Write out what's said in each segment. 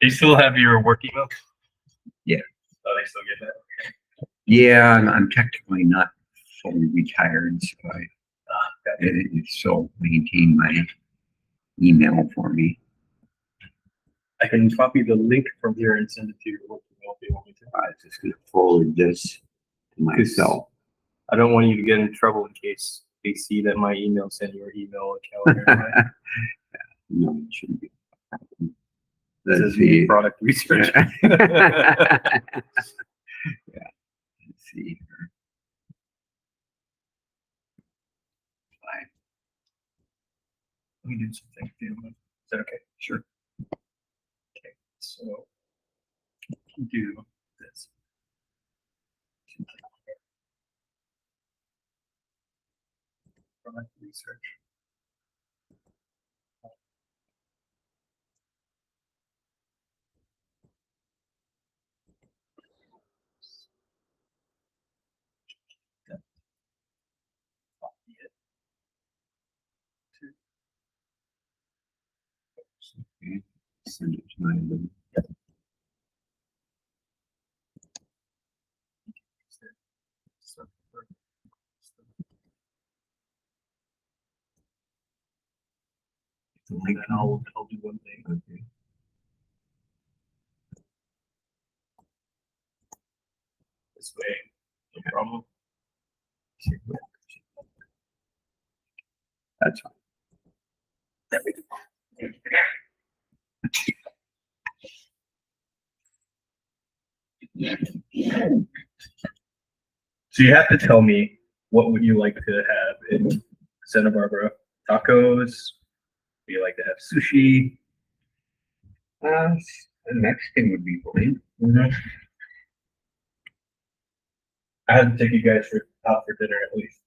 They still have your work email? Yeah. Oh, they still get that? Yeah, I'm technically not fully retired, so it still maintain my email for me. I can copy the link from here and send it to your work email if you want me to. I'm just going to forward this to myself. I don't want you to get in trouble in case they see that my email sent your email account. No, it shouldn't be. This Let's is see. product research. Yeah. Let's see here. Fine. Let me do something. Is that okay? Sure. Okay, so do this. Product research. Copy it. Okay. Send it to my link. And then I'll do one thing. Okay. This way, no problem. That's fine. There we go. So you have to tell me, what would you like to have in Santa Barbara? Tacos? Do you like to have sushi? The Mexican would be fine. I had to take you guys out for dinner at least.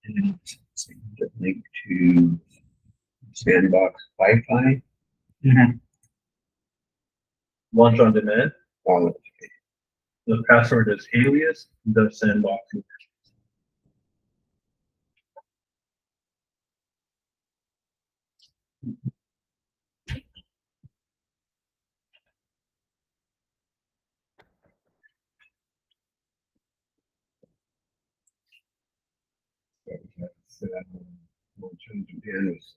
And send the link to Sandbox Wi-Fi. Lunch on demand. Wallet. The password is alias the sandbox. That's lunch on demand is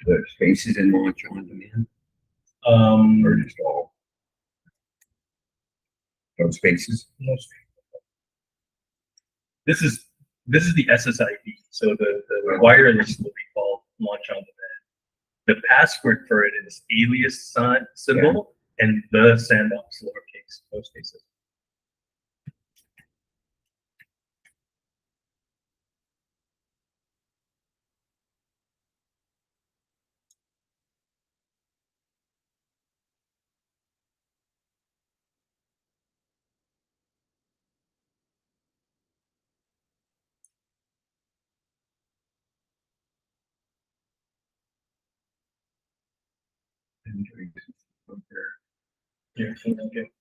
the spaces in launch on demand, or just all those spaces. This is the SSID. So the wireless will be called launch on demand. The password for it is alias symbol and the sandbox lowercase, most cases. And okay. Yeah, okay.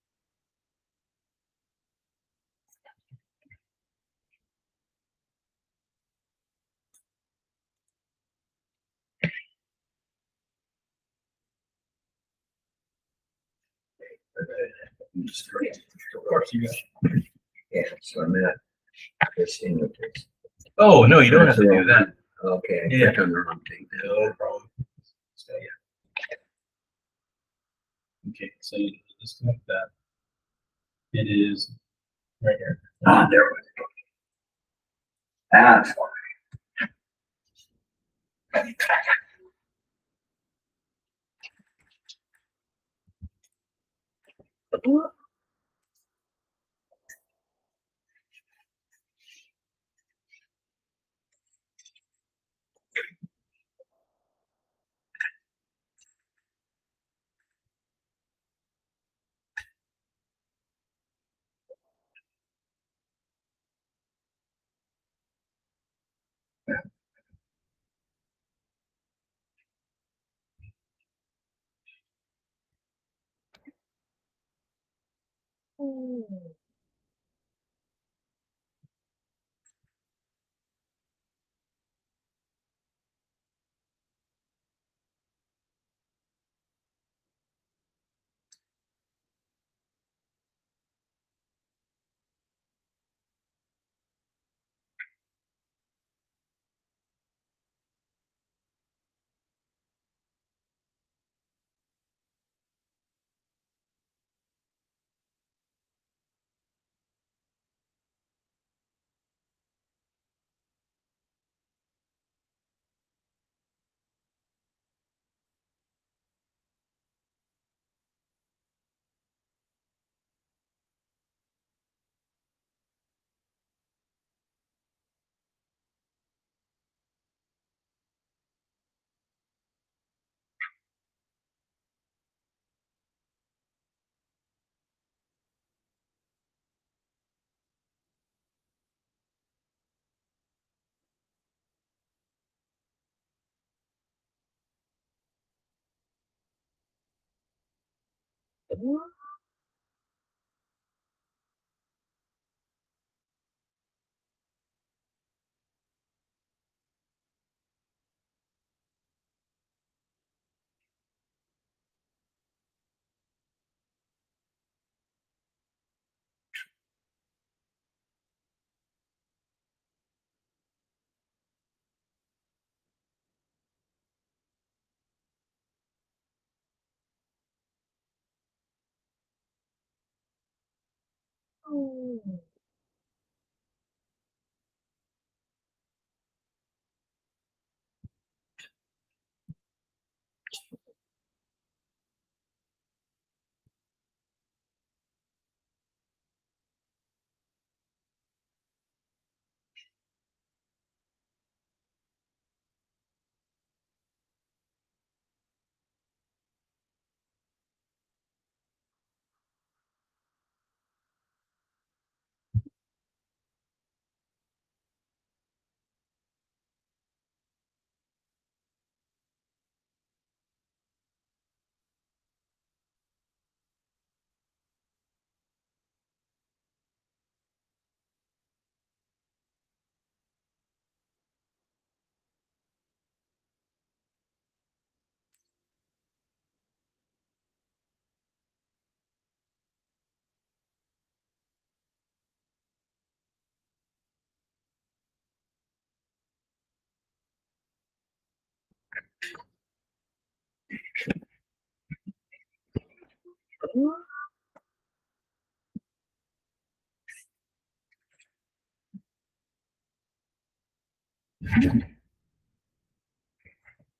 Of course you got. Yeah, so I'm not just in with this. Oh, no, you don't have to do that. Okay. I Yeah. clicked on the wrong thing. No problem. So, yeah. Okay, so you disconnect that. It is right here. Ah, there we go. That's why.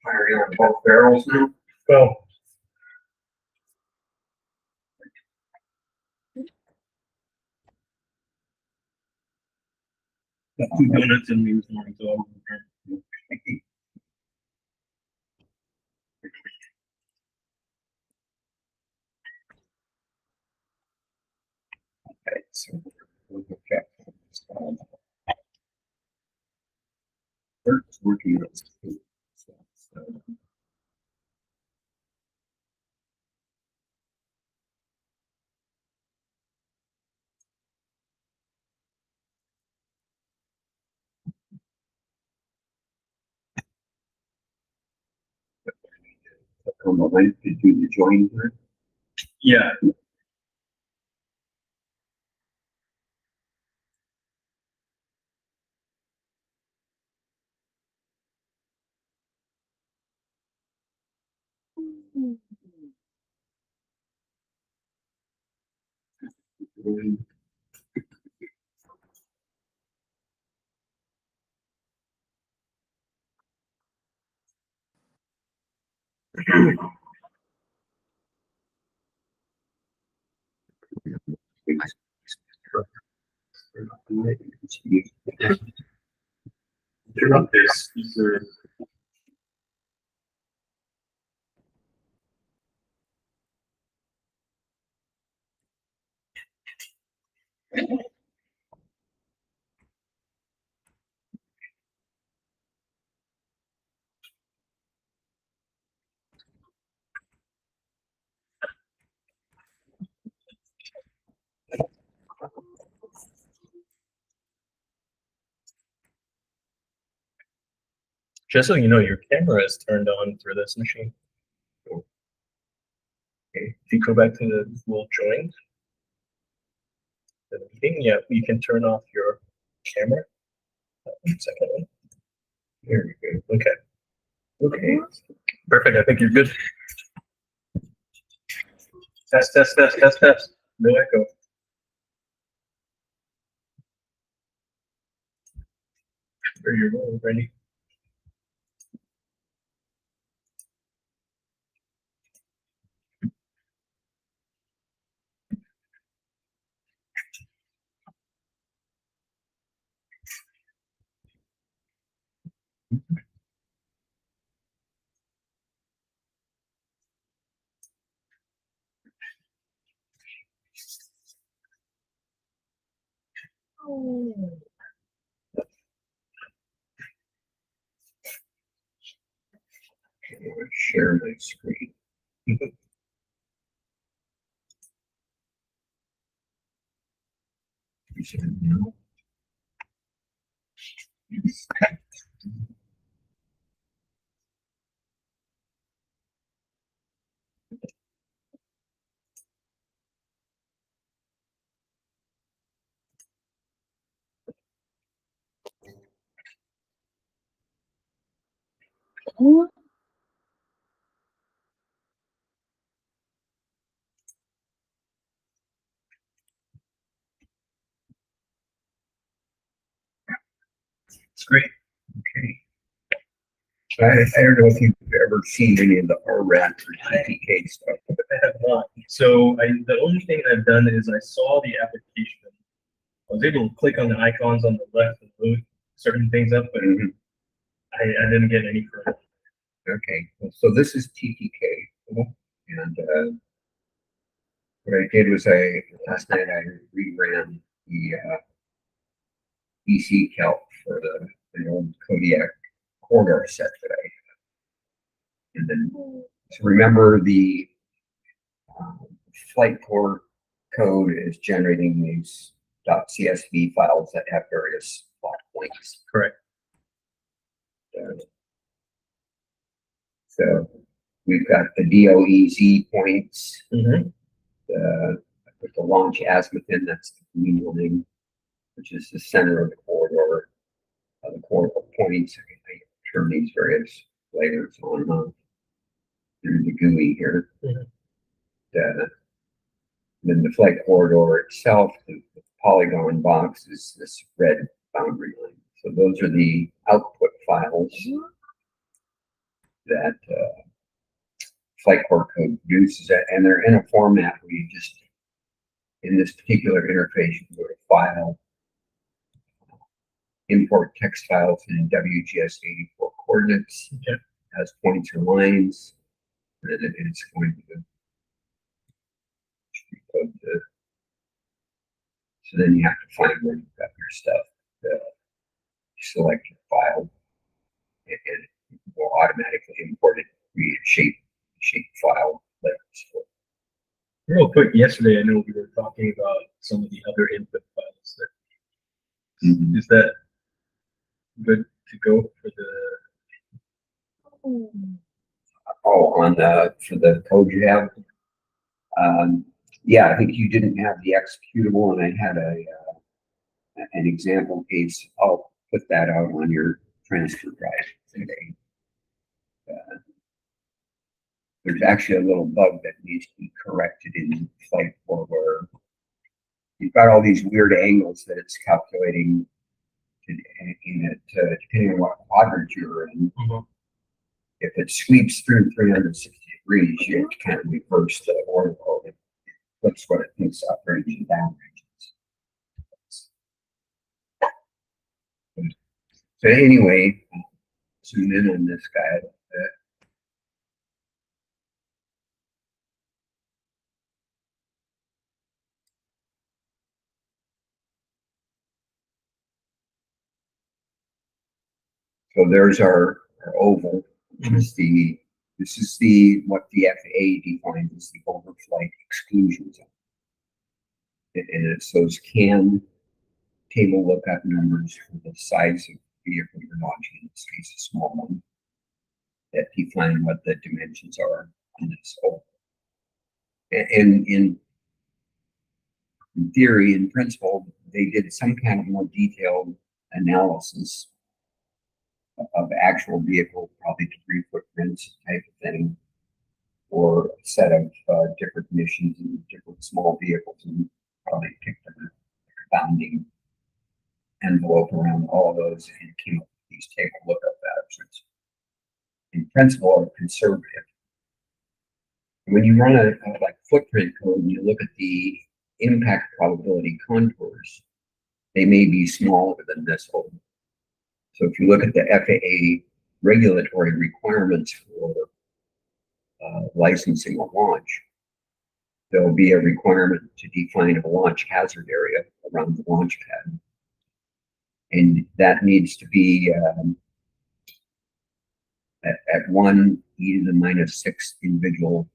Fire on both barrels now. Well. Got 2 donuts in me this morning, so I'm. Okay, so we'll go check. Bert's working on this too. So, on the link, did you join her? Yeah, Turn up their speaker. Just so you know, your camera is turned on for this machine. Okay, if you go back to the little join, the meeting, yeah, you can turn off your camera. Second one. There we go. Okay. Okay. Perfect. I think you're good. Test, test, test, test, test. No echo. There you go, ready. I'm gonna share my screen. You said no. It's great. Okay. I don't know if you've ever seen any of the RRAT or TTK stuff. I have not. So the only thing I've done is I saw the application. I was able to click on the icons on the left and load certain things up, but I didn't get any further. Okay, well, so this is TTK, and what I did was last night I reran the EC calc for the old Kodiak corridor set that I had. And then, so remember the flight core code is generating these .csv files that have various plot points. Correct. So we've got the DOEZ points, Mm-hmm. with the launch azimuth in, that's the communal, which is the center of the corridor points. I turn these various layers on and off through the GUI here. Then the flight corridor itself, the polygon box is this red boundary line. So those are the output files that flight core code produces, and they're in a format where you just, in this particular interface, you go to File, import text files in WGS84 coordinates, has points or lines, and then it's going to code the. So then you have to find where you've got your stuff. Select your file, and it will automatically import it, create a shape file. Real quick, yesterday I know we were talking about some of the other input files. Is that good to go for the? Oh, for the code you have. Yeah, I think you didn't have the executable, and I had an example case. I'll put that out on your transfer drive today. There's actually a little bug that needs to be corrected in Flight 4 where you've got all these weird angles that it's calculating depending on what quadrant you're in. Mm-hmm. If it sweeps through 360 degrees, you have to kind of reverse the order of it. That's what it thinks up range and down range. So anyway, zoom in on this guy a little bit. So there's our oval, which is this is what the FAA defines as the overflight exclusion zone. And it's those CAN table lookup numbers for the size of vehicle you're launching, in this case a small one, that define what the dimensions are on this oval. And in theory, in principle, they did some kind of more detailed analysis of actual vehicle, probably degree footprints type of thing, or a set of different missions and different small vehicles, and probably picked a bounding envelope around all of those and came up with these table lookup patterns. In principle, are conservative. When you run a like footprint code and you look at the impact probability contours, they may be smaller than this whole. So if you look at the FAA regulatory requirements for licensing a launch, there'll be a requirement to define a launch hazard area around the launch pad. And that needs to be at 1 e to the -6 individual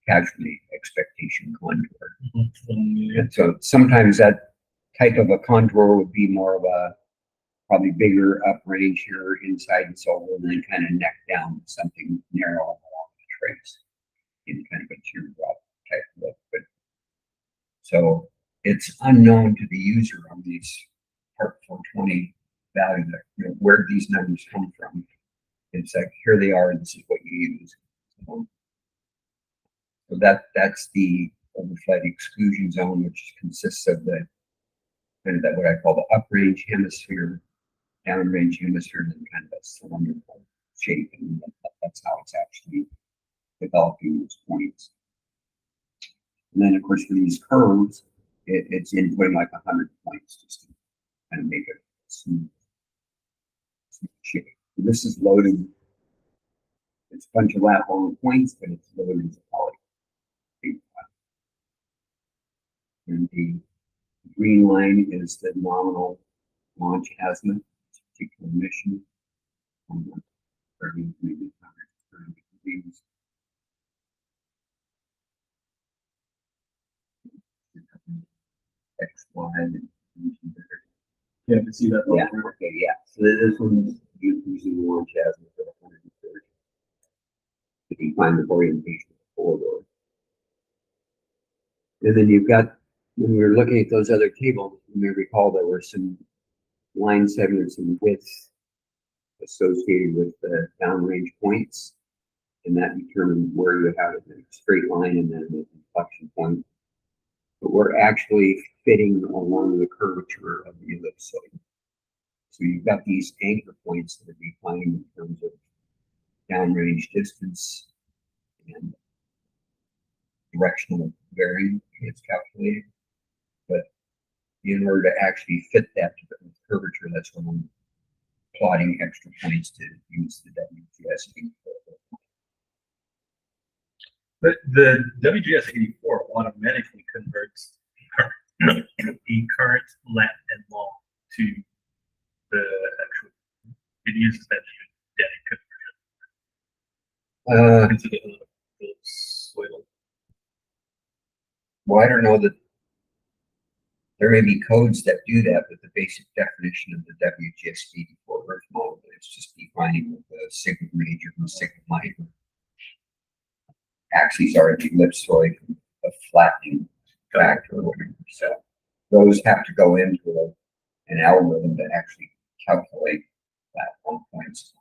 casualty expectation contour. And so sometimes that type of a contour would be more of a probably bigger up range here inside the sole, and then kind of neck down something narrow along the trace in kind of a teardrop type look. But so it's unknown to the user on these Part 420 values, you know, where these numbers come from. It's like, here they are, and this is what you use. So that's the overflight exclusion zone, which consists of the kind of that what I call the uprange hemisphere, downrange hemisphere, and then kind of a cylindrical shape, and that's how it's actually developing those points. And then, of course, for these curves, it's inputting like 100 points just to kind of make it smooth shape. And this is loaded. It's a bunch of lat long points, but it's loaded as a poly. And the green line is the nominal launch azimuth, this particular mission. 30 degrees. X, Y, and Yeah, I can see that. yeah, okay, yeah. So this one's using the launch azimuth at 130 to define the orientation of the corridor. And then you've got, when we were looking at those other tables, you may recall there were some line segments and widths associated with the downrange points, and that determined where you have a straight line and then an inflection point. But we're actually fitting along the curvature of the ellipsoid. So you've got these anchor points that are defined in terms of downrange distance and directional bearing is calculated. But in order to actually fit that to the curvature, that's when I'm plotting extra points to use the WGS. But the WGS84 automatically converts the current lat and long to the actual. It uses that genetic conversion. It's a little swivel. Well, I don't know that there may be codes that do that, but the basic definition of the WGS84 Earth model is just defining the sigma major and sigma minor axes are the ellipsoid, a flattening factor or whatever. So those have to go into an algorithm to actually calculate that on points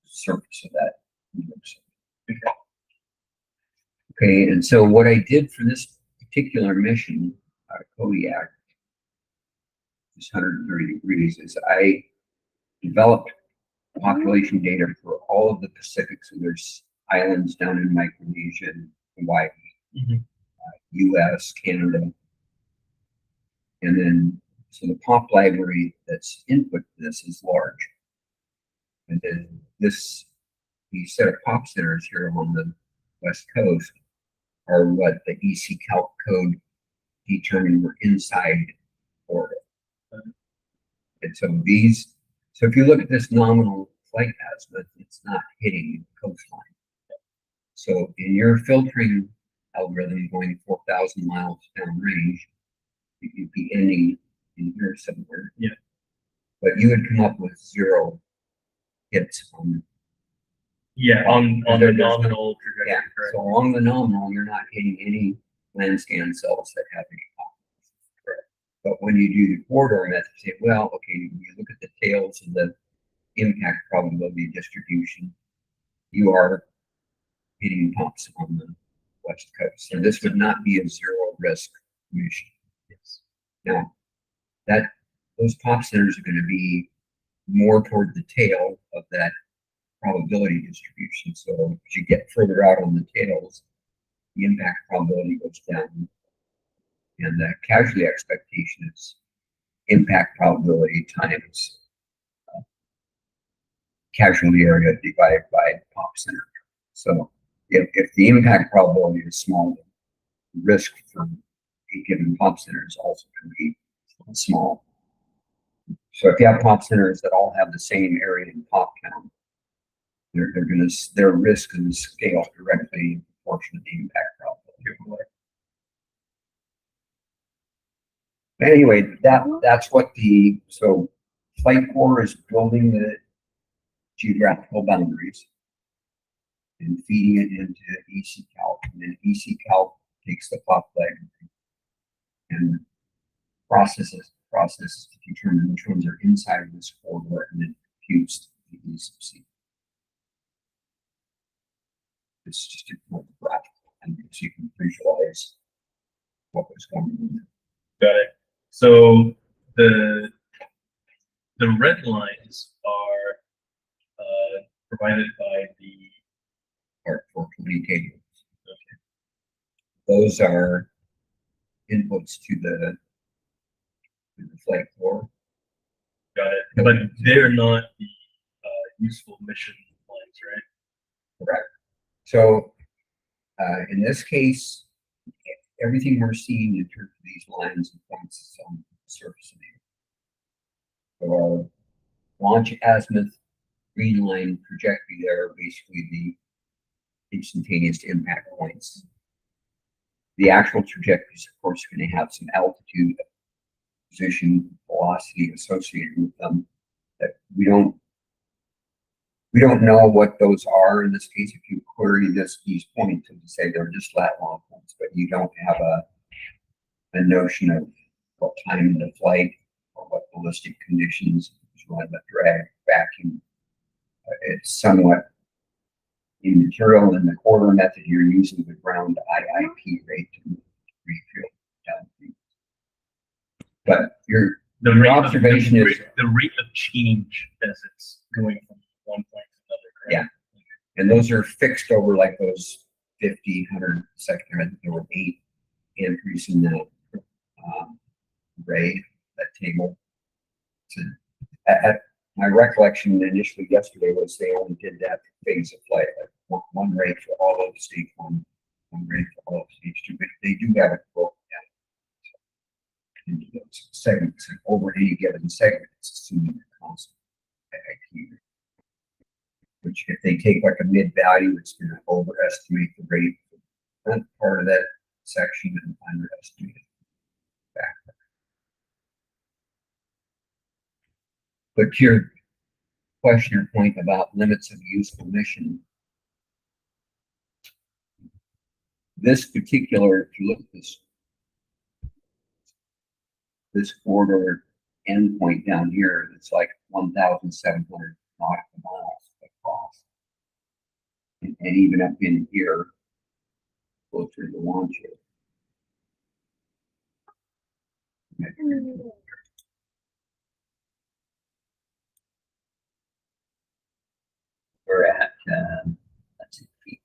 surface of that ellipsoid. Okay, and so what I did for this particular mission out of Kodiak, this 130 degrees, is I developed population data for all of the Pacific. So there's islands down in Micronesia and Hawaii, Mhm. US, Canada. And then, so the pop library that's input to this is large. And then these set of pop centers here on the West Coast are what the EC Calc code determined were inside orbit. And so if you look at this nominal flight azimuth, it's not hitting the coastline. So in your filtering algorithm going 4,000 miles downrange, you'd be ending in here somewhere. Yeah. But you would come up with 0 hits on. Yeah, on the nominal trajectory, Yeah, correct? so along the nominal, you're not hitting any land scan cells that have any pop. Correct. But when you do the corridor method, you say, well, okay, you look at the tails of the impact probability distribution, you are hitting pops on the West Coast. So this would not be a 0 risk mission. Yes. Now, those pop centers are going to be more toward the tail of that probability distribution. So as you get further out on the tails, the impact probability goes down. And the casualty expectation is impact probability times casualty area divided by pop center. So if the impact probability is small, the risk for a given pop center is also going to be small. So if you have pop centers that all have the same area and pop count, their risk is going to scale directly in proportion to the impact probability. Anyway, that's what so Flight Core is building the geographical boundaries and feeding it into EC Calc, and then EC Calc takes the pop library and processes to determine which ones are inside of this corridor and then computes the E sub C. It's just a more graphical, and so you can visualize what was going on. Got it. So the red lines are provided by the Part 420 tables. Okay. Those are inputs to the flight floor. got it, but they're not the useful mission lines, right? Correct. So in this case, everything we're seeing in terms of these lines and points is on the surface of the Earth. So our launch azimuth green line trajectory there are basically the instantaneous impact points. The actual trajectories, of course, are going to have some altitude, position, velocity associated with them that we don't know what those are in this case. If you query these points and say they're just lat long points, but you don't have a notion of what time in the flight or what ballistic conditions, run the drag, vacuum. It's somewhat immaterial in the corridor method. You're using the ground IIP rate to refuel down. But your observation is the rate of change as it's going from one point to another. Right? Yeah, and those are fixed over like those 50, 100 second. I think there were 8 entries in that array, that table. So at my recollection initially yesterday was they only did that phase of flight, like one rate for all of stage 1, one rate for all of stage 2, but they do have it broken down into those segments, and over any given segment, it's assuming the constant IIP. Which if they take like a mid value, it's going to overestimate the rate for the front part of that section and underestimate the back part. But to your question or point about limits of useful mission, this particular, if you look at this corridor endpoint down here, it's like 1,700 nautical miles across. And even up in here, closer to the launch area. We're at, let's see, feet.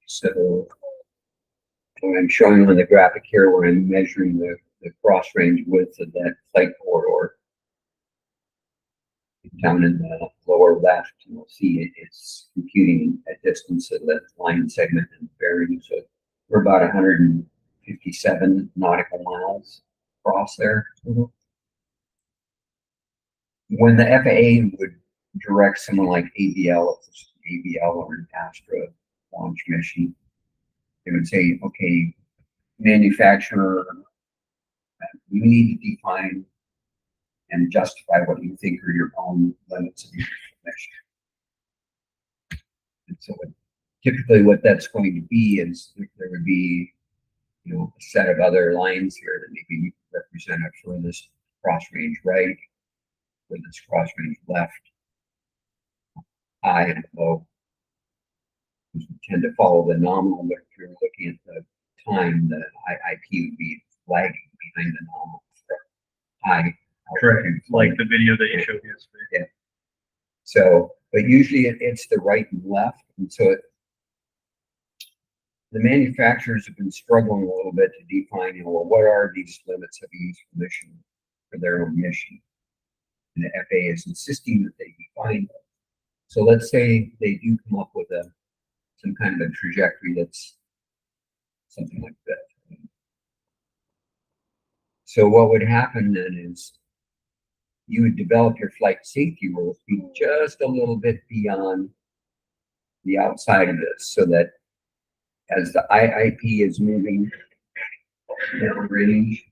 So what I'm showing on the graphic here where I'm measuring the cross range width of that flight corridor. Down in the lower left, you'll see it's computing a distance of the line segment and bearing. So we're about 157 nautical miles across there. When the FAA would direct someone like ABL, if it's ABL or an Astra launch mission, they would say, okay, manufacturer, you need to define and justify what you think are your own limits of your mission. And so typically what that's going to be is there would be, you know, a set of other lines here that maybe represent a furthest cross range right, furthest cross range left, high and low. We tend to follow the nominal, but if you're looking at the time, the IIP would be lagging behind the nominal for high. Correct, like the video that you showed yesterday. Yeah. So, but usually it's the right and left, and so the manufacturers have been struggling a little bit to define, you know, well, what are these limits of useful mission for their own mission? And the FAA is insisting that they define them. So let's say they do come up with some kind of a trajectory that's something like that. So what would happen then is you would develop your flight safety rules be just a little bit beyond the outside of this, so that as the IIP is moving down range,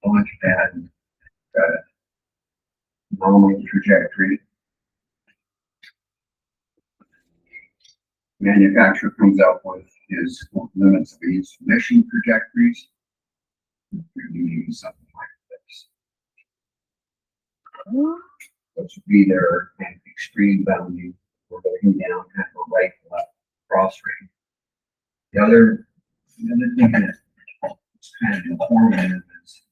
launch pad, normal trajectory. Manufacturer comes out with his limits of these mission trajectories. You're using something like this. Which would be their extreme boundary. We're looking down kind of a right left cross range. The other thing that's kind of informative is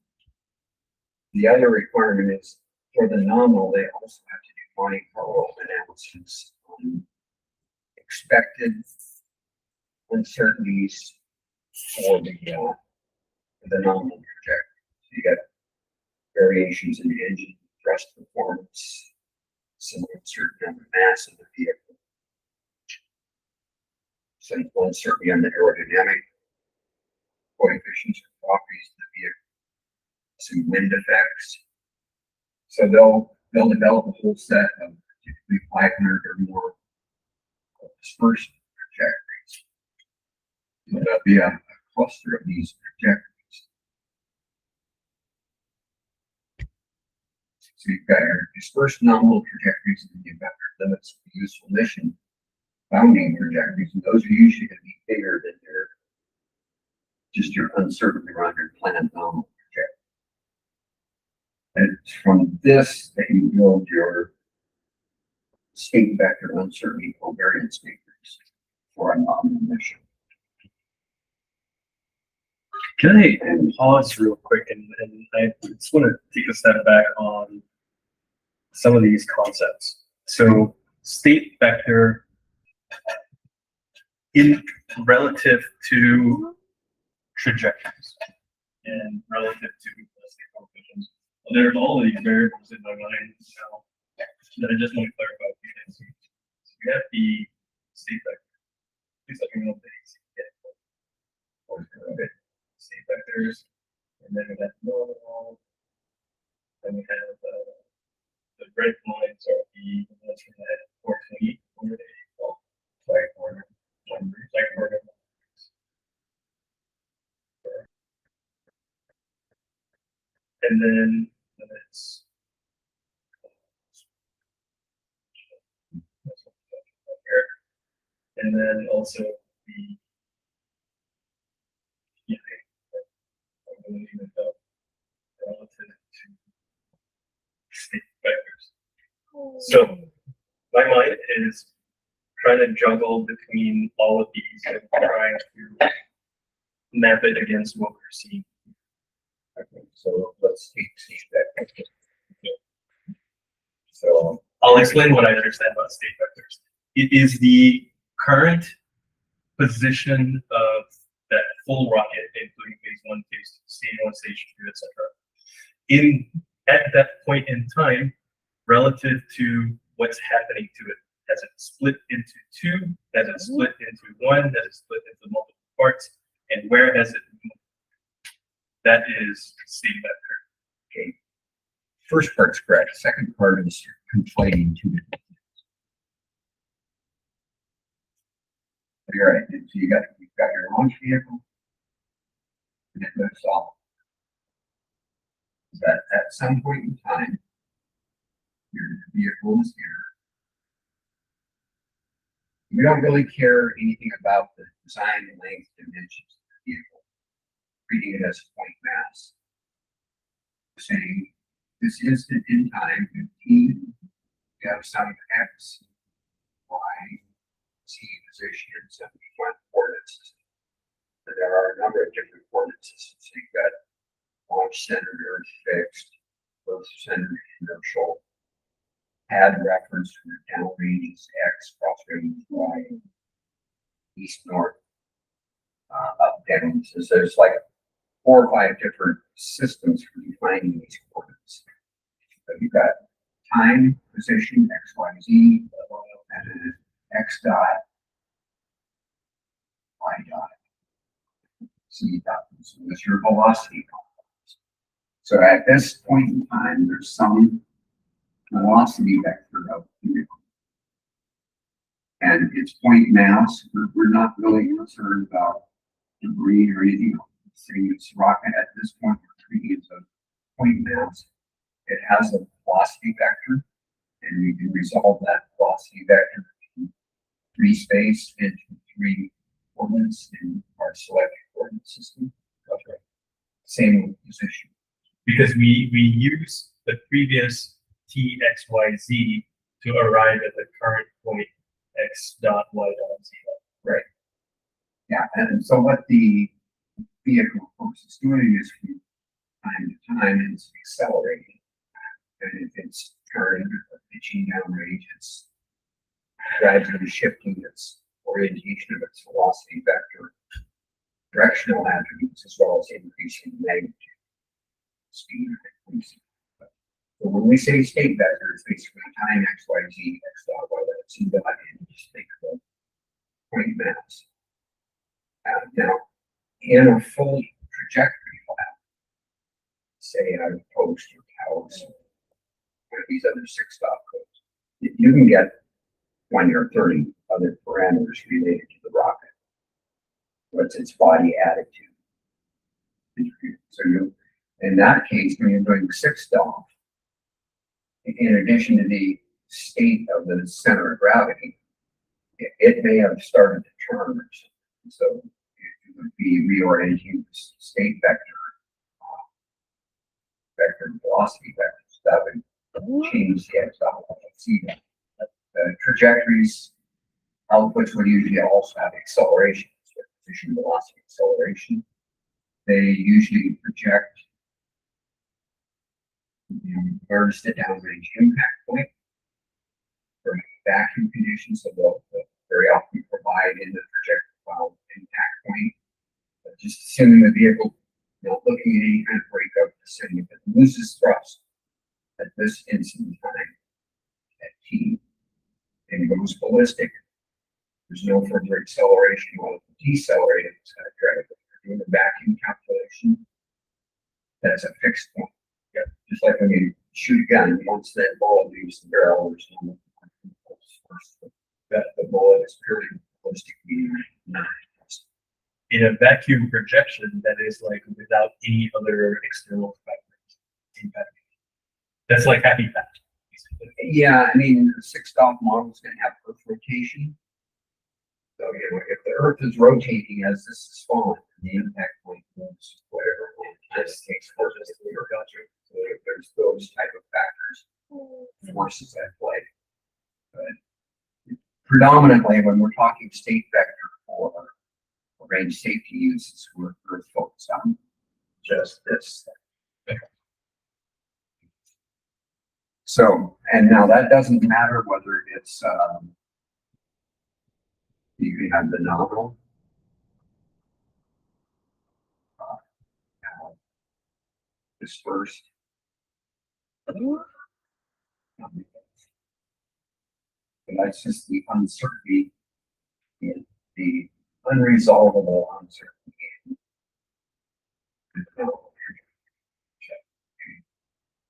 the other requirement is for the nominal, they also have to do Monte Carlo analysis on expected uncertainties for the nominal trajectory. So you got variations in engine thrust performance, some uncertainty on the mass of the vehicle, some uncertainty on the aerodynamic coefficients or properties of the vehicle, some wind effects. So they'll develop a whole set of typically 500 or more dispersed trajectories. So there'll be a cluster of these trajectories. So you've got your dispersed nominal trajectories, and you've got your limits of useful mission bounding trajectories, and those are usually going to be bigger than your uncertainty around your planned nominal trajectory. And it's from this that you build your state vector uncertainty covariance matrix for a nominal mission. Can I pause real quick and I just want to take a step back on some of these concepts. So state vector in relative to trajectories and relative to coefficients. there's all of these variables in my mind now that I just want to clarify a few things. So we have the state vector. Please let me know if they get it. State vectors, and then we have normal. Then we have the red lines are the ones from that 420 where they fall flag corner, flag corner. And then it's and then also the yeah, I believe it relative to state vectors. So my mind is trying to juggle between all of these and trying to map it against what we're seeing. Okay, so let's see that. So I'll explain what I understand about state vectors. It is the current position of that full rocket, including phase one, phase two, stage one, stage two, etc. In at that point in time, relative to what's happening to it. Has it split into two? Has it split into one? Has it split into multiple parts? And where has it moved? That is state vector. okay, first part's correct. Second part is conflating two different things. You're right. So you've got your launch vehicle, and it lifts off. That at some point in time, your vehicle is here. We don't really care anything about the design, length, dimensions of the vehicle, treating it as a point mass. Saying this instant in time, 15, you have some X, Y, Z position, and 71 coordinate system. And there are a number of different coordinate systems. So you've got launch centered, earth fixed, both centered inertial, pad reference for the down ranges X, cross ranges Y, east, north, up, down. So there's like 4 or 5 different systems for defining these coordinates. So you've got time, position, X, Y, Z, and then X dot, Y dot, Z dot. So that's your velocity complex. So at this point in time, there's some velocity vector of the vehicle. And its point mass, we're not really concerned about debris or anything else. Saying it's rocket at this point, we're treating it as a point mass. It has a velocity vector, and we can resolve that velocity vector in 3 space into 3 coordinates in our selected coordinate system. Okay. Same position. Because we use the previous T, X, Y, Z to arrive at the current point X dot Y dot Z. Right. Yeah, and so what the vehicle, of course, is doing is from time to time it's accelerating. And if it's turning or pitching downrange, it's gradually shifting its orientation of its velocity vector, directional attributes, as well as increasing magnitude, speed, increasing. So when we say state vector, it's basically time X, Y, Z, X dot, Y dot, Z dot, and just think of point mass. Now, in a full trajectory flat, say out of post or cows, one of these other 6 dot codes, you can get 20 or 30 other parameters related to the rocket. What's its body attitude? So you, in that case, when you're doing 6 DOF, in addition to the state of the center of gravity, it may have started to turn or something. So it would be reorienting the state vector, vector velocity vector. So that would change the X dot Z dot. Trajectories, outputs would usually also have acceleration, so position, velocity, acceleration. They usually project where's the downrange impact point for vacuum conditions. So they'll very often provide in the projectile impact point. But just assuming the vehicle not looking at any kind of breakup, assuming if it loses thrust, this instant time at T and goes ballistic, there's no further acceleration while it's decelerating. It's going to drag it. Doing the vacuum calculation, that's a fixed point. Yep. Just like when you shoot a gun, once that bullet leaves the barrel, there's no force. The bullet is purely ballistic, meaning not. In a vacuum projection, that is like without any other external factors. That's like happy path. Yeah, I mean, the 6-stop model is going to have Earth rotation. So, you know, if the Earth is rotating as this is falling, the impact point moves whatever this takes closest to your country. So there's those type of factors, forces at play. But predominantly, when we're talking state vector for range safety uses, we're focused on just this. So, and now that doesn't matter whether it's you have the nominal, dispersed, and that's just the uncertainty, the unresolvable uncertainty.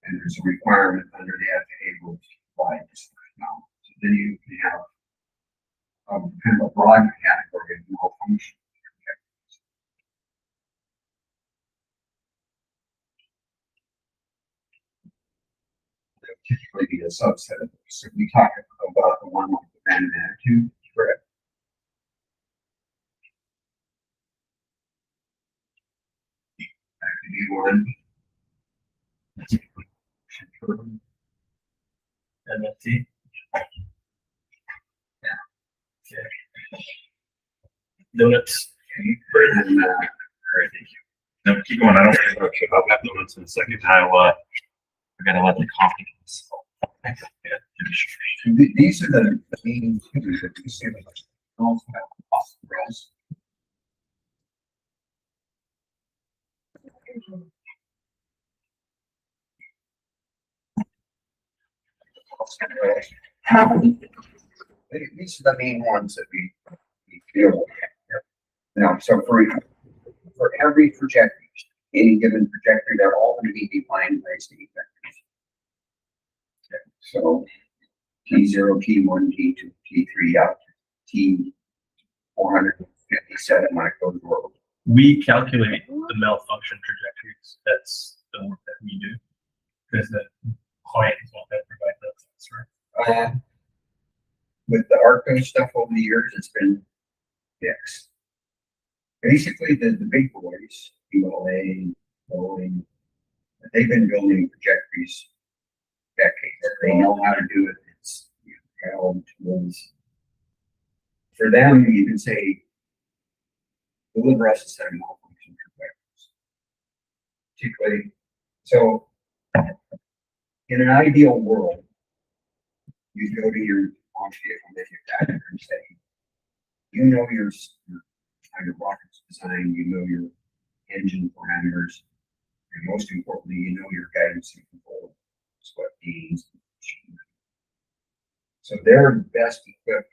And there's a requirement under the FAA rules to provide this now. So then you can have kind of a broad category of malfunction. Typically be a subset of those. So we talk about the one with the random attitude, correct? That could be one. MFT. Yeah. Okay. Donuts. And, All right, thank you. No, keep going. I don't care about I'll have donuts in a second. I gotta let the coffee. these are the main two that you see. Also have hospitals. These are the main ones that we feel. Now, so for every trajectory, any given trajectory, they're all going to be defined by state vectors. Okay, so T0, T1, T2, T3, up to T457 when it goes road. We calculate the malfunction trajectories. That's the work that we do because the client is one that provides that answer. With the ARCO stuff over the years, it's been fixed. Basically, the big boys, ULA, Boeing, they've been building trajectories decades. They know how to do it. It's tools. For them, you can say, deliver us a set of malfunction trajectories. Particularly, so in an ideal world, you go to your launch vehicle manufacturer and say, you know how your rocket's designed, you know your engine parameters, and most importantly, you know your guidance and control, what gains. So they're best equipped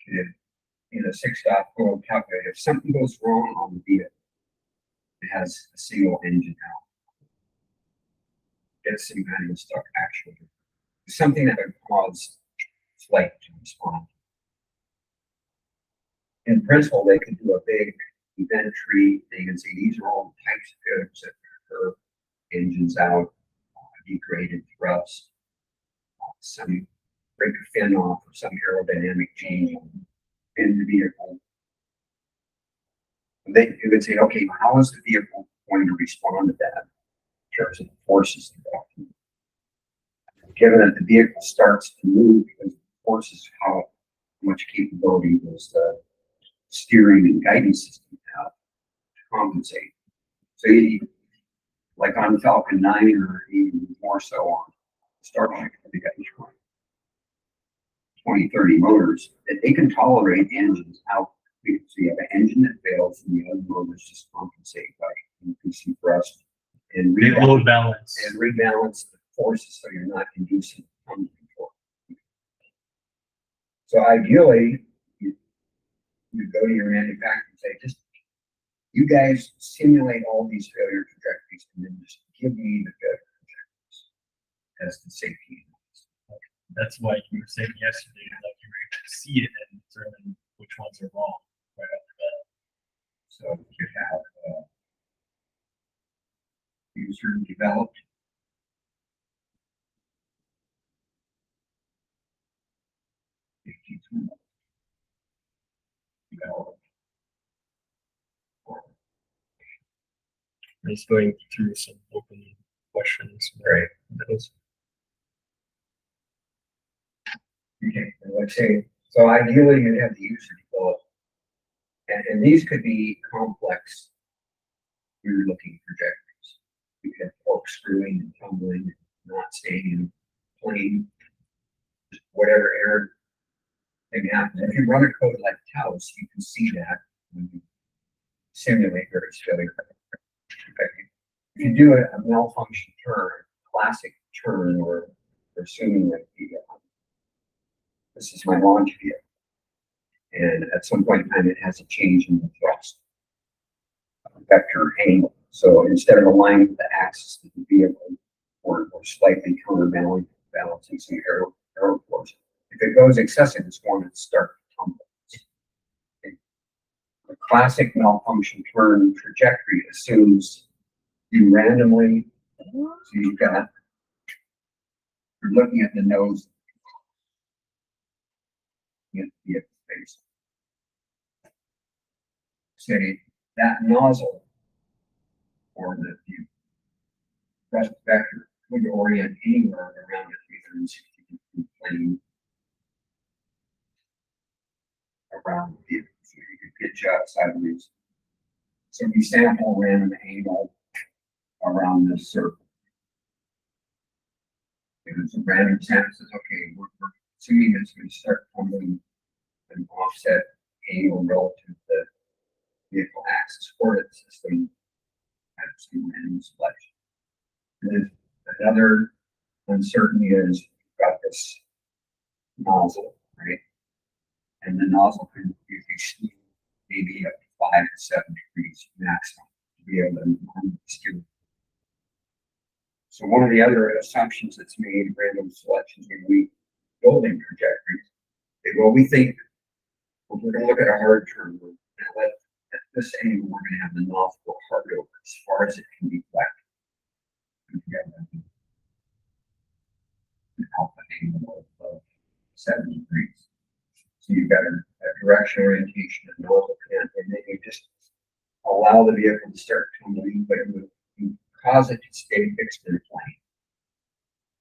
to in a 6-stop world calculator. If something goes wrong on the vehicle, it has a single engine out. It's some kind of stuck actually. Something that would cause flight to respond. In principle, they could do a big event tree. They can say these are all the types of failures that occur: engines out, degraded thrust, some break a fin off, or some aerodynamic change in the vehicle. And they would say, okay, how is the vehicle going to respond to that in terms of the forces involved? Given that the vehicle starts to move because the forces, how much capability does the steering and guidance system have to compensate? So you, like on Falcon 9 or even more so on Starship, they got 20, 30 motors that they can tolerate engines out. So you have an engine that fails and the other motors just compensate by increasing thrust and Big load balance. and rebalance the forces so you're not inducing tumbling torque. So ideally, you go to your manufacturer and say, just you guys simulate all these failure trajectories and then just give me the failure trajectories as the safety. That's why you were saying yesterday, like you were able to see it and determine which ones are wrong right off the bat. So you have user developed. Safety tool. Developed. Just going through some open questions. Right. Those. Okay, and let's say, so ideally you have the user develop. And these could be complex you're looking trajectories. You can have corkscrewing and tumbling, and not staying in plane, just whatever error thing happens. If you run a code like Taos, you can see that when you simulate various failure. If you do a malfunction turn, classic turn, or assuming that this is my launch vehicle, and at some point in time it has a change in the thrust vector angle. So instead of aligning with the axis of the vehicle, or slightly counterbalancing some aero force, if it goes excessive, it's going to start to tumble. Okay. The classic malfunction turn trajectory assumes you randomly, so you're looking at the nose, at the face. Say that nozzle or the thrust vector would orient anywhere around a 360 degree plane around the vehicle, so you could pitch out sideways. So we sample random angle around this circle. If it's a random sample, says, okay, we're assuming it's going to start tumbling an offset angle relative to the vehicle axis coordinate system at some random selection. And then another uncertainty is you've got this nozzle, right? And the nozzle can usually steam maybe up to 5 to 7 degrees maximum to be able to steer. So one of the other assumptions that's made in random selections when we building trajectories is, well, we think we're going to look at a hard turn. We're going to let at this angle, we're going to have the nozzle go hard over as far as it can be flat. Alpha angle of 7 degrees. So you've got a direction orientation and nozzle command, and then you just allow the vehicle to start tumbling, but it would cause it to stay fixed in a plane,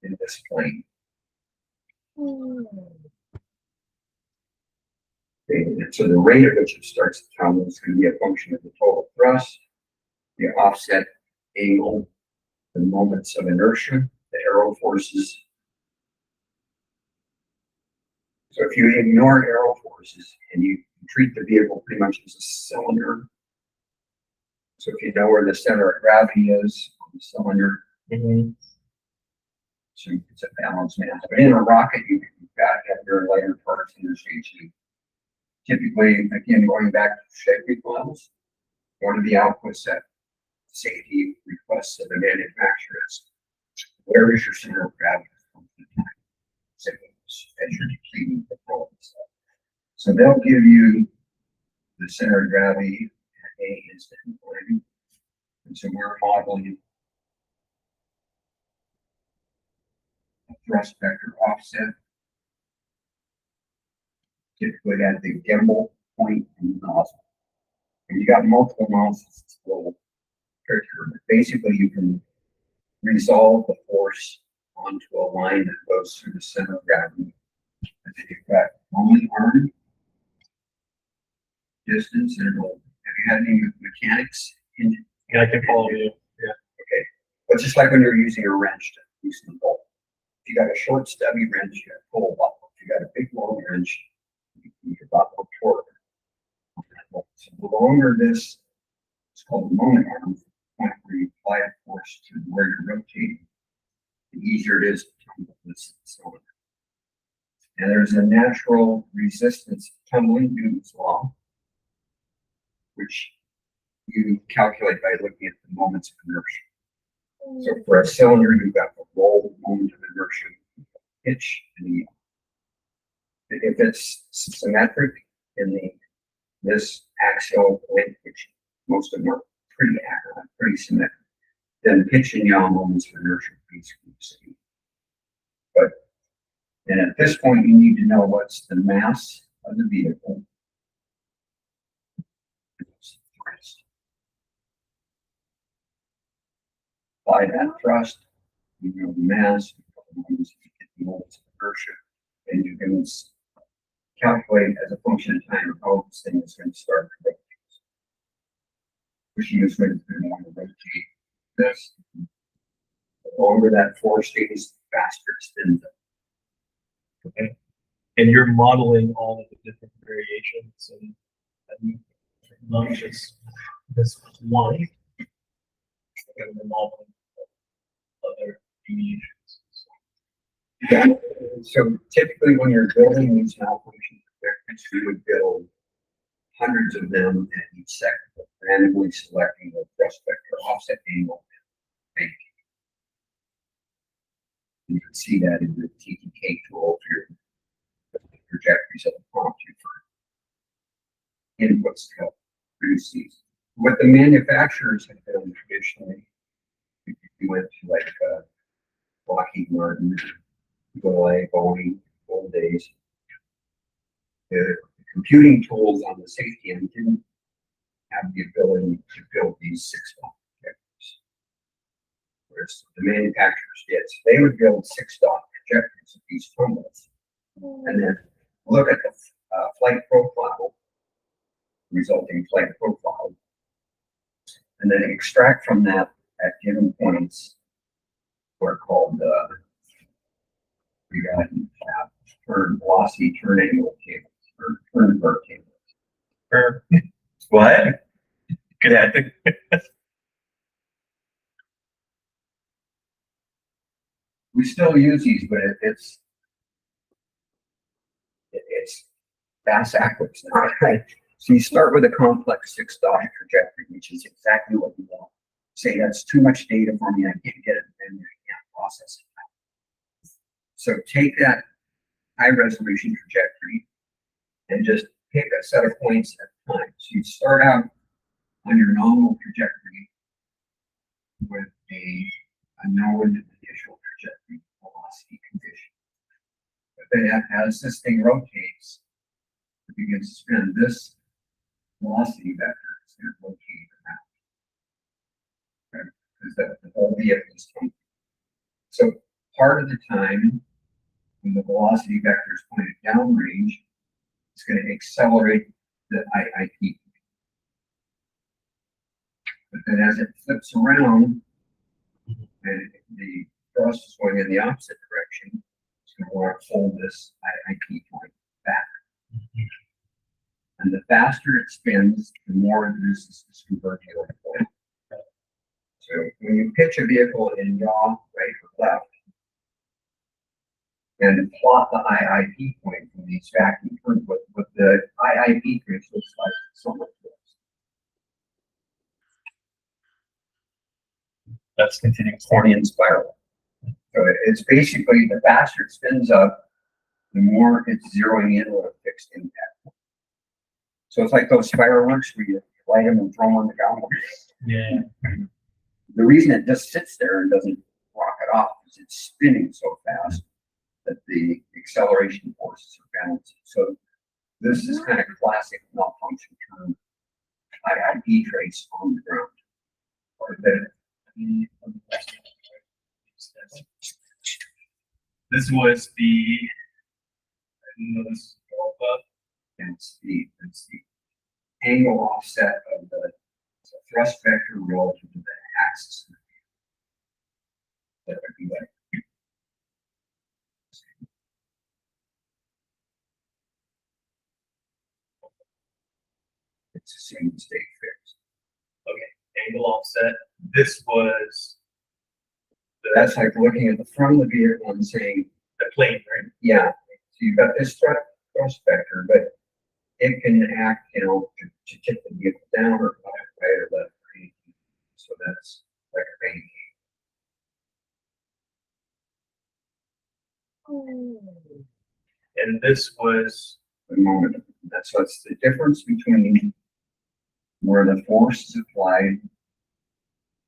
in this plane. Okay, and so the rate at which it starts to tumble is going to be a function of the total thrust, the offset angle, the moments of inertia, the aero forces. So if you ignore aero forces and you treat the vehicle pretty much as a cylinder, so if you know where the center of gravity is on the cylinder, so it's a balanced mass. But in a rocket, you've got to have your lighter parts in your station. Typically, again, going back to safety levels, one of the outputs that safety requests of the manufacturer is, where is your center of gravity? As you're depleting the fuel stuff. So they'll give you the center of gravity at A instant planning. And so we're modeling a thrust vector offset, typically at the gimbal point in the nozzle. And you got multiple nozzles, it's a little trickier, but basically you can resolve the force onto a line that goes through the center of gravity. And then you've got only arm, distance, interval. Have you had any mechanics in? Yeah, I can follow you. Yeah. Okay. But just like when you're using a wrench to loosen the bolt. If you got a short, stubby wrench, you got a pull buckle. If you got a big, long wrench, you need a lot more torque. So the longer this, it's called the moment arm, the point where you apply a force to where you're rotating, the easier it is to tumble this cylinder. And there's a natural resistance to tumbling Newton's law, which you calculate by looking at the moments of inertia. So for a cylinder, you've got the roll moment of inertia, pitch, and yield. If it's symmetric in this axial length, which most of them are pretty symmetric, then pitch and yaw moments of inertia are basically the same. But and at this point, you need to know what's the mass of the vehicle. What's the thrust. Apply that thrust, you know the mass, you get the moments of inertia, and you can calculate as a function of time how this thing is going to start to rotate. Pushing is going to want to rotate this. The longer that force stays, the faster it spins up. Okay. And you're modeling all of the different variations and not just this one. And the modeling of other deviations. So typically when you're building these malfunction detectors, you would build hundreds of them at each sector, randomly selecting the thrust vector offset angle. You can see that in the TTK tool for your trajectories of the prompt for inputs to help produce these. What the manufacturers have done traditionally, if you went to like Lockheed Martin, Boeing, old days, the computing tools on the safety end didn't have the ability to build these 6-dot projectors. Whereas the manufacturers did. So they would build 6-dot projectors of these tunnels and then look at the flight profile, resulting flight profile, and then extract from that at given points what are called we got turn velocity, turn angle tables, or turn vert tables. What? Good at it. We still use these, but it's backwards now, right? So you start with a complex 6-dot trajectory, which is exactly what you want. Say that's too much data for me, I can't get it, and I can't process it. So take that high resolution trajectory and just pick a set of points at a time. So you start out on your nominal trajectory with a known initial trajectory velocity condition. But then as this thing rotates, it begins to spin, this velocity vector is going to rotate around. Okay? Because the whole vehicle is coming. So part of the time, when the velocity vector is pointed downrange, it's going to accelerate the IIP. But then as it flips around, and the thrust is going in the opposite direction, it's going to want to hold this IIP point back. And the faster it spins, the more it loses this converging point. So when you pitch a vehicle in yaw, right or left, and plot the IIP point from these vacuum turns, what the IIP point looks like somewhat this. That's continuing. Cornian spiral. So it's basically the faster it spins up, the more it's zeroing in with a fixed impact. So it's like those fireworks where you light them and throw them on the ground. Yeah. The reason it just sits there and doesn't rocket off is it's spinning so fast that the acceleration forces are balancing. So this is kind of classic malfunction term IIP trace on the ground. Or This was the, I didn't know this was alpha. it's the angle offset of the thrust vector relative to the axis. That would be like it's a single state fix. Okay, angle offset. This was That's like looking at the front of the vehicle and saying, the plane, right? yeah, so you've got this thrust vector, but it can act, to tip the vehicle down or right or left. Right? So that's like a pancake. And this was, The moment. What's the difference between where the force is applied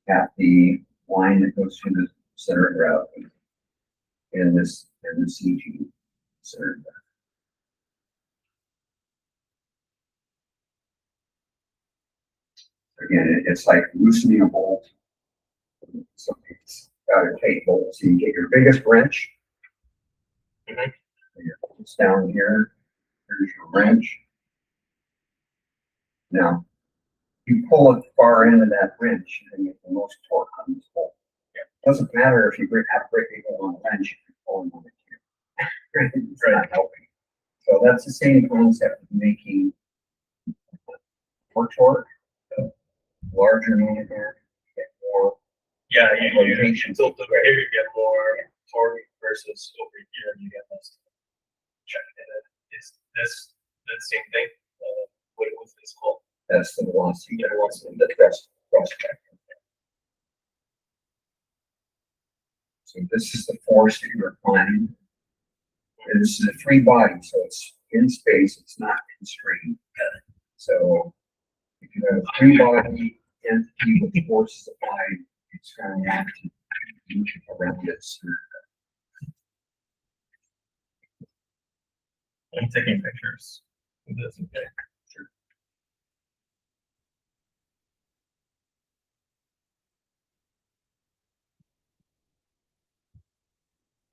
at the line that goes through the center of gravity and the CG center of gravity. Again, it's like loosening a bolt. So it's got a tight bolt. So you get your biggest wrench. Mhm. It's down here. Here's your wrench. Now, you pull it far end of that wrench and you get the most torque on this bolt. It doesn't matter if you have a great big hole on a wrench if you're pulling on it here. It's not helping. So that's the same concept of making more torque, larger millimeter, get more. yeah, you Rotation. tilt over here, you get more torque versus over here, you get less. Check it. Is this the same thing? What was this called? That's the velocity. The thrust vector. So this is the force that you're applying. And this is a free body, so it's in space, it's not constrained. So if you have a free body entity with force applied, it's going to have to move around this. I'm taking pictures. It does okay. Sure.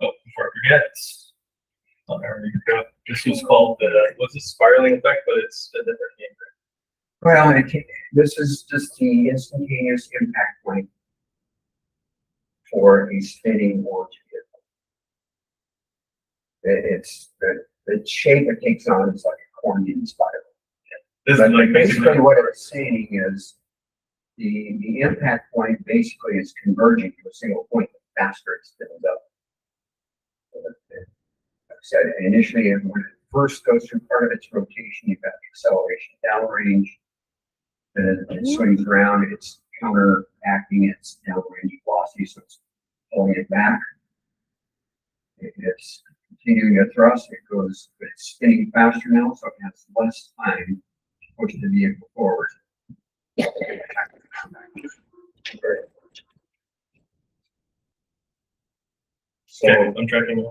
Oh, before I forget, there you go. This was called what's the spiraling effect, but it's a different name. Well, this is just the instantaneous impact point for a spinning launch vehicle. It's the shape it takes on is like a Cornelian spiral. This But is like basically what it's saying is the impact point basically is converging to a single point the faster it spins up. Like I said, initially when it first goes through part of its rotation, you've got the acceleration downrange. Then it swings around, it's counteracting its downrange velocity, so it's pulling it back. It's continuing to thrust, it's spinning faster now, so it has less time to push the vehicle forward. So, okay, I'm tracking it.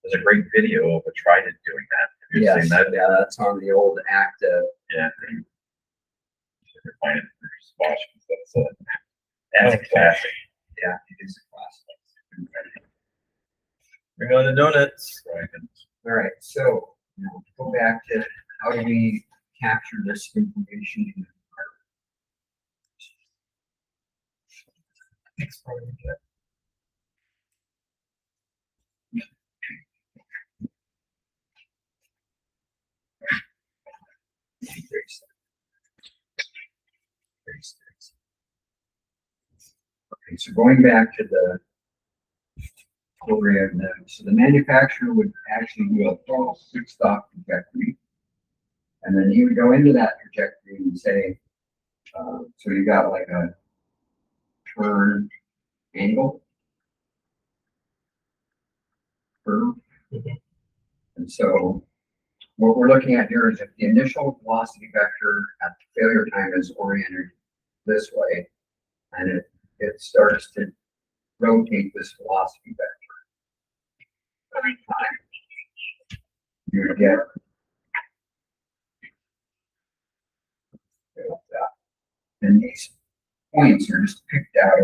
There's a great video of a Trident doing that. Have you yes, seen that? yeah, that's on the old active. Yeah. You're finding it for Squash, that's a classic. Yeah, it is a classic. Bring on the donuts. Right. All right, so now go back to how do we capture this information in Okay, so going back to the story of so the manufacturer would actually do a full six-stop trajectory. And then you would go into that trajectory and say, so you got like a turn angle curve. And so what we're looking at here is if the initial velocity vector at the failure time is oriented this way, and it starts to rotate this velocity vector every time, you would get that. And these points are just picked out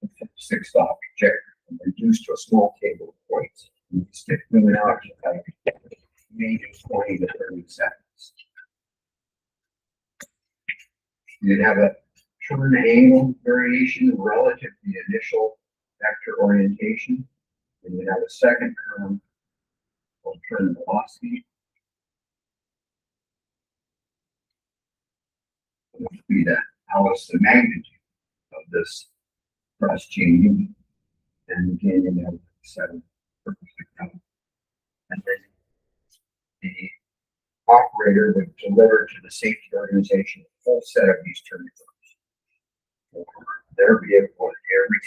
of the six-stop trajectory and reduced to a small table of points. You stick them out to like maybe 20 to 30 seconds. You'd have a turn angle variation relative to the initial vector orientation. And you'd have a second term called turn velocity. And that would be the magnitude of this cross chain, and again, you have 7. And then the operator would deliver to the safety organization a full set of these terminals for their vehicle at every.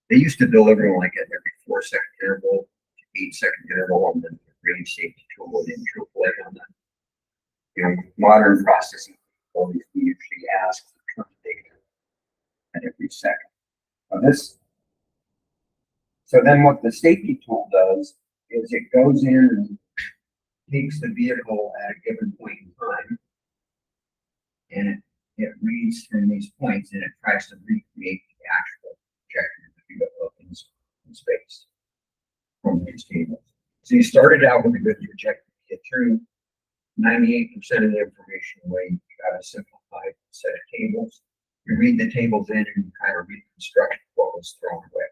They used to deliver them like at every 4-second interval, 8-second interval, and then the range safety tool would interpolate on that. You know, modern processing, we usually ask for term data at every second. So then what the safety tool does is it goes in and takes the vehicle at a given point in time, and it reads from these points, and it tries to recreate the actual trajectory of the vehicle in space from these tables. So you started out with a good trajectory. You threw 98% of the information away. You got a simplified set of tables. You read the tables in and you kind of reconstruct what was thrown away.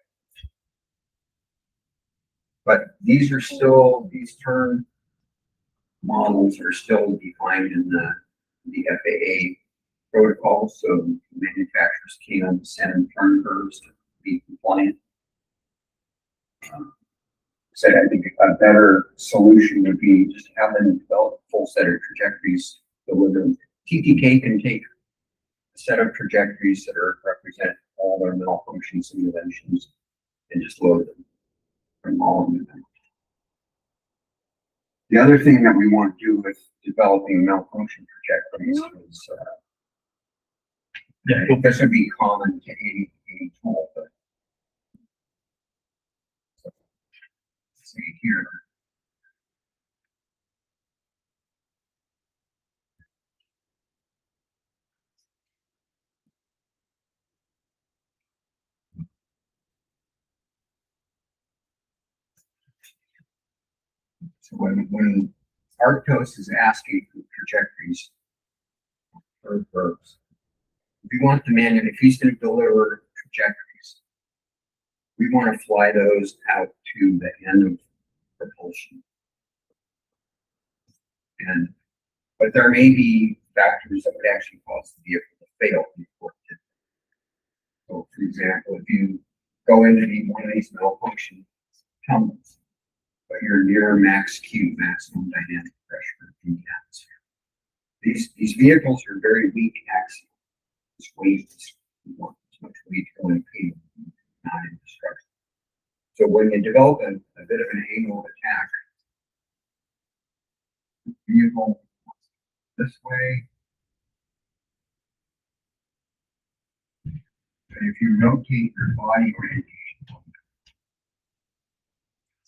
But these turn models are still defined in the FAA protocol, so manufacturers can send turn curves to be compliant. So I think a better solution would be just have them develop a full set of trajectories delivered. TTK can take a set of trajectories that represent all their malfunction simulations and just load them from all of them. The other thing that we want to do with developing malfunction trajectories is, this would be common to any tool, but see here. So when Arctos is asking for trajectories for verbs, we want the man, if he's going to deliver trajectories, we want to fly those out to the end of propulsion. But there may be factors that would actually cause the vehicle to fail before it did. So, for example, if you go into one of these malfunction tunnels, but you're near max Q, maximum dynamic pressure in the atmosphere. These vehicles are very weak axial. This weight is as much weight going payload, not infrastructure. So when you develop a bit of an angle of attack, the vehicle this way, and if you rotate your body orientation,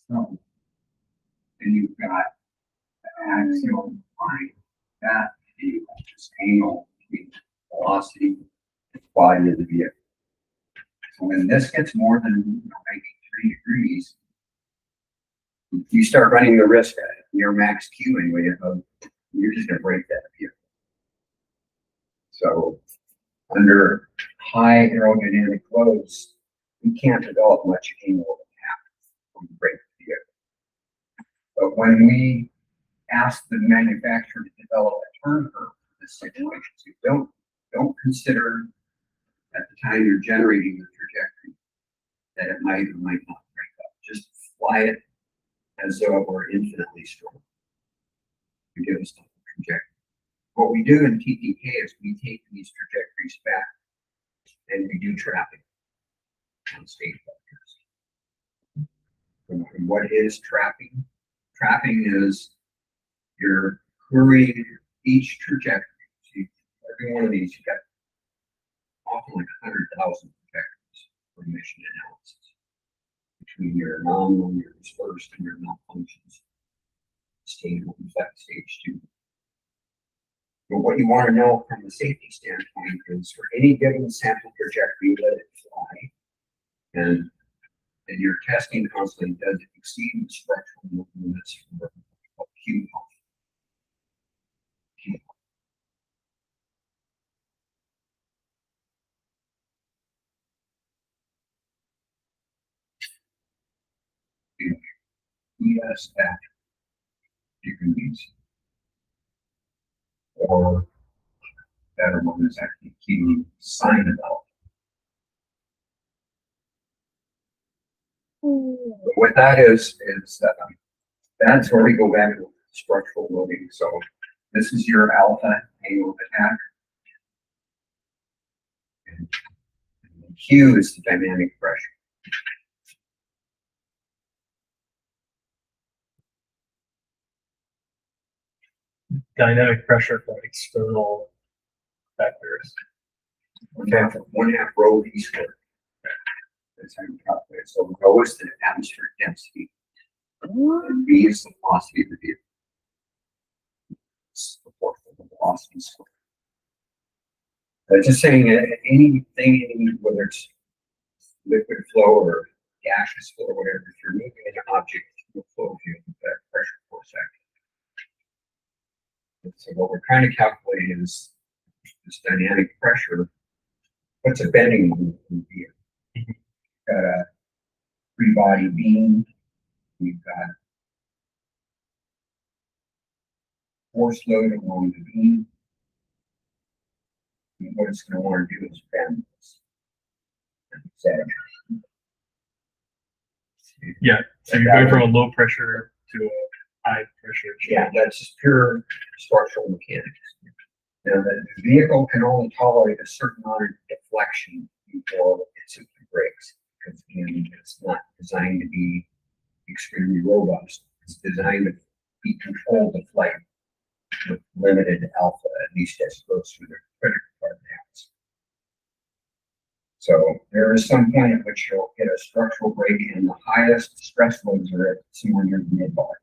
so then you've got the axial line, that is this angle between velocity and body of the vehicle. So when this gets more than 93 degrees, you start running the risk at near max Q anyway, you're just going to break that vehicle. So under high aerodynamic loads, we can't develop much angle of attack when we break the vehicle. But when we ask the manufacturer to develop a turn curve for this situation, so don't consider at the time you're generating the trajectory that it might or might not break up. Just fly it as though it were infinitely strong to give us the trajectory. What we do in TTK is we take these trajectories back and we do trapping on state vectors. And what is trapping? Trapping is you're querying each trajectory. So every one of these, you've got often like 100,000 trajectories for mission analysis between your nominal, your dispersed, and your malfunctions. Stage 1, stage 2. But what you want to know from the safety standpoint is for any given sample trajectory, let it fly. And you're testing constantly, does it exceed the structural limits for Q? ES at degrees, or better one is actually Q sine of alpha. What that is that's where we go back to structural loading. So this is your alpha angle of attack. And Q is the dynamic pressure. Dynamic pressure from external factors. One half rho v squared. That's how you calculate it. So rho is the atmospheric density. And v is the velocity of the vehicle. It's proportional to the velocity squared. Just saying anything, whether it's liquid flow or gaseous flow or whatever, if you're moving an object through a flow field, that pressure force acting. So what we're trying to calculate is this dynamic pressure. What's a bending moment in the vehicle? You've got a free body beam. You've got force load along the beam. And what it's going to want to do is bend this. Yeah, so you're going from a low pressure to a high pressure. Yeah, that's just pure structural mechanics. Now, the vehicle can only tolerate a certain amount of deflection before it simply breaks, because again, it's not designed to be extremely robust. It's designed to be controlled to flight with limited alpha, at least as it goes through the critical part of the house. So there is some point at which you'll get a structural break, and the highest stress loads are at somewhere near the mid-bar.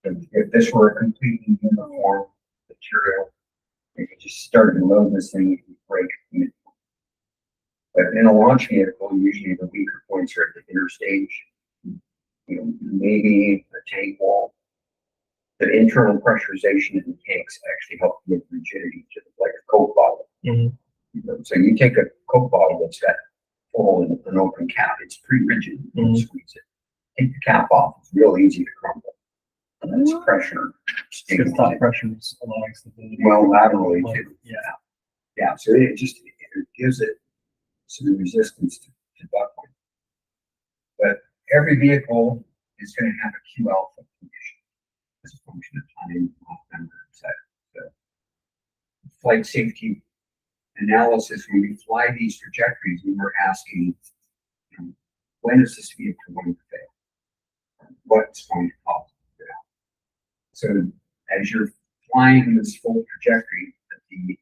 If this were a completely uniform material, you could just start to load this thing, you can break mid-bar. But in a launch vehicle, usually the weaker points are at the inner stage. Maybe a tank wall. The internal pressurization in the tanks actually help give rigidity to like a Coke bottle. So you take a Coke bottle that's got full and an open cap, it's pretty rigid. You squeeze it. Take the cap off, it's real easy to crumble. And that's pressure. Because top pressure is allowing stability. Well, laterally too. Yeah. Yeah, so it gives it some resistance to buckling. But every vehicle is going to have a Q alpha condition as a function of time, off member, etc. So flight safety analysis, when we fly these trajectories, we were asking, when is this vehicle going to fail? What's going to cause it to fail? So as you're flying this full trajectory, that the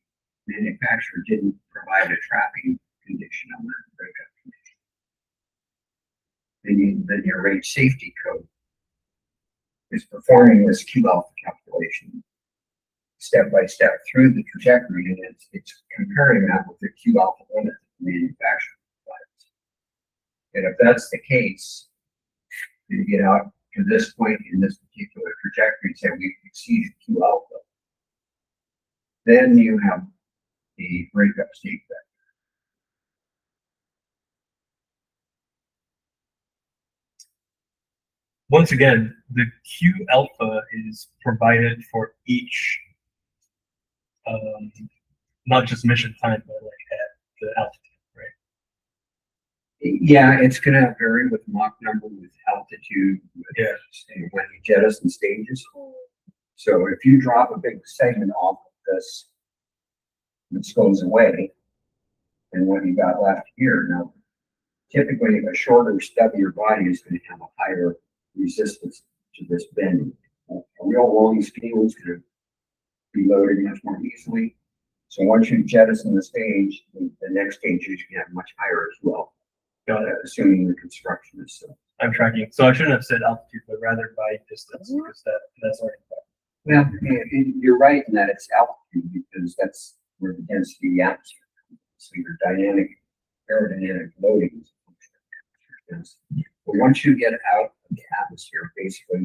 manufacturer didn't provide a trapping condition on their breakup condition. Then your range safety code is performing this Q alpha calculation step by step through the trajectory, and it's comparing that with the Q alpha limit that the manufacturer provides. And if that's the case, you get out to this point in this particular trajectory and say we've exceeded Q alpha, then you have the breakup state vector. Once again, the Q alpha is provided for each, not just mission time, but like at the altitude, right? Yeah, it's going to vary with Mach number, with altitude, with when you jettison stages. So if you drop a big segment off of this, this goes away, and what you got left here, now, typically a shorter, stubbier body is going to have a higher resistance to this bending. A real long steel is going to be loaded much more easily. So once you jettison the stage, the next stage is going to have much higher as well. Assuming the construction is so. I'm tracking. So I shouldn't have said altitude, but rather by distance, because that's already. Well, you're right in that it's altitude, because that's where the density of the atmosphere comes. So your aerodynamic loading is a function of density. But once you get out of the atmosphere, basically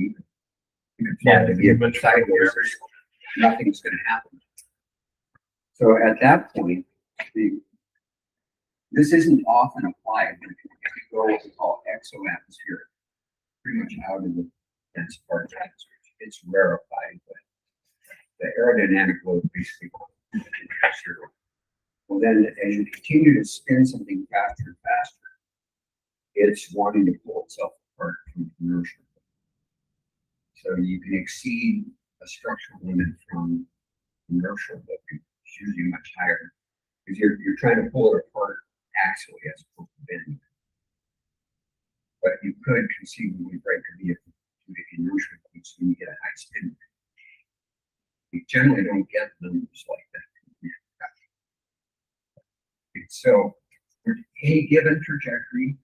you can fly the vehicle sideways, nothing's going to happen. So at that point, this isn't often applied when you go what we call exo-atmospheric, pretty much out of the dense part of the atmosphere. It's rarefied, but the aerodynamic load basically goes zero. Well, then as you continue to spin something faster and faster, it's wanting to pull itself apart from inertia. So you can exceed a structural limit from inertial, but it's usually much higher because you're trying to pull it apart axially as opposed to bending. But you could conceivably break a vehicle due to inertia points when you get a high spin. We generally don't get numbers like that. So for any given trajectory,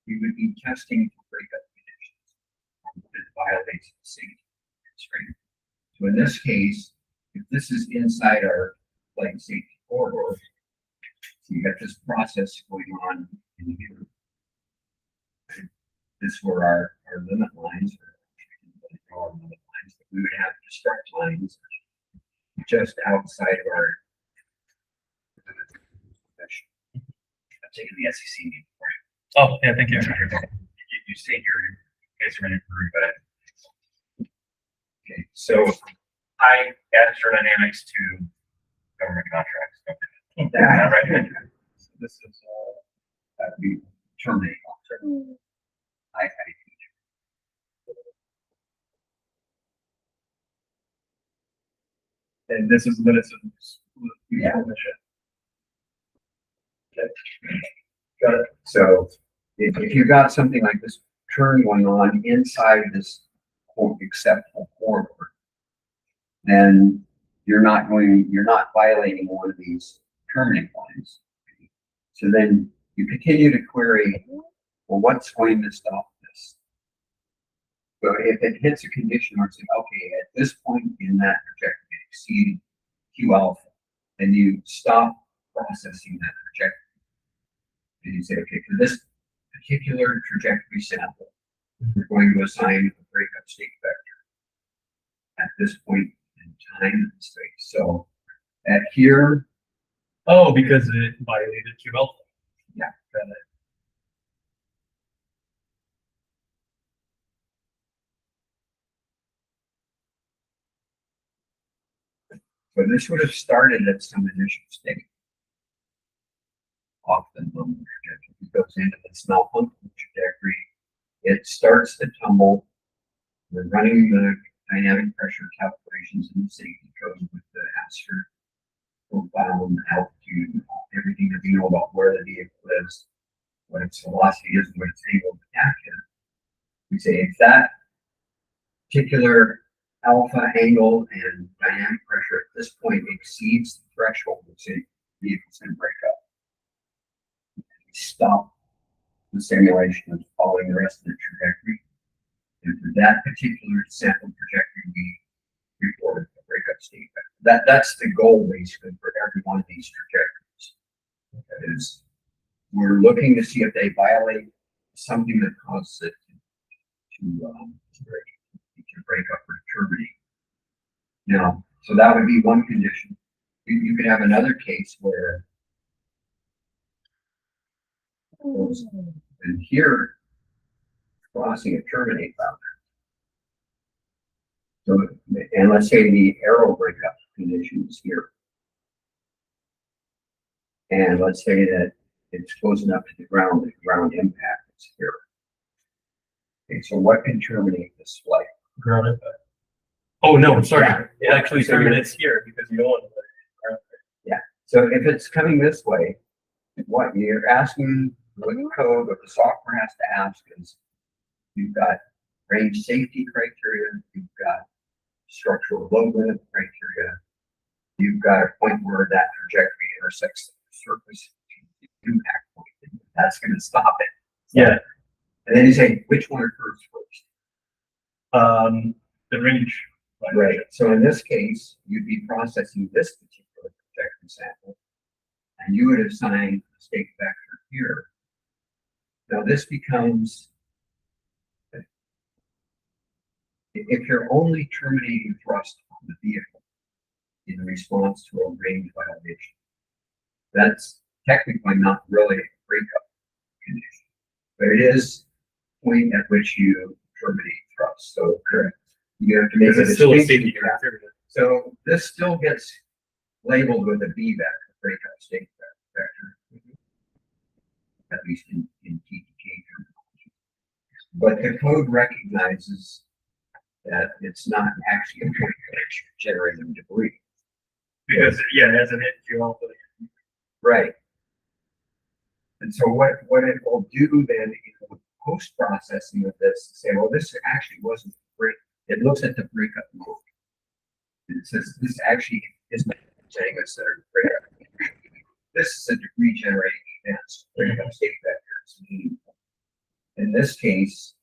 we would be testing for breakup conditions that violates the safety constraint. So in this case, if this is inside our flight safety corridor, so you got this process going on in here. This were our limit lines, or limit lines, but we would have destruct lines just outside of our. I'm taking the SEC meeting. Oh, yeah, thank you. You say you guys are in a group, but Okay, so high astrodynamics to government contracts. Okay. yeah, Right. so this is that we terminate. I And this is limits of Yeah. mission. got it. So if you've got something like this turn going on inside this quote acceptable corridor, then you're not violating one of these terminate lines. So then you continue to query, well, what's going to stop this? So if it hits a condition where it's like, okay, at this point in that trajectory, it exceeded Q alpha, then you stop processing that trajectory. And you say, okay, for this particular trajectory sample, we're going to assign a breakup state vector at this point in time and space. So at here, Oh, because it violated Q alpha. Yeah. Got it. so this would have started at some initial state. Off the number trajectory. It goes into this malfunction trajectory. It starts to tumble. We're running the dynamic pressure calculations in the safety code with the aster profile and altitude, everything that you know about where the vehicle is, what its velocity is, and what its angle of attack is. We say if that particular alpha angle and dynamic pressure at this point exceeds the threshold, we say the vehicle's going to break up. Stop the simulation of following the rest of the trajectory. And for that particular sample trajectory, we reported the breakup state vector. That's the goal basically for every one of these trajectories. That is, we're looking to see if they violate something that causes it to break up or terminate. Now, so that would be one condition. You could have another case where and here crossing a terminate boundary. So, and let's say the arrow breakup condition is here. And let's say that it's close enough to the ground impact is here. Okay, so what can terminate this flight? Ground impact. Oh, no, I'm sorry. Yeah. It actually So you're- terminates here because you don't want to. So if it's coming this way, what you're asking, what code, what the software has to ask is, you've got range safety criteria, you've got structural load limit criteria, you've got a point where that trajectory intersects the surface impact point. That's going to stop it. Yeah. And then you say, which one occurs first? The range. Right. So in this case, you'd be processing this particular trajectory sample, and you would assign a state vector here. Now this becomes, if you're only terminating thrust on the vehicle in response to a range violation, that's technically not really a breakup condition, but it is the point at which you terminate thrust. So correct. You have to make Because a it's still a distinction. safety criteria. So this still gets labeled with a B vector, breakup state vector, at least in TTK But the code recognizes that it's not actually a point of generating debris. Because, yeah, it has an hit you also. Right. And so what it will do then in the post-processing of this, say, well, this actually wasn't break. It looks at the breakup mode. It says this actually isn't saying us that are breakup. This is a debris generating event. Breakup state vectors meaningful. In this case,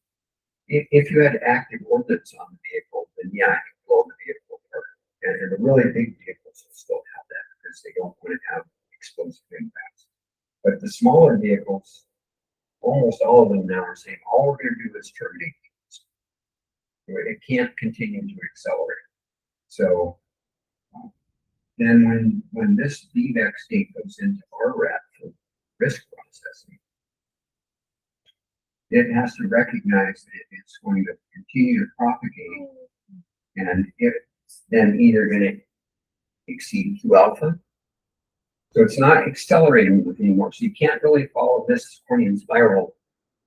if you had active ordnance on the vehicle, then yeah, you can blow the vehicle apart. And the really big vehicles will still have that because they don't want to have explosive impacts. But the smaller vehicles, almost all of them now are saying, all we're going to do is terminate. It can't continue to accelerate. So then when this VVAC state goes into RRAT for risk processing, it has to recognize that it's going to continue to propagate, and it's then either going to exceed Q alpha. So it's not accelerating anymore. So you can't really follow this Cornian spiral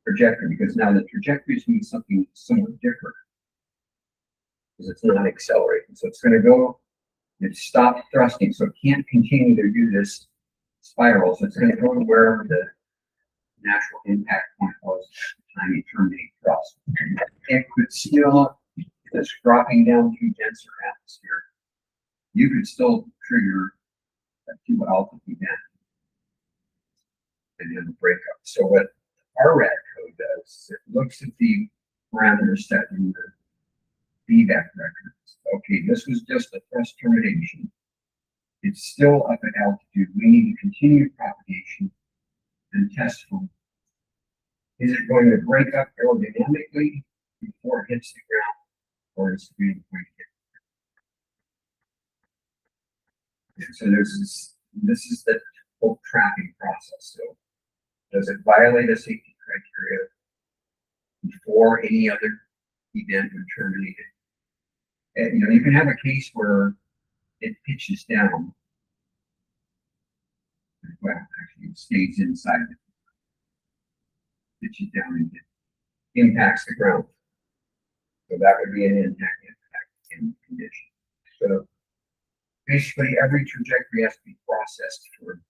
trajectory because now the trajectories mean something somewhat different because it's not accelerating. So it's going to go, it stopped thrusting. So it can't continue to do this spiral. So it's going to go to wherever the natural impact point was at the time you terminate thrust. It could still, if it's dropping down to denser atmosphere, you could still trigger a Q alpha event and then break up. So what RRAD code does is it looks at the parameters set in the VVAC records. Okay, this was just a thrust termination. It's still up at altitude. We need to continue propagation and test for, is it going to break up aerodynamically before it hits the ground, or is it going to hit? And so this is the whole tracking process. So does it violate a safety criteria before any other event would terminate it? And you can have a case where it pitches down. Well, actually it stays inside it. Pitches down and it impacts the ground. So that would be an impact in condition. So basically every trajectory has to be processed for,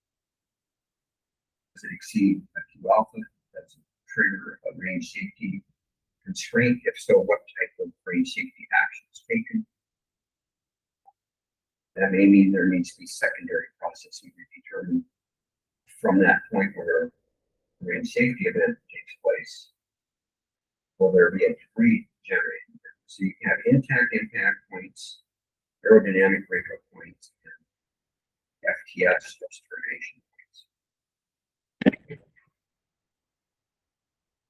does it exceed a Q alpha? That's a trigger of range safety constraint. If so, what type of range safety action is taken? That may mean there needs to be secondary processing to determine from that point where the range safety event takes place, will there be a debris generated? So you can have intact impact points, aerodynamic breakup points, and FTS restoration points.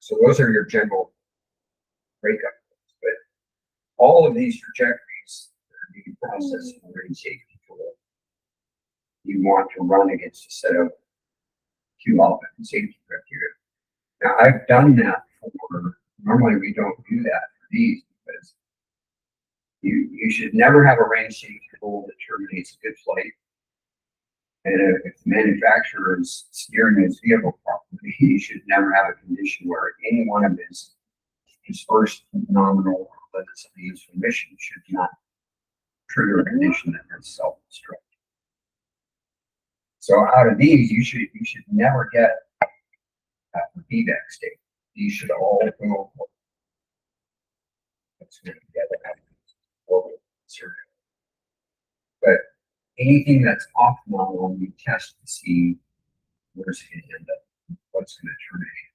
So those are your general breakup points, but all of these trajectories that are being processed in the range safety tool, you want to run against a set of Q alpha and safety criteria. Now I've done that for, normally we don't do that for these because you should never have a range safety tool that terminates a good flight. And if the manufacturer is steering his vehicle properly, you should never have a condition where any one of his first nominal legitimately used for mission should not trigger a condition that has self-destruct. So out of these, you should never get a feedback state. These should all go. That's going to get but anything that's off nominal, you test to see where's it going to end up, what's going to terminate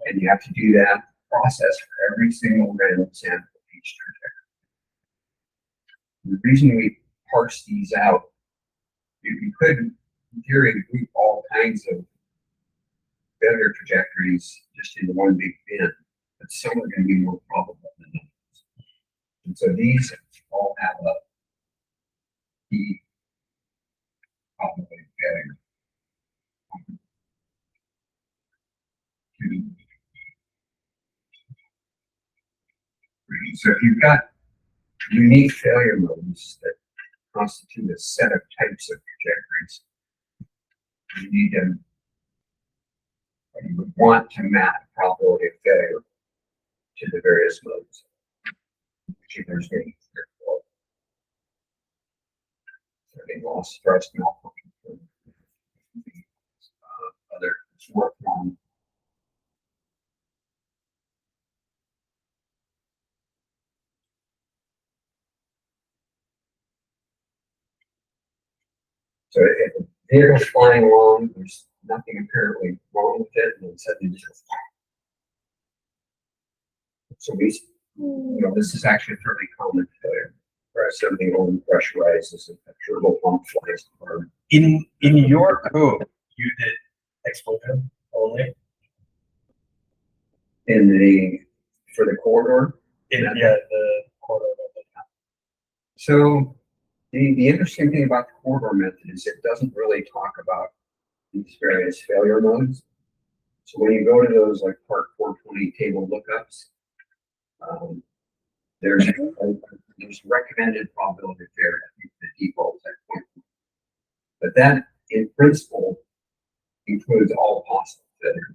it. And you have to do that process for every single random sample of each trajectory. The reason we parse these out, you could, in theory, group all kinds of failure trajectories just into one big bin, but some are going to be more probable than others. And so these all have a key probability failure. So if you've got unique failure modes that constitute a set of types of trajectories, you need to You would want to map probability of failure to the various modes. Which there's getting loss, stress, malfunction, other short form. So if the vehicle's flying along, there's nothing apparently wrong with it, and then suddenly just. So this is actually a fairly common failure. Where something only pressurizes a turbo pump flies apart. In your code, you did explosion only. For the corridor. The corridor method. So the interesting thing about the corridor method is it doesn't really talk about these various failure modes. So when you go to those like Part 420 table lookups, there's recommended probability of failure, I think the default is at 0.1. But that in principle includes all possible failure.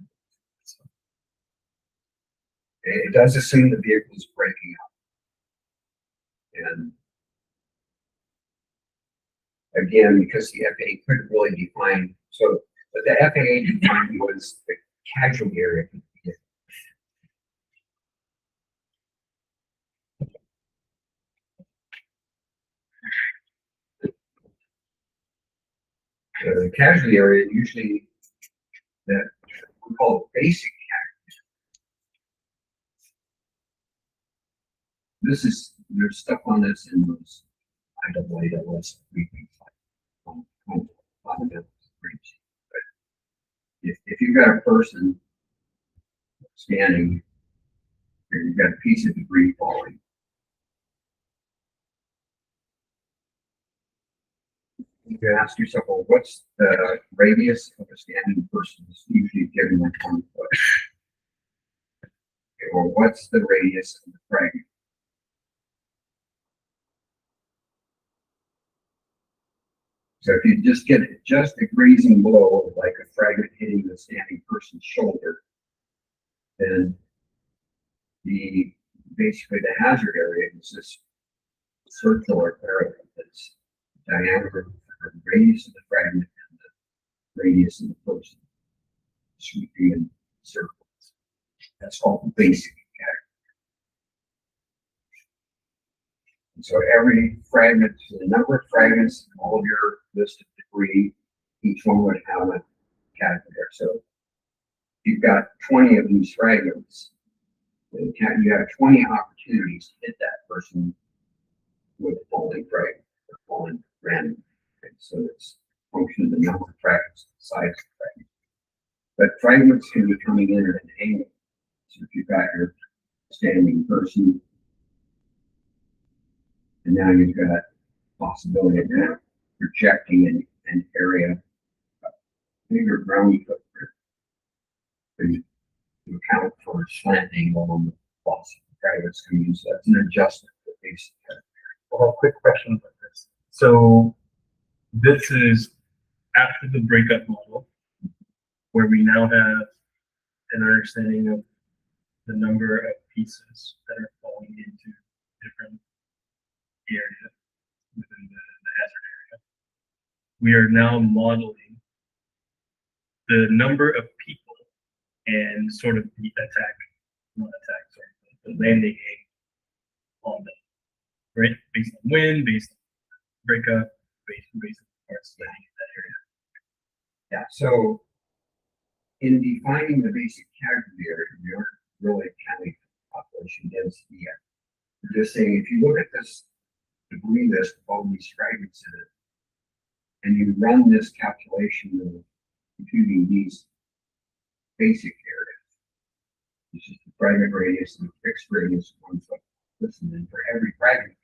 It does assume the vehicle is breaking up. And again, because the FAA couldn't really define, but the FAA defined was the casualty area. The casualty area usually that we call it basic casualty. There's stuff on this in those IAAS briefings like fundamental breach. But if you've got a person standing, or you've got a piece of debris falling, you can ask yourself, well, what's the radius of a standing person? It's usually given like 1 foot. Okay, or what's the radius of the fragment? So if you just get just a grazing blow, like a fragment hitting the standing person's shoulder, then basically the hazard area is this circular area that's diameter or the radius of the fragment and the radius of the person sweeping in circles. That's called the basic category. And so every fragment, the number of fragments, all of your list of debris, each one would have a category. So you've got 20 of these fragments. You have 20 opportunities to hit that person with a falling fragment or falling random. Okay, so it's a function of the number of fragments, the size of the fragment. But fragments can be coming in at an angle. So if you've got your standing person, and now you've got possibility of that projecting an area, bigger ground footprint to account for slant angle on the possible fragments can use that. It's an adjustment for basic. Well, quick question about this. So this is after the breakup model, where we now have an understanding of the number of pieces that are falling into different areas within the hazard area. We are now modeling the number of people and sort of the the landing angle on them, right? Based on wind, based on breakup, based on parts landing in that area. Yeah, so in defining the basic category area, we aren't really counting population density yet. We're just saying if you look at this debris list of all these fragments in it, and you run this calculation of computing these basic areas, which is the fragment radius and the fixed radius of 1 foot. Listen, and for every fragment,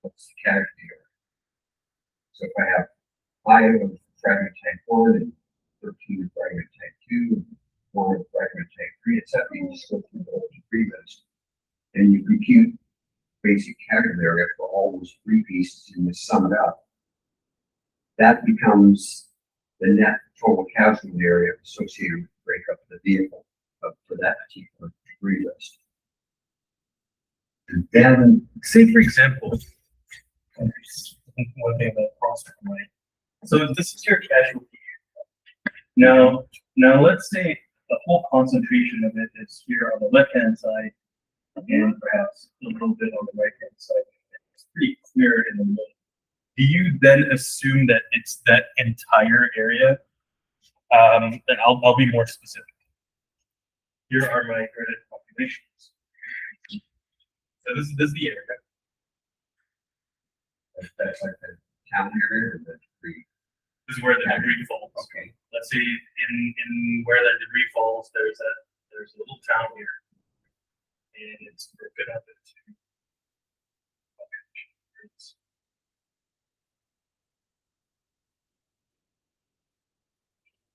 what's the category area? So if I have 5 of fragment type 1 and 13 of fragment type 2, and 1 of fragment type 3, etc., you just go through the whole debris list, and you compute basic category area for all those 3 pieces and you sum it up. That becomes the net total casualty area associated with break up the vehicle for that particular debris list. And then, Say for example, one thing that crossed my mind. So this is your casualty. Now, let's say the whole concentration of it is here on the left-hand side and perhaps a little bit on the right-hand side. It's pretty clear in the middle. Do you then assume that it's that entire area? Then I'll be more specific. Here are my credit populations. So this is the area. that's like the town area or the debris. This is where the debris falls. Okay. Let's say in where that debris falls, there's a little town here, and it's broken up into.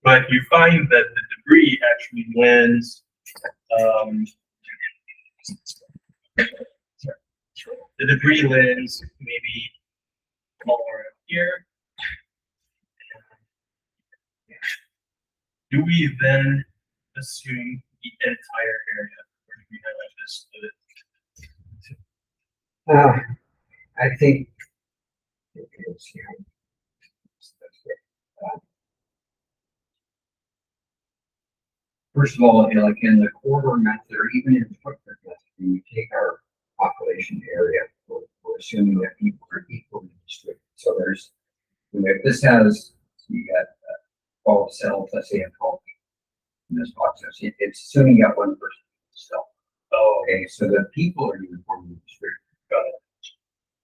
But you find that the debris actually lands. The debris lands maybe all around here. Do we then assume the entire area, or do we have this split? I think. It's, you know, that's good. First of all, you know, like in the corridor method, or even in the footprint method, when we take our population area, we're assuming that people are equally distributed. So there's, you know, if this has, so you got 12 cells, let's say, in 12 in this box, it's assuming you got one person cell. Oh, okay, so the people are uniformly distributed. Got it.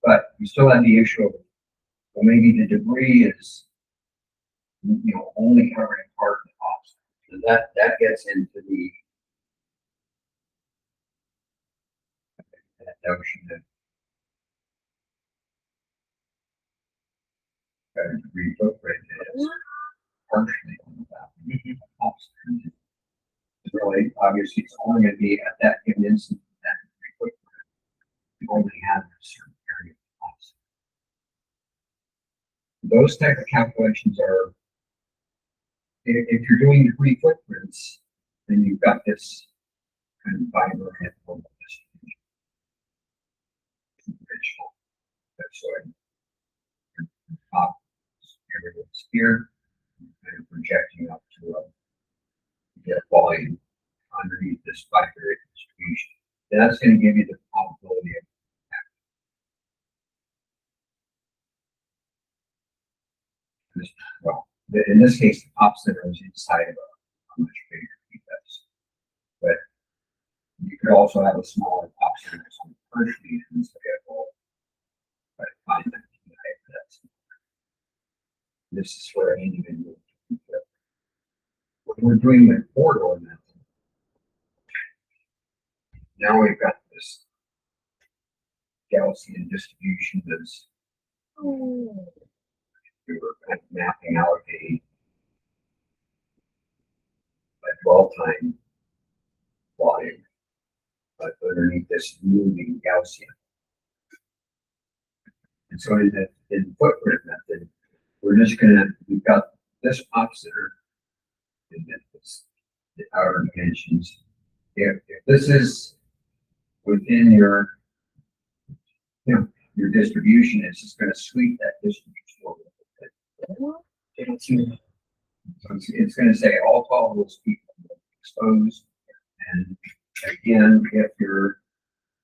But you still have the issue of, well, maybe the debris is, you know, only covering part of the box. And that gets into that notion that debris footprint is partially on the back. Really, obviously, it's only going to be at that given instant that debris footprint. You only have a certain area of the box. Those type of calculations are, if you're doing debris footprints, then you've got this kind of fiber and formal distribution. That's why the top area is here, and projecting up to get volume underneath this fiber distribution. That's going to give you the probability of this. Well, in this case, the top center is inside of a much bigger defense. But you could also have a smaller top center on the first defense available. But find that that's this is where an individual can fit. When we're doing the corridor method, now we've got this Gaussian distribution that's we were kind of mapping out a dwell time volume, but underneath this moving Gaussian. And so in the footprint method, we've got this pop center and then the outer dimensions. If this is within your, you know, your distribution, it's just going to sweep that distribution over. So it's going to say all 12 of those people exposed. And again, if you're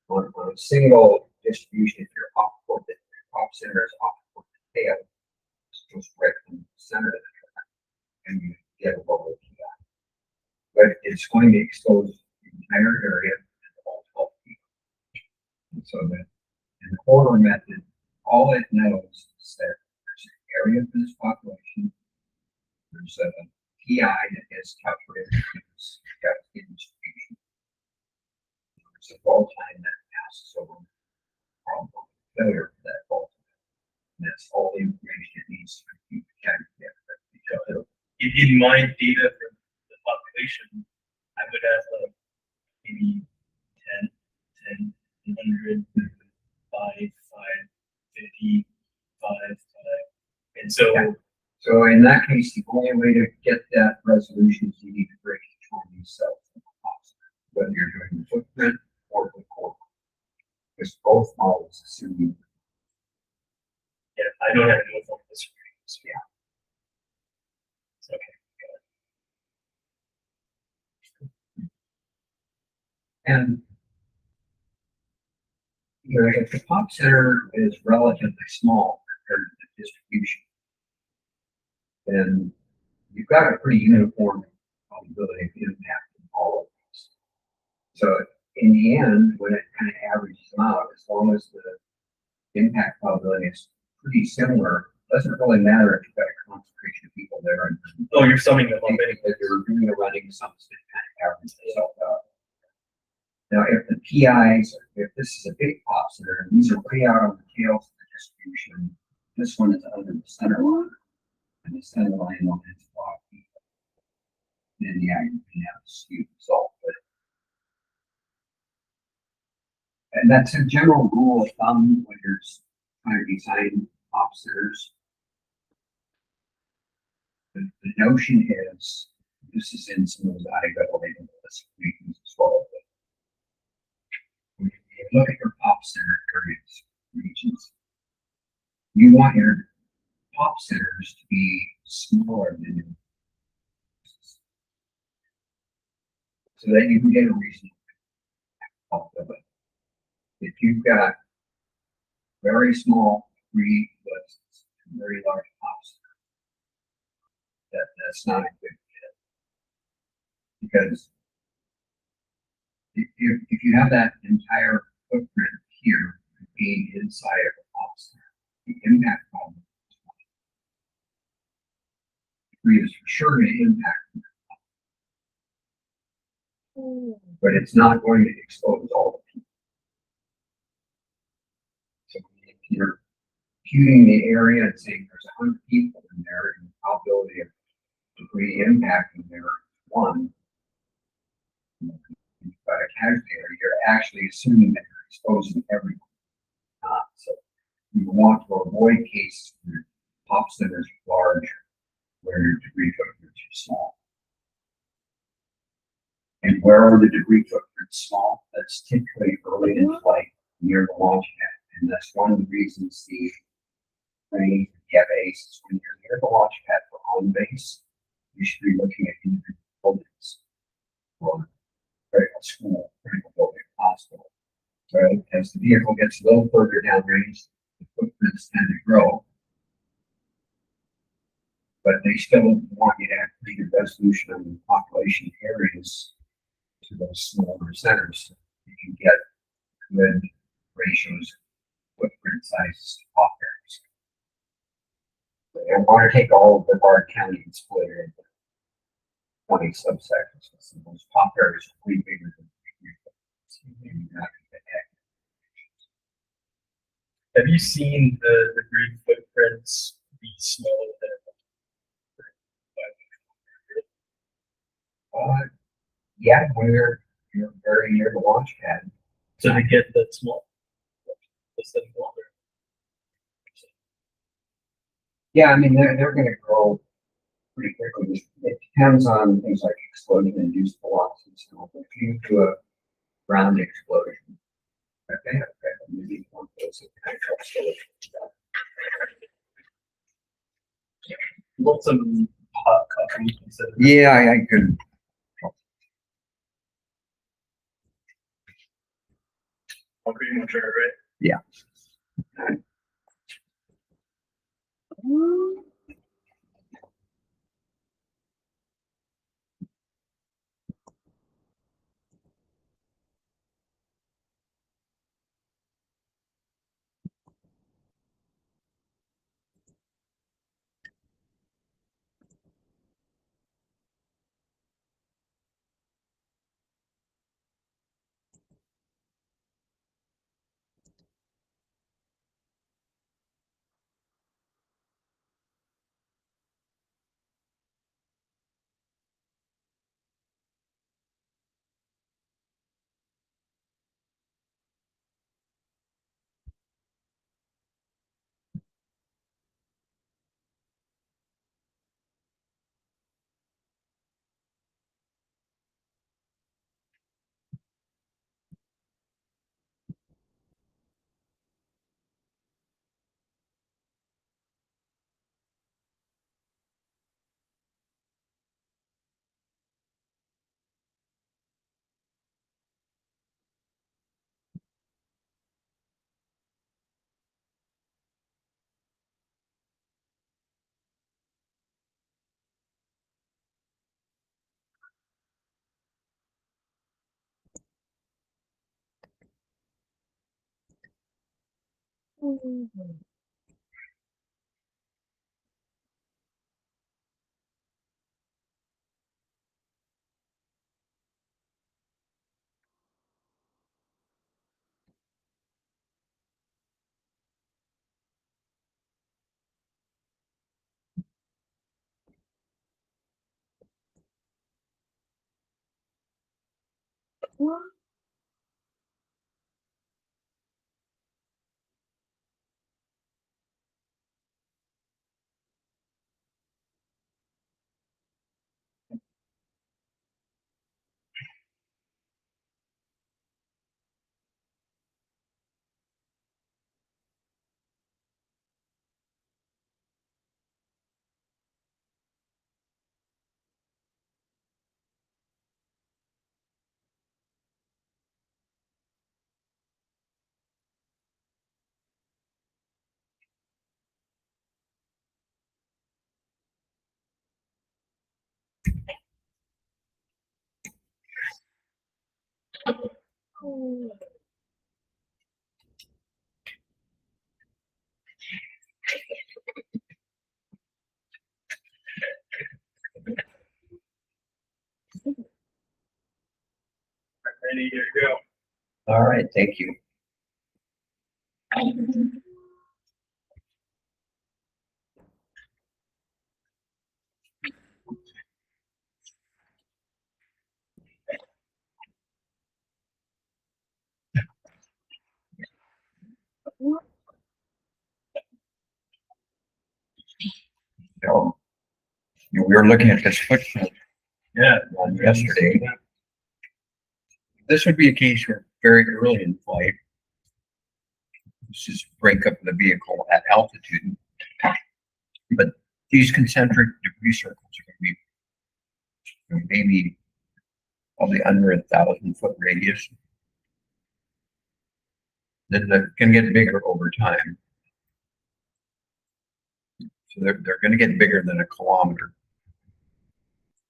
on a single distribution, if you're off the top center is off the tail, it's just right from the center of the track, and you get a lower PI. But it's going to expose the entire area and all 12 people. And so that in the corridor method, all it knows is that there's an area for this population. There's a PI that gets calculated as Gaussian distribution. There's a dwell time that passes over problem failure for that dwell time. And that's all the information it needs to keep the calculator. In my data for the population, I would have like maybe 10, 100, 5, 50, 5. And so. So in that case, the only way to get that resolution is you need to break because both models assume, Yeah, I don't have any form of disagreement. So, Yeah. It's okay. and you know, if the pop center is relatively small compared to the distribution, then you've got a pretty uniform probability of impact in all of these. So in the end, when it kind of averages them out, as long as the impact probability is pretty similar, doesn't really matter if you've got a concentration of people there and Oh, you're summing them up anyway. if you're doing a running sums that kind of average itself out. Now, if the PIs, if this is a big pop center, and these are way out on the tails of the distribution, this one is under the center line, and the center line one is block people. Then yeah, you can have a skewed result, but and that's a general rule of thumb when you're trying to design pop centers. The notion is, this is in some of those IWA regions as well. But when you look at your pop center areas, regions, you want your pop centers to be smaller than your so that you can get a reasonable probability. If you've got very small free lists and very large pop centers, that's not a good fit. Because if you have that entire footprint here being inside of a pop center, the impact problem is for sure going to impact, but it's not going to expose all the people. So if you're computing the area and saying there's 100 people in there and the probability of degree impacting there is 1, you've got a calculator, you're actually assuming that you're exposing everyone. So you want to avoid cases where pop centers are large, where your degree footprints are small. And where are the degree footprints small? That's typically early in flight near the launch pad. And that's one of the reasons the training for the FAs is when you're near the launch pad for on base, you should be looking at individual buildings or critical school, critical building, hospital. So as the vehicle gets a little further downrange, the footprints tend to grow. But they still want you to have pretty good resolution on the population areas to those smaller centers. You can get good ratios, footprint sizes to pop areas. I want to take all of the Brevard County and split it into 20 subsections. So those pop areas are way bigger than Have you seen the grid footprints be smaller than? Yeah, when you're very near the launch pad. So they get that small. Less than longer. Yeah, I mean they're going to grow pretty quickly. It depends on things like explosion induced velocities. So if you do a ground explosion, okay, maybe one of those kind of Want some hot coffee instead of. yeah, I could. I'll pretty much right? Yeah. Ready, here you go. All right, thank you. So, we were looking at this footprint Yeah. yesterday. This would be a case where very early in flight, this is break up the vehicle at altitude. But these concentric debris circles are going to be, maybe probably under 1,000-foot radius. Then they're going to get bigger over time. So they're going to get bigger than a kilometer.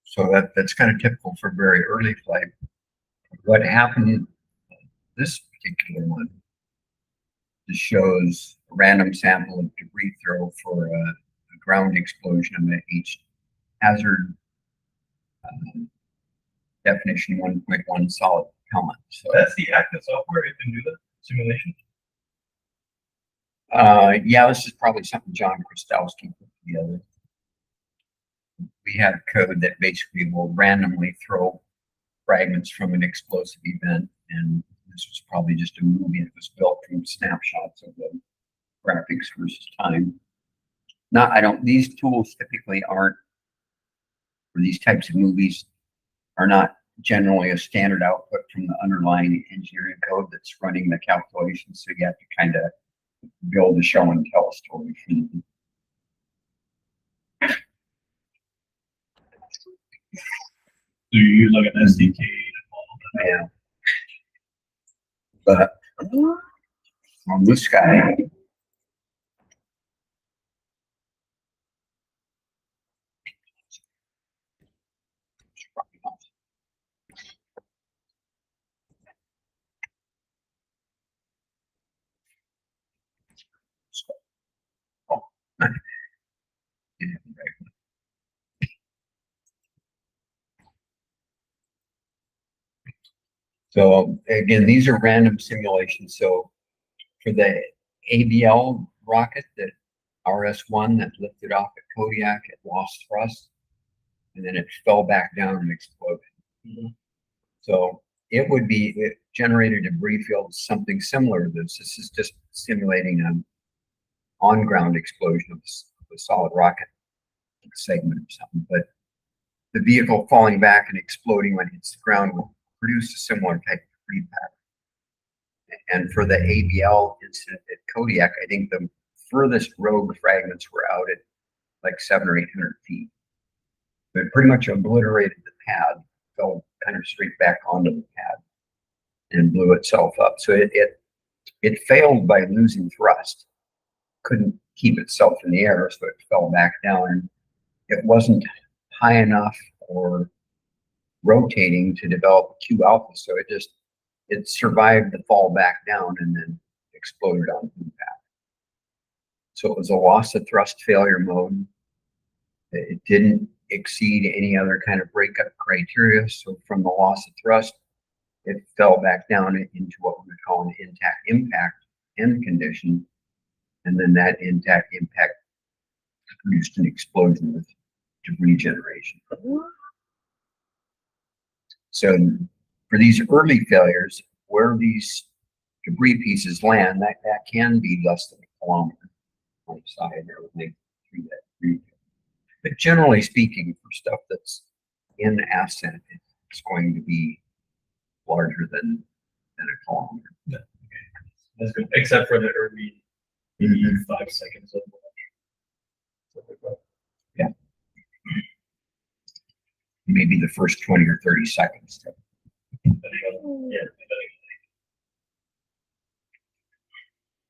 So that's kind of typical for very early flight. What happened in this particular one just shows a random sample of debris throw for a ground explosion of each hazard definition 1.1 solid helmet. So That's the active software. It can do the simulation. yeah, this is probably something John Krastowski put together. We have code that basically will randomly throw fragments from an explosive event, and this was probably just a movie that was built from snapshots of the graphics versus time. These tools typically aren't, or these types of movies are not generally a standard output from the underlying engineering code that's running the calculations. So you have to kind of build a show and tell story from them. Do you use like an SDK? Yeah. But on this guy, so again, these are random simulations. So for the ABL rocket, that RS-1 that lifted off at Kodiak, it lost thrust, and then it fell back down and exploded. Mm-hmm. So it generated debris field something similar to this. This is just simulating an on-ground explosion of a solid rocket segment or something. But the vehicle falling back and exploding when it hits the ground will produce a similar type of debris pattern. And for the ABL incident at Kodiak, I think the furthest rogue fragments were out at like 700 or 800 feet. But it pretty much obliterated the pad, fell kind of straight back onto the pad and blew itself up. So it failed by losing thrust, couldn't keep itself in the air, so it fell back down. And it wasn't high enough or rotating to develop Q alpha, so it survived the fall back down and then exploded on the path. So it was a loss of thrust failure mode. It didn't exceed any other kind of breakup criteria. So from the loss of thrust, it fell back down into what we would call an intact impact end condition. And then that intact impact produced an explosion with debris generation. So for these early failures, where these debris pieces land, that can be less than a kilometer on the side or everything through that debris. But generally speaking, for stuff that's in ascent, it's going to be larger than a kilometer. Yeah. Okay. That's good. Except for the early, maybe 5 seconds of launch. Yeah. Maybe the first 20 or 30 seconds. Yeah.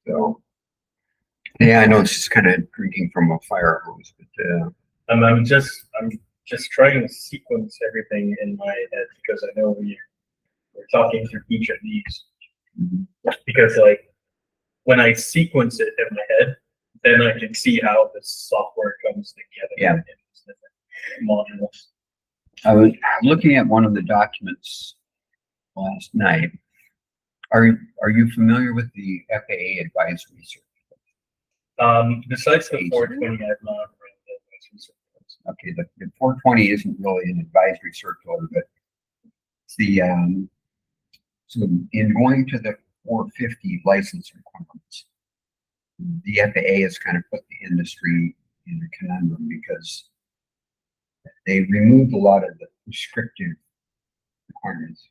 So, yeah, I know it's just kind of drinking from a fire hose, but I'm just trying to sequence everything in my head because I know we're talking through each of these. Because like when I sequence it in my head, then I can see how the software comes together. Yeah. In these different modules. I was looking at one of the documents last night. Are you familiar with the FAA advisory circular? Besides the 420, I've not read the advisory circulars. Okay, the 420 isn't really an advisory circular, but it's the so in going to the 450 license requirements, the FAA has kind of put the industry in a conundrum because they removed a lot of the prescriptive requirements.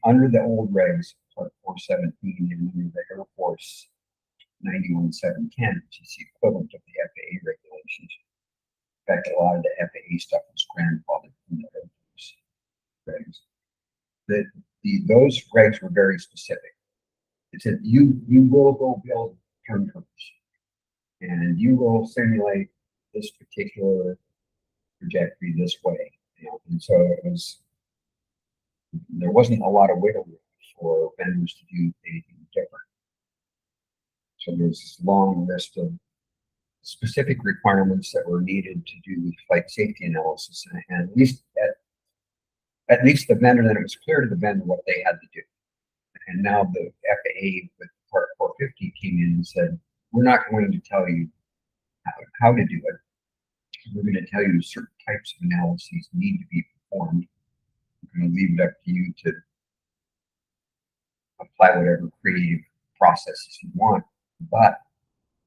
Under the old regs, Part 417 and under the Air Force 91710, which is the equivalent of the FAA regulations. In fact, a lot of the FAA stuff was grandfathered from the Air Force regs. Those regs were very specific. It said you will go build turn curves and you will simulate this particular trajectory this way. And so there wasn't a lot of wiggle room for vendors to do anything different. So there's this long list of specific requirements that were needed to do the flight safety analysis, and at least the vendor, then it was clear to the vendor what they had to do. And now the FAA with Part 450 came in and said, we're not going to tell you how to do it. We're going to tell you certain types of analyses need to be performed. We're going to leave it up to you to apply whatever creative processes you want, but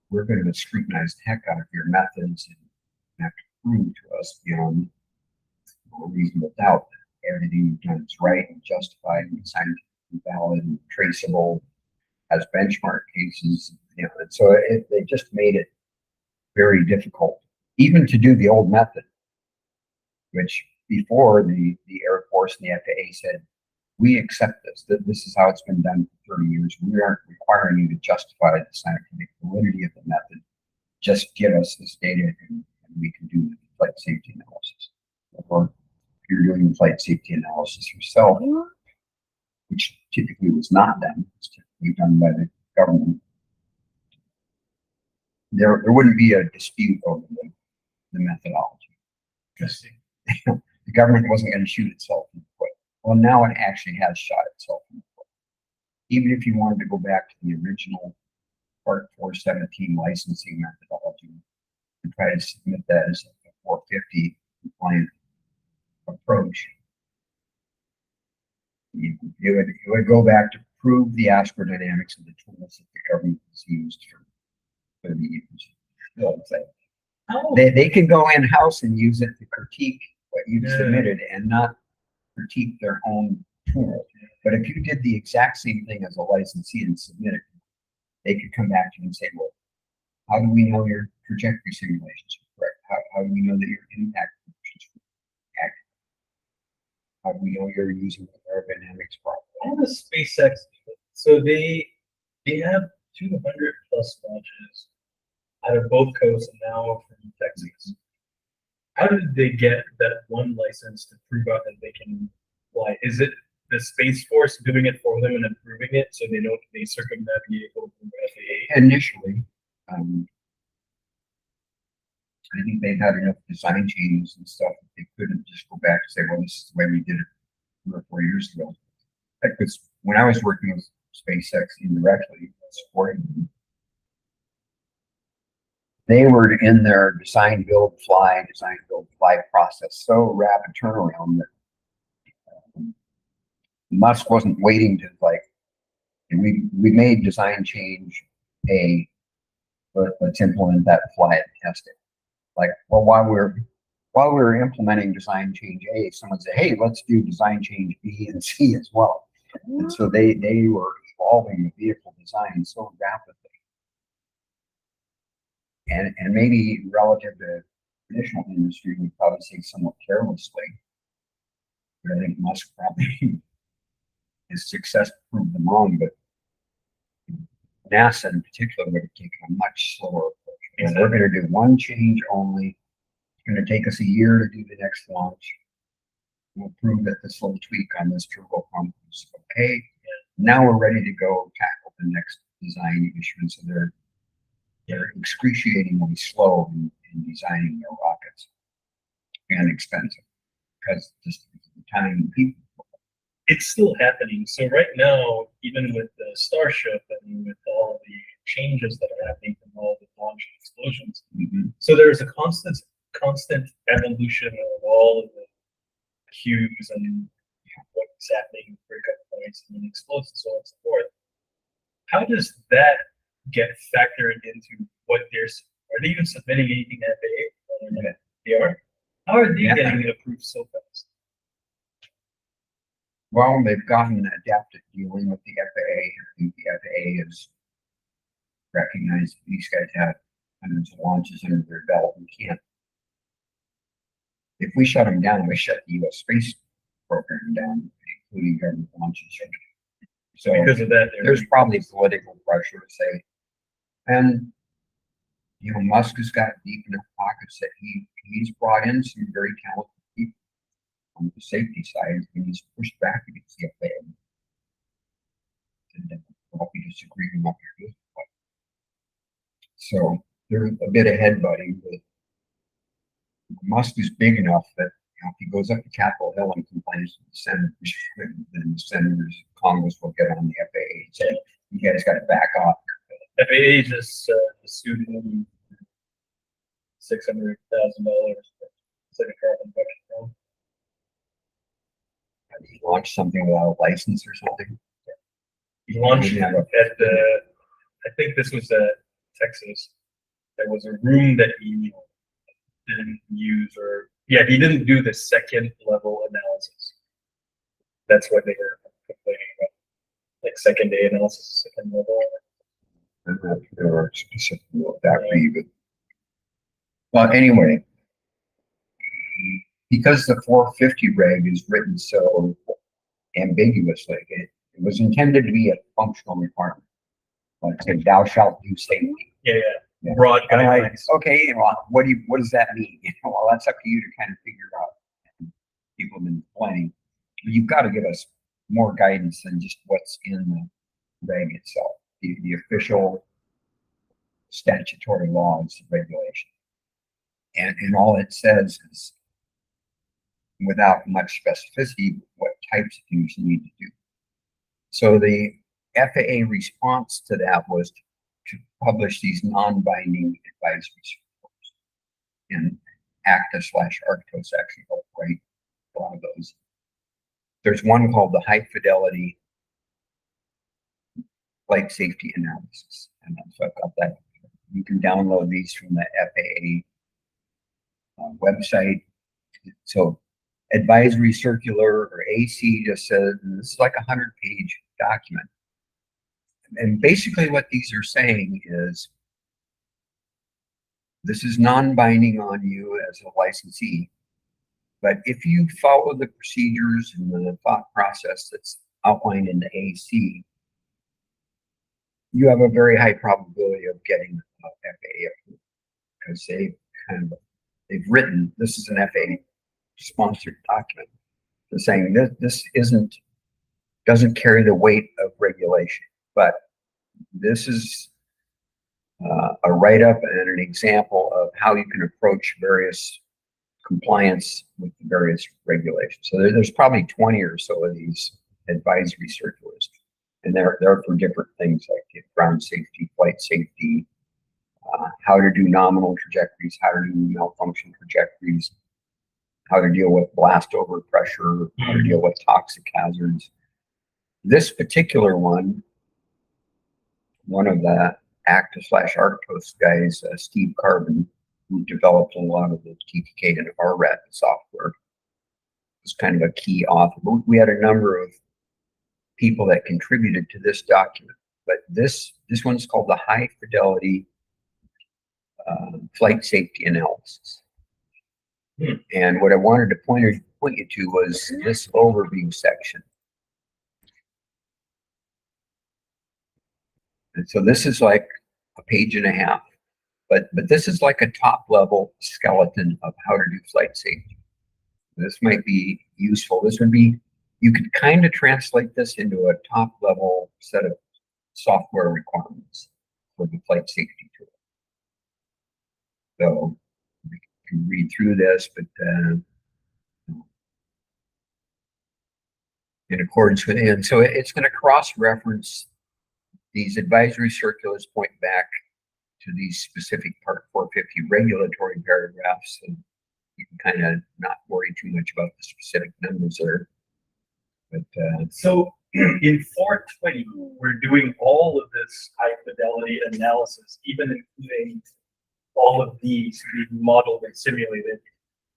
we're going to scrutinize the heck out of your methods and have to prove to us beyond reasonable doubt that everything you've done is right and justified and scientifically valid and traceable as benchmark cases. And so they just made it very difficult, even to do the old method, which before the Air Force and the FAA said, we accept this, that this is how it's been done for 30 years. We aren't requiring you to justify the scientific validity of the method. Just give us this data and we can do the flight safety analysis. Or if you're doing the flight safety analysis yourself, which typically was not done, it's typically done by the government, there wouldn't be a dispute over the methodology. Interesting. The government wasn't going to shoot itself in the foot. Well, now it actually has shot itself in the foot. Even if you wanted to go back to the original Part 417 licensing methodology and try to submit that as a 450 compliant approach, it would go back to prove the astrodynamics of the tools that the government has used for 30 years. They can go in-house and use it to critique what you've submitted and not critique their own tool. But if you did the exact same thing as a licensee and submitted, they could come back to you and say, well, how do we know your trajectory simulations are correct? How do we know that your impact predictions are accurate? How do we know you're using the aerodynamics properly? All the SpaceX, so they have 200 plus launches out of both coasts and now from Texas. How did they get that one license to prove out that they can fly? Is it the Space Force doing it for them and approving it so they circumnavigate over the FAA? Initially, I think they've had enough design changes and stuff that they couldn't just go back and say, well, this is the way we did it 3 or 4 years ago. Because when I was working with SpaceX indirectly, supporting them, they were in their design, build, fly process, so rapid turnaround that Musk wasn't waiting to like, we made design change A, but let's implement that, fly it, and test it. Like, well, while we were implementing design change A, someone said, hey, let's do design change B and C as well. And so they were evolving the vehicle design so rapidly. And maybe relative to traditional industry, we'd probably say somewhat carelessly. But I think Musk probably his success proved them wrong, but NASA in particular would have taken a much slower approach. And we're going to do one change only. It's going to take us a year to do the next launch. We'll prove that this little tweak on this turbo pump is okay. Now we're ready to go tackle the next design issue. And so they're excruciatingly slow in designing their rockets and expensive because just the time and people. It's still happening. So right now, even with the Starship and with all the changes that are happening from all the launch explosions, so there's a constant evolution of all of the cues and what's happening, breakup points, and then explodes and so on and so forth. How does that get factored into what are they even submitting anything to FAA? They are. How are they getting it approved so fast? Well, they've gotten adapted dealing with the FAA. I think the FAA has recognized these guys have hundreds of launches under their belt and can't. If we shut them down, we shut the U.S. space program down, including government launches. So because of that, there's probably political pressure to say, and Musk has got deep enough pockets that he's brought in some very talented people on the safety side, and he's pushed back against the FAA. And I'll be disagreeing up here. So they're a bit ahead, buddy. But Musk is big enough that if he goes up to Capitol Hill and complains to the senators, then the senators, Congress will get on the FAA and say, you guys got to back off. FAA just sued him $600,000 for the carbon budget. Have he launched something without a license or something? He launched at I think this was Texas. There was a room that he didn't use, he didn't do the second level analysis. That's what they were complaining about, like second day analysis, second level. I'm not sure specifically what that be, but anyway, because the 450 reg is written so ambiguously, it was intended to be a functional requirement. Like say, thou shalt do safety. Yeah. Broad guidelines. Like, okay, well, what does that mean? Well, that's up to you to kind of figure out. People have been complaining. You've got to give us more guidance than just what's in the reg itself. The official statutory laws and regulation. And all it says is, without much specificity, what types of things you need to do. So the FAA response to that was to publish these non-binding advisories reports. And ACTA/Arctos actually helped write a lot of those. There's one called the High Fidelity Flight Safety Analysis. And so I've got that. You can download these from the FAA website. So advisory circular or AC just says this is like 100-page document. And basically what these are saying is this is non-binding on you as a licensee, but if you follow the procedures and the thought process that's outlined in the AC, you have a very high probability of getting FAA approved because they've written, this is an FAA sponsored document. They're saying this doesn't carry the weight of regulation, but this is a write-up and an example of how you can approach various compliance with the various regulations. So there's probably 20 or so of these advisory circulars, and they're for different things like ground safety, flight safety, how to do nominal trajectories, how to do malfunction trajectories, how to deal with blast over pressure, how to deal with toxic hazards. This particular one of the Acta/Arctos guys, Steve Carbon, who developed a lot of the TTK and RRAT software, was kind of a key author. But we had a number of people that contributed to this document. But this one's called the High Fidelity Flight Safety Analysis. And what I wanted to point you to was this overview section. And so this is like a page and a half, but this is like a top level skeleton of how to do flight safety. This might be useful. This would be, you could kind of translate this into a top level set of software requirements for the flight safety tool. So we can read through this, but in accordance with it. And so it's going to cross-reference these advisory circulars, point back to these specific Part 450 regulatory paragraphs, and you can kind of not worry too much about the specific numbers there. But So in 420, we're doing all of this high fidelity analysis, even including all of these being modeled and simulated.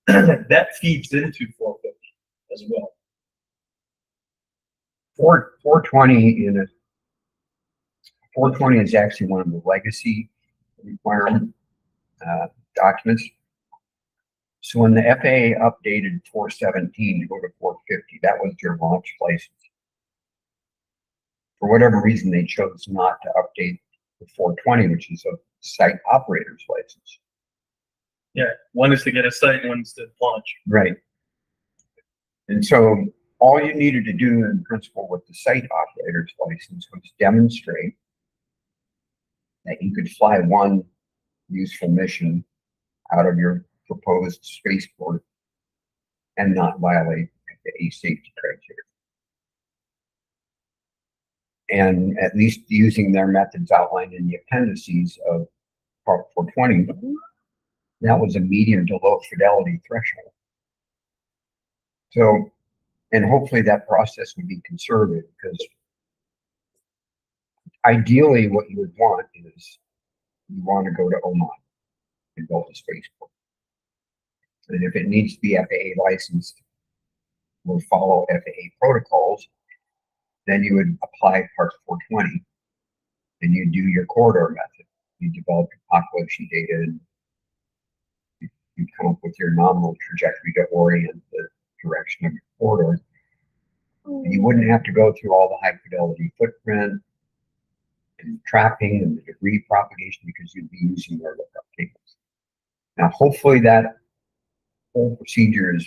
That feeds into 450 as well. 420 in a 420 is actually one of the legacy requirement documents. So when the FAA updated 417 to go to 450, that was their launch license. For whatever reason, they chose not to update the 420, which is a site operator's license. Yeah, one is to get a site, one's to launch. Right. And so all you needed to do in principle with the site operator's license was demonstrate that you could fly one useful mission out of your proposed spaceport and not violate FAA safety criteria. And at least using their methods outlined in the appendices of Part 420, that was a medium to low fidelity threshold. So, and hopefully that process would be conservative, because ideally what you would want is you want to go to Oman and build a spaceport. And if it needs to be FAA licensed or follow FAA protocols, then you would apply Part 420 and you do your corridor method. You develop your population data and you come up with your nominal trajectory to orient the direction of your corridor. And you wouldn't have to go through all the high fidelity footprint and trapping and the debris propagation, because you'd be using your lookup tables. Now, hopefully that whole procedure is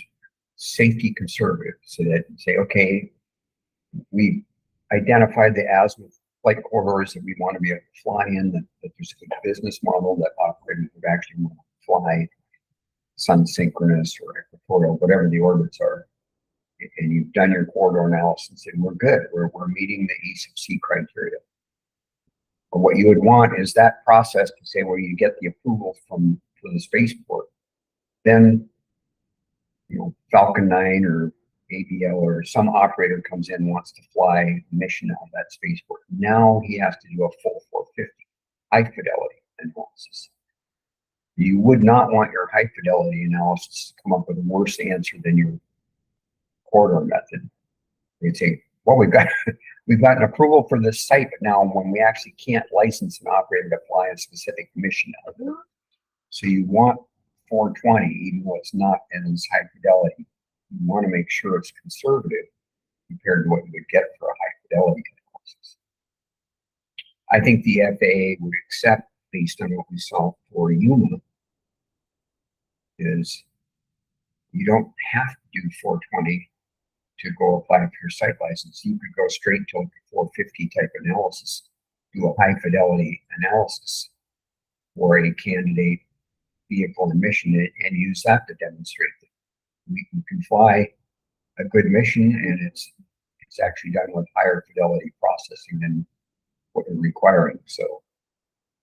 safety conservative, so that you say, okay, we identified the azimuth flight corridors that we want to be able to fly in, that there's a good business model that operators would actually want to fly sun synchronous or equatorial, whatever the orbits are. And you've done your corridor analysis and we're good. We're meeting the E/C criteria. But what you would want is that process to say, where you get the approval from the spaceport, then, you know, Falcon 9 or ABL or some operator comes in and wants to fly a mission out of that spaceport. Now he has to do a full 450 high fidelity analysis. You would not want your high fidelity analysis to come up with a worse answer than your corridor method. You'd say, well, we've got an approval for this site, but now when we actually can't license an operator to fly a specific mission out there. So you want 420, even though it's not as high fidelity, you want to make sure it's conservative compared to what you would get for a high fidelity analysis. I think the FAA would accept, based on what we saw for Yuma, is you don't have to do 420 to go apply for your site license. You could go straight to a 450 type analysis, do a high fidelity analysis, for a candidate vehicle and mission and use that to demonstrate that we can fly a good mission, and it's actually done with higher fidelity processing than what we're requiring. So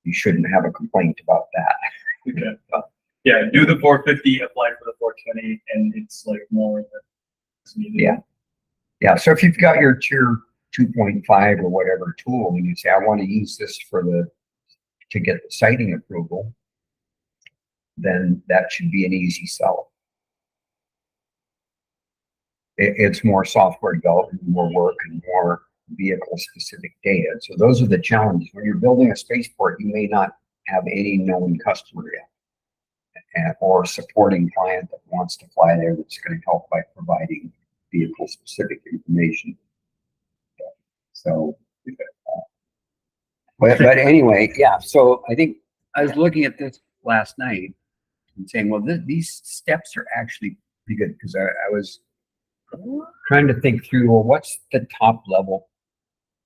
you shouldn't have a complaint about that. Okay. Yeah, do the 450, apply for the 420, and it's like more than it's needed. Yeah. Yeah. So if you've got your tier 2.5 or whatever tool, and you say, I want to use this to get the sighting approval, then that should be an easy sell. It's more software development, more work, and more vehicle specific data. So those are the challenges. When you're building a spaceport, you may not have any known customer yet, or supporting client that wants to fly there that's going to help by providing vehicle specific information. So, but anyway, yeah. So I think I was looking at this last night and saying, well, these steps are actually pretty good, because I was trying to think through, well, what's the top level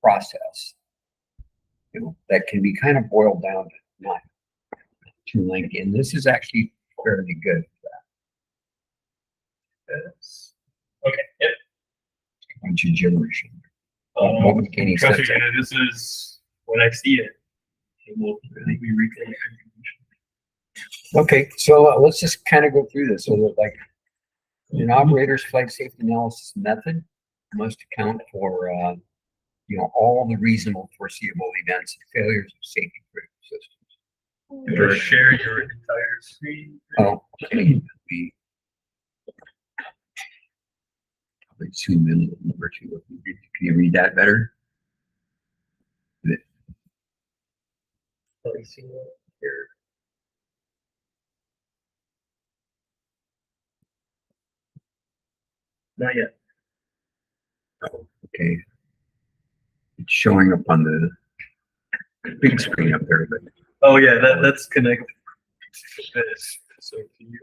process, that can be kind of boiled down to not too lengthy. And this is actually fairly good for that. Yes. Okay. Yep. A bunch of gibberish. Won't make any Trust sense. me, this is when I see it. It will really be retail. Okay, so let's just kind of go through this. So that, like, an operator's flight safety analysis method must account for all the reasonable foreseeable events and failures of safety critical systems. Or share your entire screen. Oh, okay. We probably zoom in a little number two. Can you read that better? Let me see what here. Not yet. Okay. It's showing up on the big screen up there, but Oh yeah, that's connected to this. So if you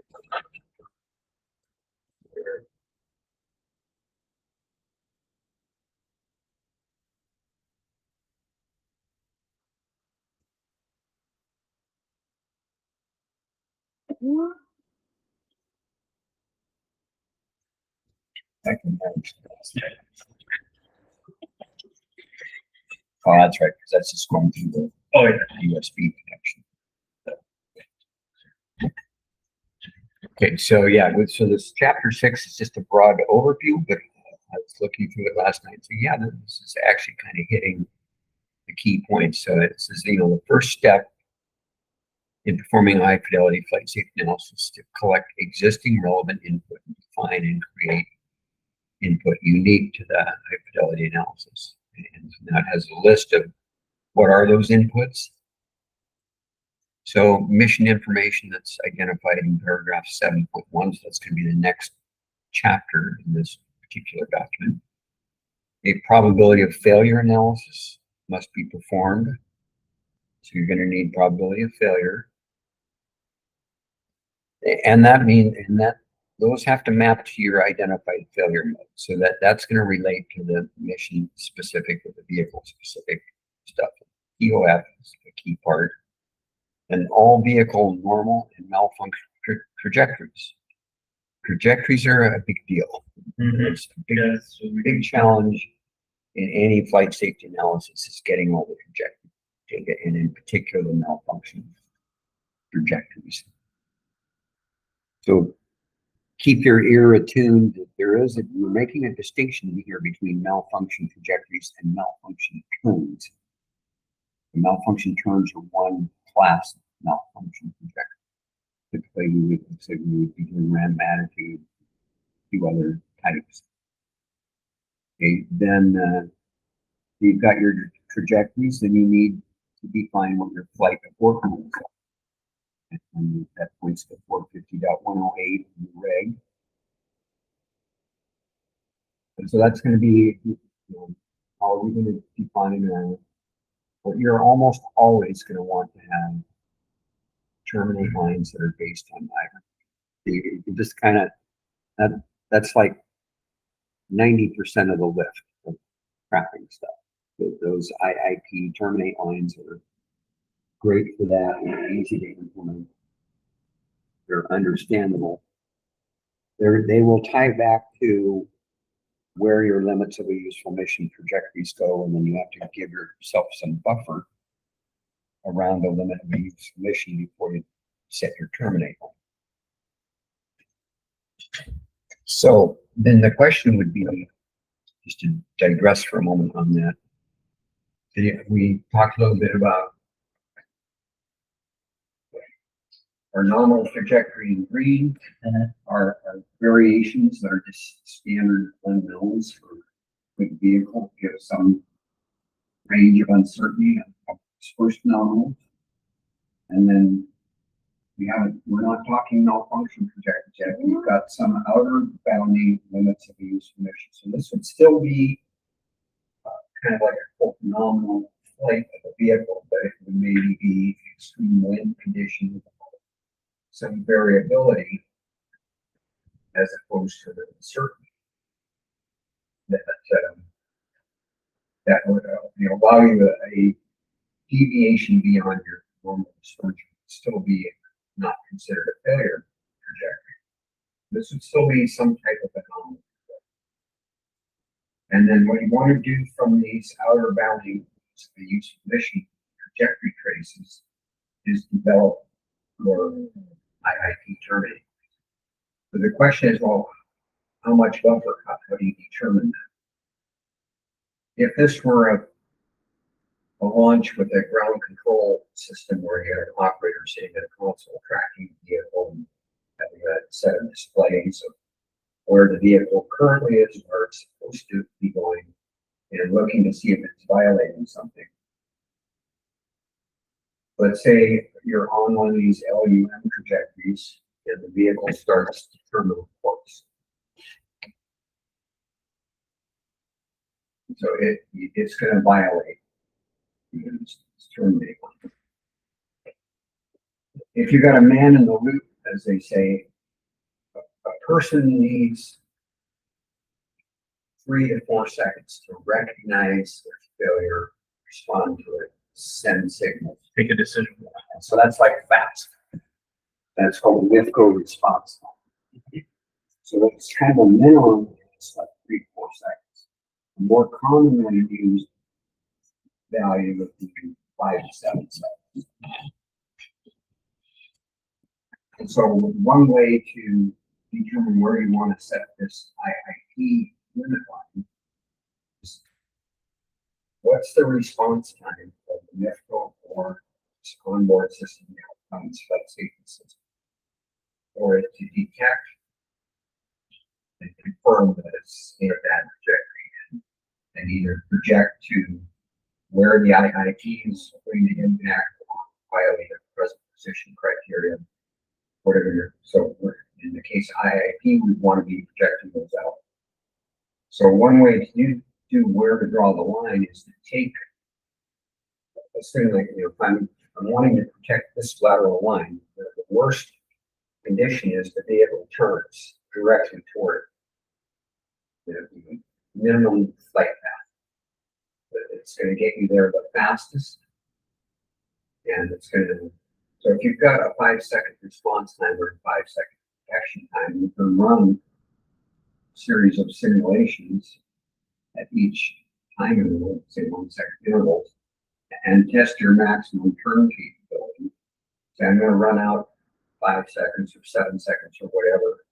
I can manage that. yeah. Oh, that's right, because that's just going through the Oh yeah. USB connection. Okay, so yeah, so this chapter 6 is just a broad overview, but I was looking through it last night. So yeah, this is actually kind of hitting the key points. So it says, the first step in performing high fidelity flight safety analysis to collect existing relevant input and define and create input unique to the high fidelity analysis. And that has a list of what are those inputs. So mission information that's identified in paragraph 7.1, so that's going to be the next chapter in this particular document. A probability of failure analysis must be performed. So you're going to need probability of failure. And those have to map to your identified failure mode. So that's going to relate to the mission specific or the vehicle specific stuff. EOF is a key part. And all vehicle normal and malfunction trajectories. Trajectories are a big deal. It's a big challenge in any flight safety analysis is getting all the trajectory data, and in particular the malfunction trajectories. So keep your ear attuned that you're making a distinction here between malfunction trajectories and malfunction turns. The malfunction turns are one class of malfunction trajectory. Typically, we would be doing random attitude, a few other types. Okay, then you've got your trajectories, then you need to define what your flight abort rules are. And that points to 450.108 in the reg. And so that's going to be, how are we going to define what you're almost always going to want to have terminate lines that are based on diagram. You just kind of, that's like 90% of the lift of crafting stuff. Those IIP terminate lines are great for that and easy to implement. They're understandable. They will tie back to where your limits of a useful mission trajectories go, and then you have to give yourself some buffer around the limit of a useful mission before you set your terminate line. So then the question would be, just to digress for a moment on that, we talked a little bit about our nominal trajectory in green, our variations that are just standard unknowns for the vehicle, give some range of uncertainty of first nominal. And then we're not talking malfunction trajectories yet. We've got some outer bounding limits of the useful mission. So this would still be kind of like a quote, nominal flight of the vehicle, but it would maybe be extreme wind conditions, some variability as opposed to the uncertainty that would allow you a deviation beyond your normal dispersion would still be not considered a failure trajectory. This would still be some type of anomaly. And then what you want to do from these outer bounding the useful mission trajectory traces is develop your IIP terminating. So the question is, well, how much buffer? How do you determine that? If this were a launch with a ground control system where you had an operator sitting at a console tracking the vehicle and having a set of displays of where the vehicle currently is, where it's supposed to be going, and looking to see if it's violating something. Let's say you're on one of these LUM trajectories and the vehicle starts to terminal course. So it's going to violate its terminate line. If you got a man in the loop, as they say, a person needs 3 to 4 seconds to recognize their failure, respond to it, send signals, Take a decision. and so that's like fast. That's called a WIFCO response time. So it's kind of a minimum, it's like 3 to 4 seconds. The more commonly used value would be 5 to 7 seconds. And so one way to determine where you want to set this IIP limit line is what's the response time of the NIFCO or onboard system outcomes flight safety system, or to detect and confirm that it's in a bad trajectory and either project to where the IIP is going to impact on violating the present position criteria, whatever. So in the case of IIP, we want to be projecting those out. So one way to do where to draw the line is to take a thing like, if I'm wanting to protect this lateral line, the worst condition is the vehicle turns directly toward it. The minimum flight path. It's going to get you there the fastest, and it's going to. So if you've got a 5-second response time or a 5-second action time, you can run a series of simulations at each time interval, say 1 second intervals, and test your maximum turn capability. So I'm going to run out 5 seconds or 7 seconds or whatever,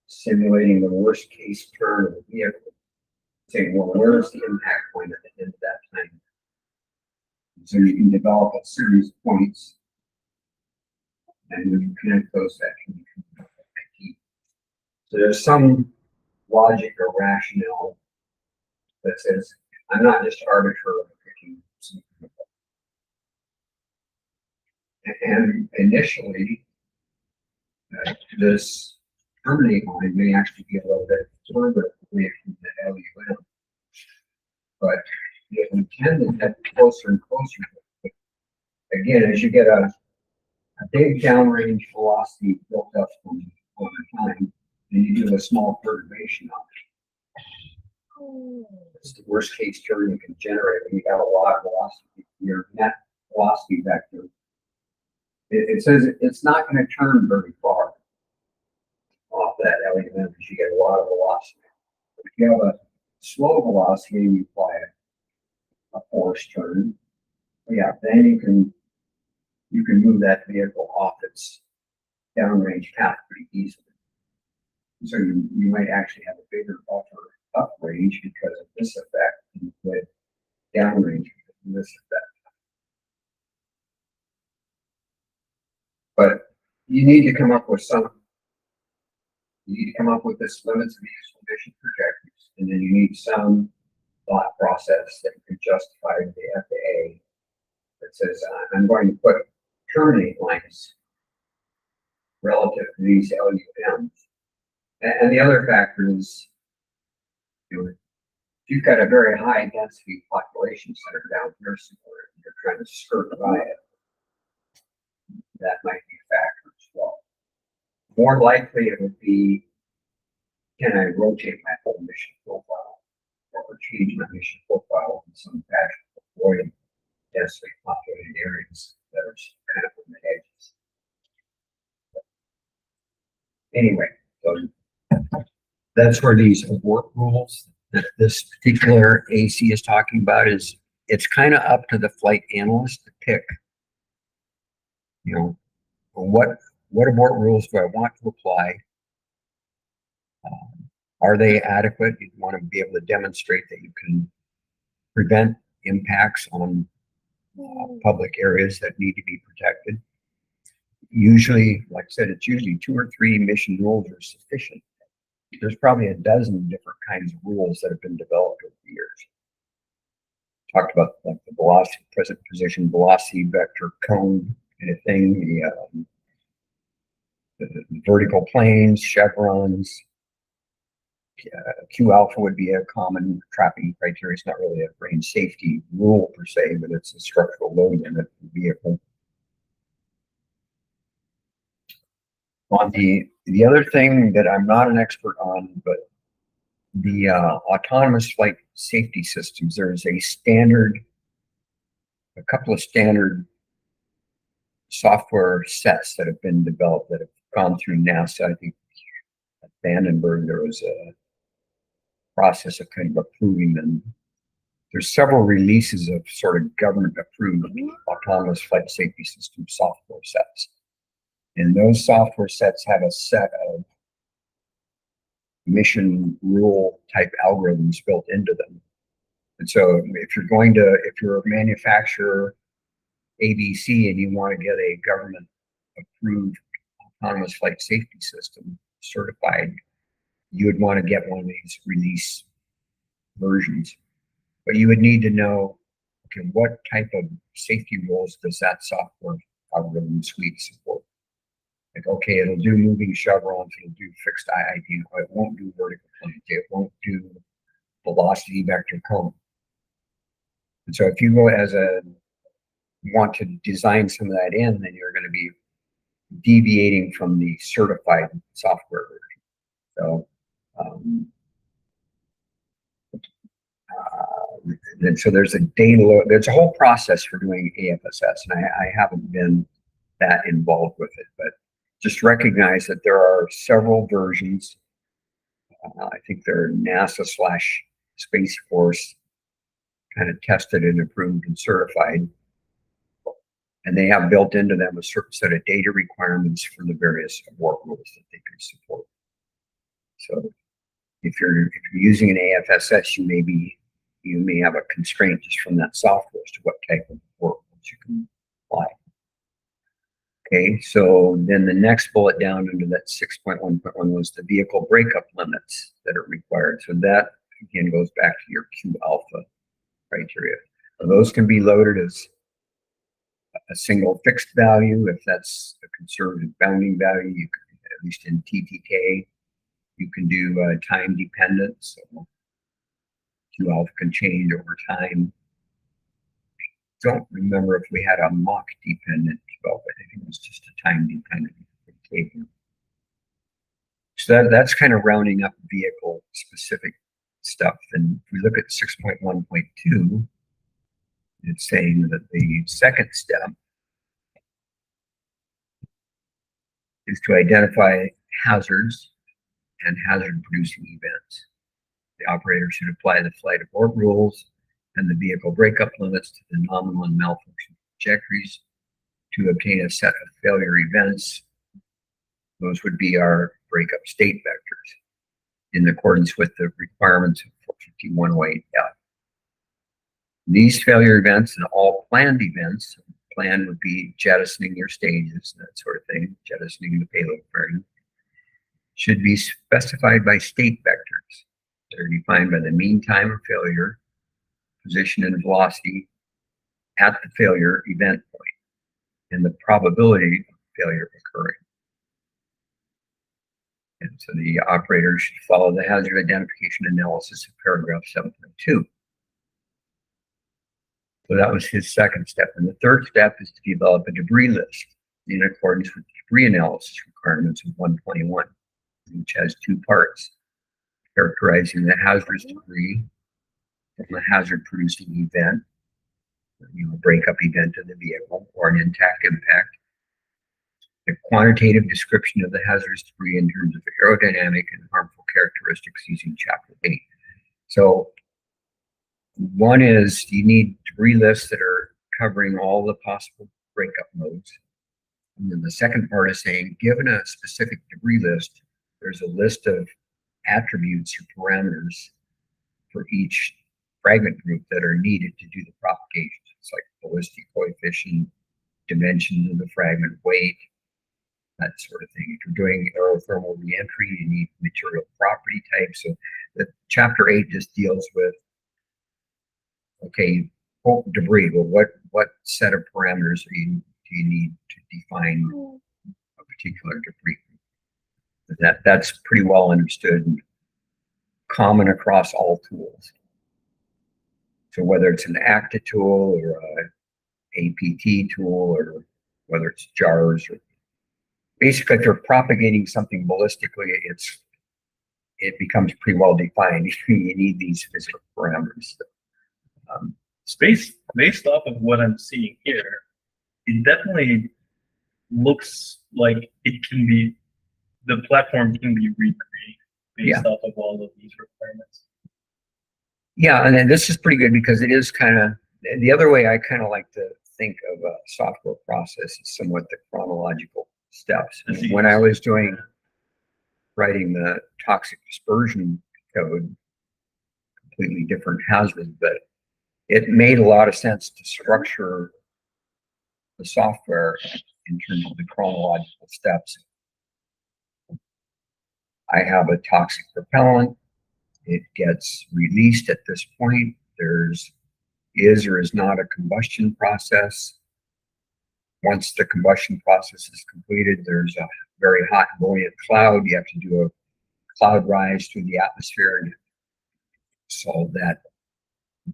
simulating the worst case turn of the vehicle. Saying, well, where's the impact point at the end of that time? So you can develop a series of points, and when you connect those, that can become IIP. So there's some logic or rationale that says, I'm not just arbitrarily picking something. And initially, this terminate line may actually be a little bit further away from the LUM. But if we tend to get closer and closer, again, as you get a big downrange velocity built up over time, then you do a small perturbation on it. It's the worst case turn you can generate when you got a lot of velocity. Your net velocity vector it says it's not gonna turn very far off that LEM because you get a lot of velocity. If you have a slow velocity and you apply a forced turn, yeah, then you can move that vehicle off its downrange path pretty easily. So you might actually have a bigger buffer up range because of this effect with downrange because of this effect. But you need to come up with this limits of useful emission projections, and then you need some thought process that you can justify to the FAA that says, I'm going to put terminate lines relative to these LUMs. And the other factor is, if you've got a very high density population center down here somewhere, and you're trying to skirt by it, that might be a factor as well. More likely it would be, can I rotate my whole mission profile or change my mission profile in some fashion to avoid densely populated areas that are kind of on the edges. Anyway, so that's where these work rules that this particular AC is talking about is, it's kind of up to the flight analyst to pick, what abort rules do I want to apply? Are they adequate? You want to be able to demonstrate that you can prevent impacts on public areas that need to be protected. Usually, like I said, it's usually 2 or 3 mission rules are sufficient. There's probably a dozen different kinds of rules that have been developed over the years. Talked about like the velocity, present position, velocity vector, cone kind of thing, the vertical planes, chevrons. Q alpha would be a common trapping criteria. It's not really a range safety rule per se, but it's a structural load limit for the vehicle. On the other thing that I'm not an expert on, but the autonomous flight safety systems, there's a couple of standard software sets that have been developed that have gone through NASA. I think at Vandenberg there was a process of kind of approving them. There's several releases of sort of government approved autonomous flight safety system software sets. And those software sets have a set of mission rule type algorithms built into them. And so if you're a manufacturer ABC and you want to get a government approved autonomous flight safety system certified, you would want to get one of these release versions. But you would need to know, okay, what type of safety rules does that software algorithm suite support? Like, okay, it'll do moving chevrons, it'll do fixed IID, it won't do vertical planes, it won't do velocity vector cone. And so if you want to design some of that in, then you're going to be deviating from the certified software version. So, and so there's there's a whole process for doing AFSS, and I haven't been that involved with it, but just recognize that there are several versions. I think they're NASA/Space Force kind of tested and approved and certified. And they have built into them a certain set of data requirements for the various abort rules that they can support. So if you're using an AFSS, you may have a constraint just from that software as to what type of abort rules you can apply. Okay, so then the next bullet down under that 6.1.1 was the vehicle breakup limits that are required. So that again goes back to your Q alpha criteria. So those can be loaded as a single fixed value if that's a conservative bounding value. You can, at least in TTK, you can do time dependent. So Q alpha can change over time. Don't remember if we had a Mach dependent developed. I think it was just a time dependent table. So that's kind of rounding up vehicle specific stuff. And if we look at 6.1.2, it's saying that the second step is to identify hazards and hazard-producing events. The operator should apply the flight abort rules and the vehicle breakup limits to the nominal and malfunction trajectories to obtain a set of failure events. Those would be our breakup state vectors in accordance with the requirements of 45108F. These failure events and all planned events, planned would be jettisoning your stages, that sort of thing, jettisoning the payload frame, should be specified by state vectors. They're defined by the mean time of failure, position and velocity at the failure event point, and the probability of failure occurring. And so the operator should follow the hazard identification analysis of paragraph 7.2. So that was his second step. And the third step is to develop a debris list in accordance with the debris analysis requirements of 121, which has two parts: characterizing the hazardous debris from a hazard producing event, a breakup event of the vehicle or an intact impact, a quantitative description of the hazardous debris in terms of aerodynamic and harmful characteristics using chapter 8. So one is you need debris lists that are covering all the possible breakup modes. And then the second part is saying, given a specific debris list, there's a list of attributes or parameters for each fragment group that are needed to do the propagation. It's like ballistic coefficient, dimensions of the fragment, weight, that sort of thing. If you're doing aerothermal reentry, you need material property types. So the chapter 8 just deals with, okay, debris. Well, what set of parameters do you need to define a particular debris? That's pretty well understood and common across all tools. So whether it's an ACTA tool or a APT tool, or whether it's JARS, or basically if you're propagating something ballistically, it becomes pretty well defined. You need these physical parameters. Based off of what I'm seeing here, it definitely looks like it can be, the platform can be recreated based off of all of these requirements. Yeah, and then this is pretty good because it is kind of, the other way I kind of like to think of a software process is somewhat the chronological steps. When I was writing the toxic dispersion code, completely different hazard, but it made a lot of sense to structure the software in terms of the chronological steps. I have a toxic propellant. It gets released at this point. There's is or is not a combustion process. Once the combustion process is completed, there's a very hot buoyant cloud. You have to do a cloud rise through the atmosphere and solve that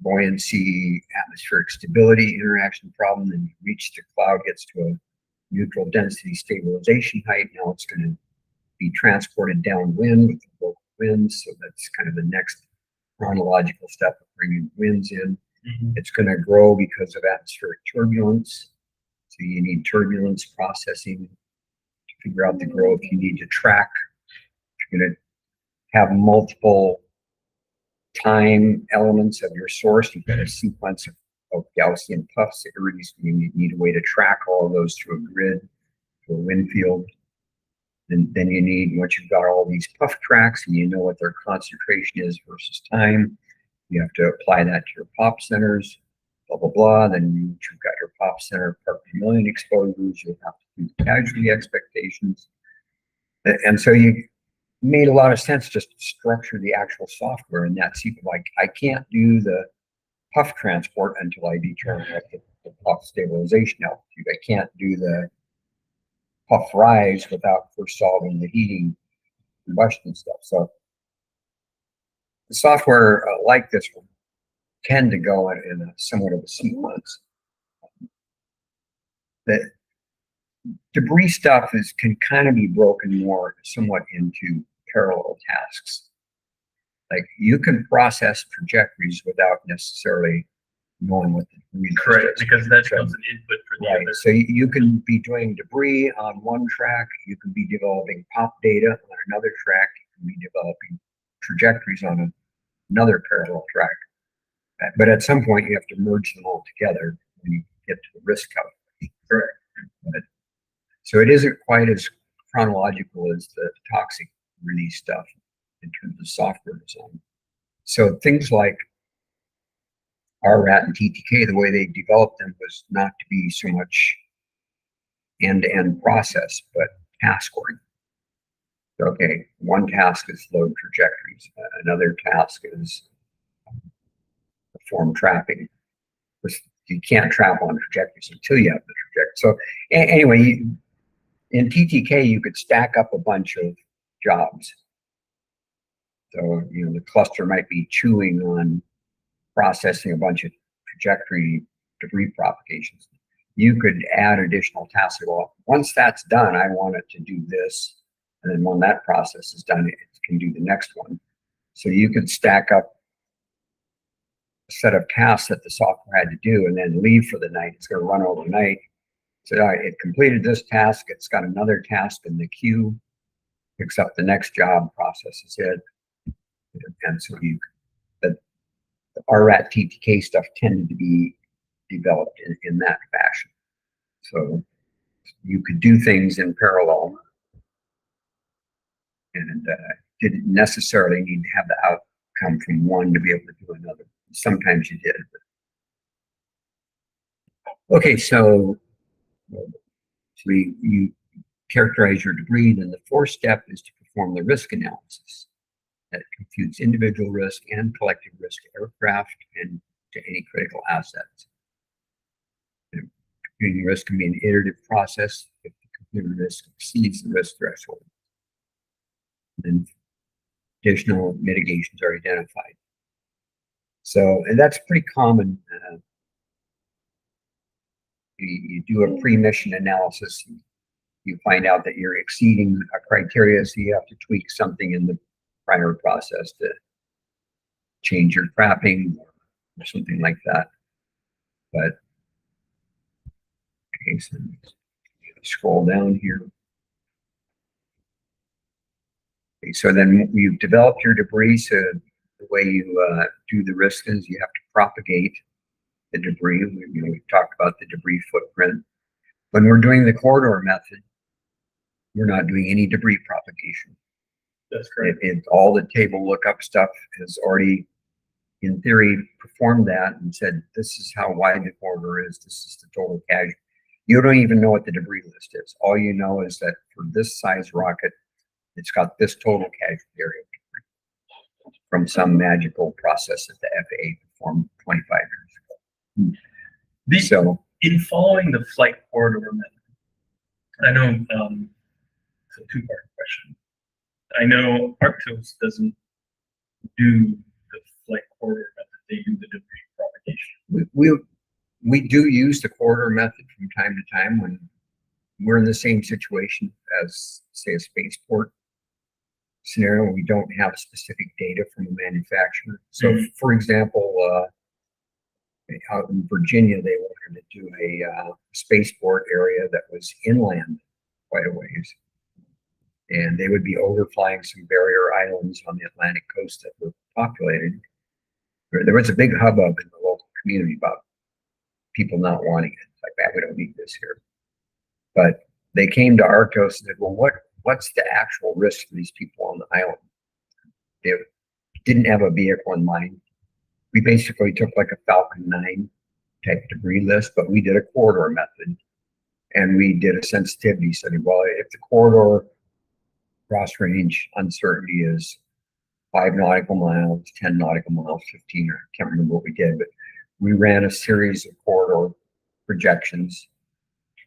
buoyancy atmospheric stability interaction problem. And you reach the cloud, gets to a neutral density stabilization height. Now it's going to be transported downwind with the local winds. So that's kind of the next chronological step of bringing winds in. It's going to grow because of atmospheric turbulence. So you need turbulence processing to figure out the growth. You need to track. You're going to have multiple time elements of your source. You've got a sequence of Gaussian puffs. You need a way to track all of those through a grid, through a wind field. And then you need, once you've got all these puff tracks and you know what their concentration is versus time, you have to apply that to your pop centers, blah, blah, blah. Then you've got your pop center part per million exposures. You have to do casualty expectations. And so you made a lot of sense just to structure the actual software in that sequence. Like, I can't do the puff transport until I determine the puff stabilization altitude. I can't do the puff rise without first solving the heating combustion stuff. So the software like this will tend to go in a somewhat of a sequence. The debris stuff can kind of be broken more somewhat into parallel tasks. Like, you can process trajectories without necessarily knowing what the debris list Correct, is. because that becomes an input for the Right, other. so you can be doing debris on one track, you can be developing pop data on another track, you can be developing trajectories on another parallel track. But at some point, you have to merge them all together when you get to the risk calculation. Correct. But, so it isn't quite as chronological as the toxic release stuff in terms of software design. So things like RRAT and TTK, the way they developed them was not to be so much end-to-end process, but task oriented. Okay, one task is load trajectories, another task is perform trapping. You can't trap on trajectories until you have the trajectory. So anyway, in TTK, you could stack up a bunch of jobs. So, the cluster might be chewing on processing a bunch of trajectory debris propagations. You could add additional tasks. Well, once that's done, I want it to do this. And then when that process is done, it can do the next one. So you could stack up a set of tasks that the software had to do and then leave for the night. It's going to run overnight. So all right, it completed this task. It's got another task in the queue, picks up the next job, processes it. And so the RRAT TTK stuff tended to be developed in that fashion. So you could do things in parallel and didn't necessarily need to have the outcome from one to be able to do another. Sometimes you did. Okay, so you characterize your debris, then the fourth step is to perform the risk analysis that computes individual risk and collective risk to aircraft and to any critical assets. Computing risk can be an iterative process if the computed risk exceeds the risk threshold. Then additional mitigations are identified. So, and that's pretty common. You do a pre-mission analysis. You find out that you're exceeding a criteria, so you have to tweak something in the prior process to change your trapping or something like that. But okay, so scroll down here. Okay, so then you've developed your debris. So the way you do the risk is you have to propagate the debris. We talked about the debris footprint. When we're doing the corridor method, we're not doing any debris propagation. That's correct. All the table lookup stuff has already, in theory, performed that and said, this is how wide the corridor is. This is the total casualty. You don't even know what the debris list is. All you know is that for this size rocket, it's got this total casualty area from some magical process that the FAA performed 25 years ago. So, in following the flight corridor method, I know it's a two-part question. I know Arctos doesn't do the flight corridor method; they do the debris propagation. We do use the corridor method from time to time when we're in the same situation as, say, a spaceport scenario. We don't have specific data from a manufacturer. So, for example, out in Virginia, they wanted to do a spaceport area that was inland quite a ways. And they would be overflying some barrier islands on the Atlantic coast that were populated. There was a big hubbub in the local community about people not wanting it. It's like, that we don't need this here. But they came to Arctos and said, well, what's the actual risk for these people on the island? They didn't have a vehicle in mind. We basically took like a Falcon 9 type debris list, but we did a corridor method. And we did a sensitivity study. Well, if the corridor cross range uncertainty is 5 nautical miles, 10 nautical miles, 15, or I can't remember what we did, but we ran a series of corridor projections,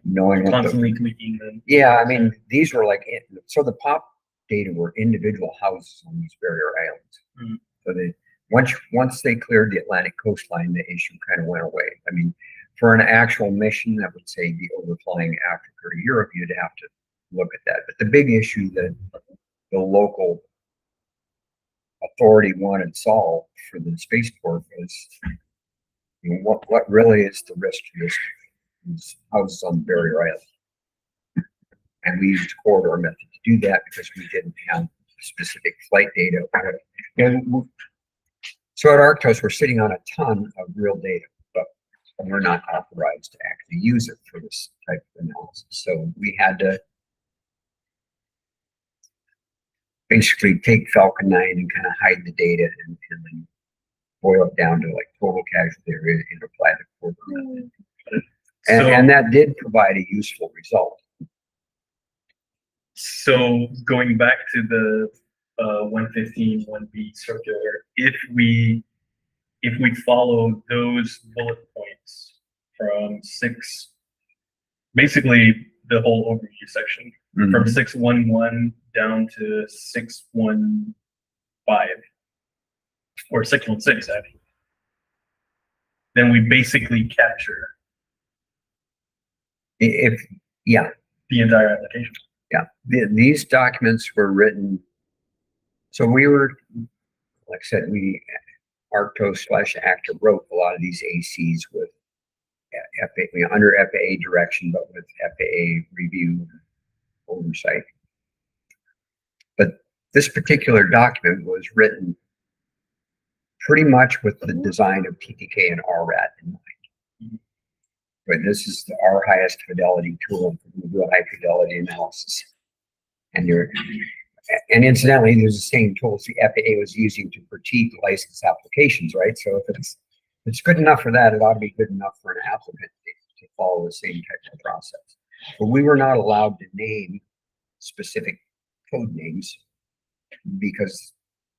knowing what Constantly tweaking them. Yeah, I mean, these were like, so the pop data were individual houses on these barrier islands. So they, once they cleared the Atlantic coastline, the issue kind of went away. I mean, for an actual mission that would say be overflying Africa or Europe, you'd have to look at that. But the big issue that the local authority wanted solved for the spaceport was What really is the risk to this? These houses on Barrier Island. And we used corridor method to do that because we didn't have specific flight data. So at Arctos, we're sitting on a ton of real data, but we're not authorized to actually use it for this type of analysis. So we had to basically take Falcon 9 and kind of hide the data and then boil it down to like total casualty area and apply the corridor method. And that did provide a useful result. So going back to the 115, 1B circular, if we follow those bullet points from basically the whole overview section, from 611 down to 615 or 616 actually, then we basically capture Yeah, the entire application. yeah. These documents were written. So we were, like I said, Arctos/Actor wrote a lot of these ACs with FAA, under FAA direction, but with FAA review and oversight. But this particular document was written pretty much with the design of TTK and RRAT in mind. But this is our highest fidelity tool for real high fidelity analysis. And incidentally, there's the same tools the FAA was using to critique license applications, right? So if it's good enough for that, it ought to be good enough for an applicant to follow the same type of process. But we were not allowed to name specific code names because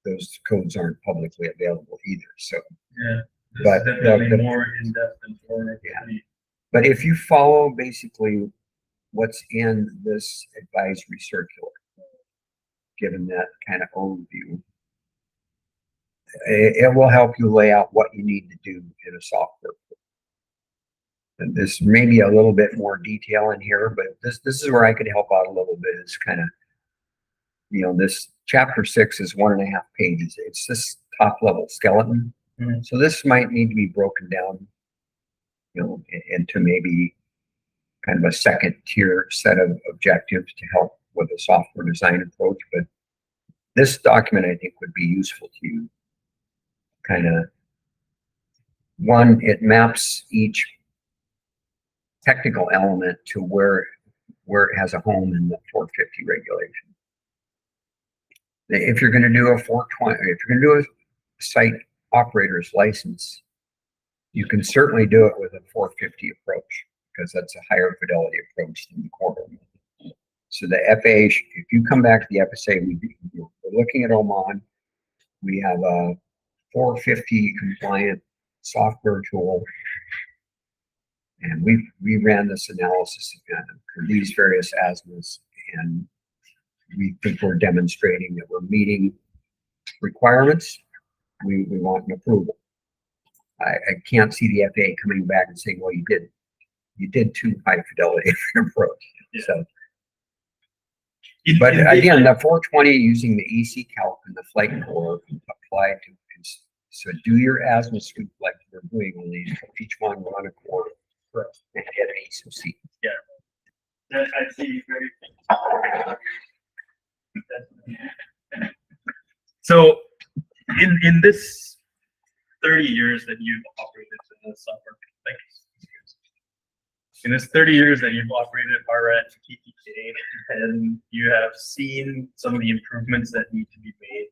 those codes aren't publicly available either. So Yeah, this but is definitely more in depth and more. Yeah. But if you follow basically what's in this advisory circular, given that kind of overview, it will help you lay out what you need to do in a software. And this may be a little bit more detail in here, but this is where I could help out a little bit. Is kind of, this chapter 6 is 1.5 pages. It's this top level skeleton. So this might need to be broken down, into maybe kind of a second tier set of objectives to help with a software design approach. But this document, I think, would be useful to you. Kind of, one, it maps each technical element to where it has a home in the 450 regulation. If you're going to do a 420, if you're going to do a site operator's license, you can certainly do it with a 450 approach because that's a higher fidelity approach than the corridor method. So the FAA, if you come back to the FSA, we're looking at Oman. We have a 450 compliant software tool, and we ran this analysis again for these various azimuths, and we think we're demonstrating that we're meeting requirements. We want an approval. I can't see the FAA coming back and saying, well, you did too high fidelity approach. Yeah. So, but again, the 420 using the EC calc and the flight core applied to, so do your azimuth sweep like we're doing, only each one run a quarter and get an ASOC. Yeah. That I see very. So in this 30 years that you've operated in the software, in this 30 years that you've operated RRAT TTK, and you have seen some of the improvements that need to be made,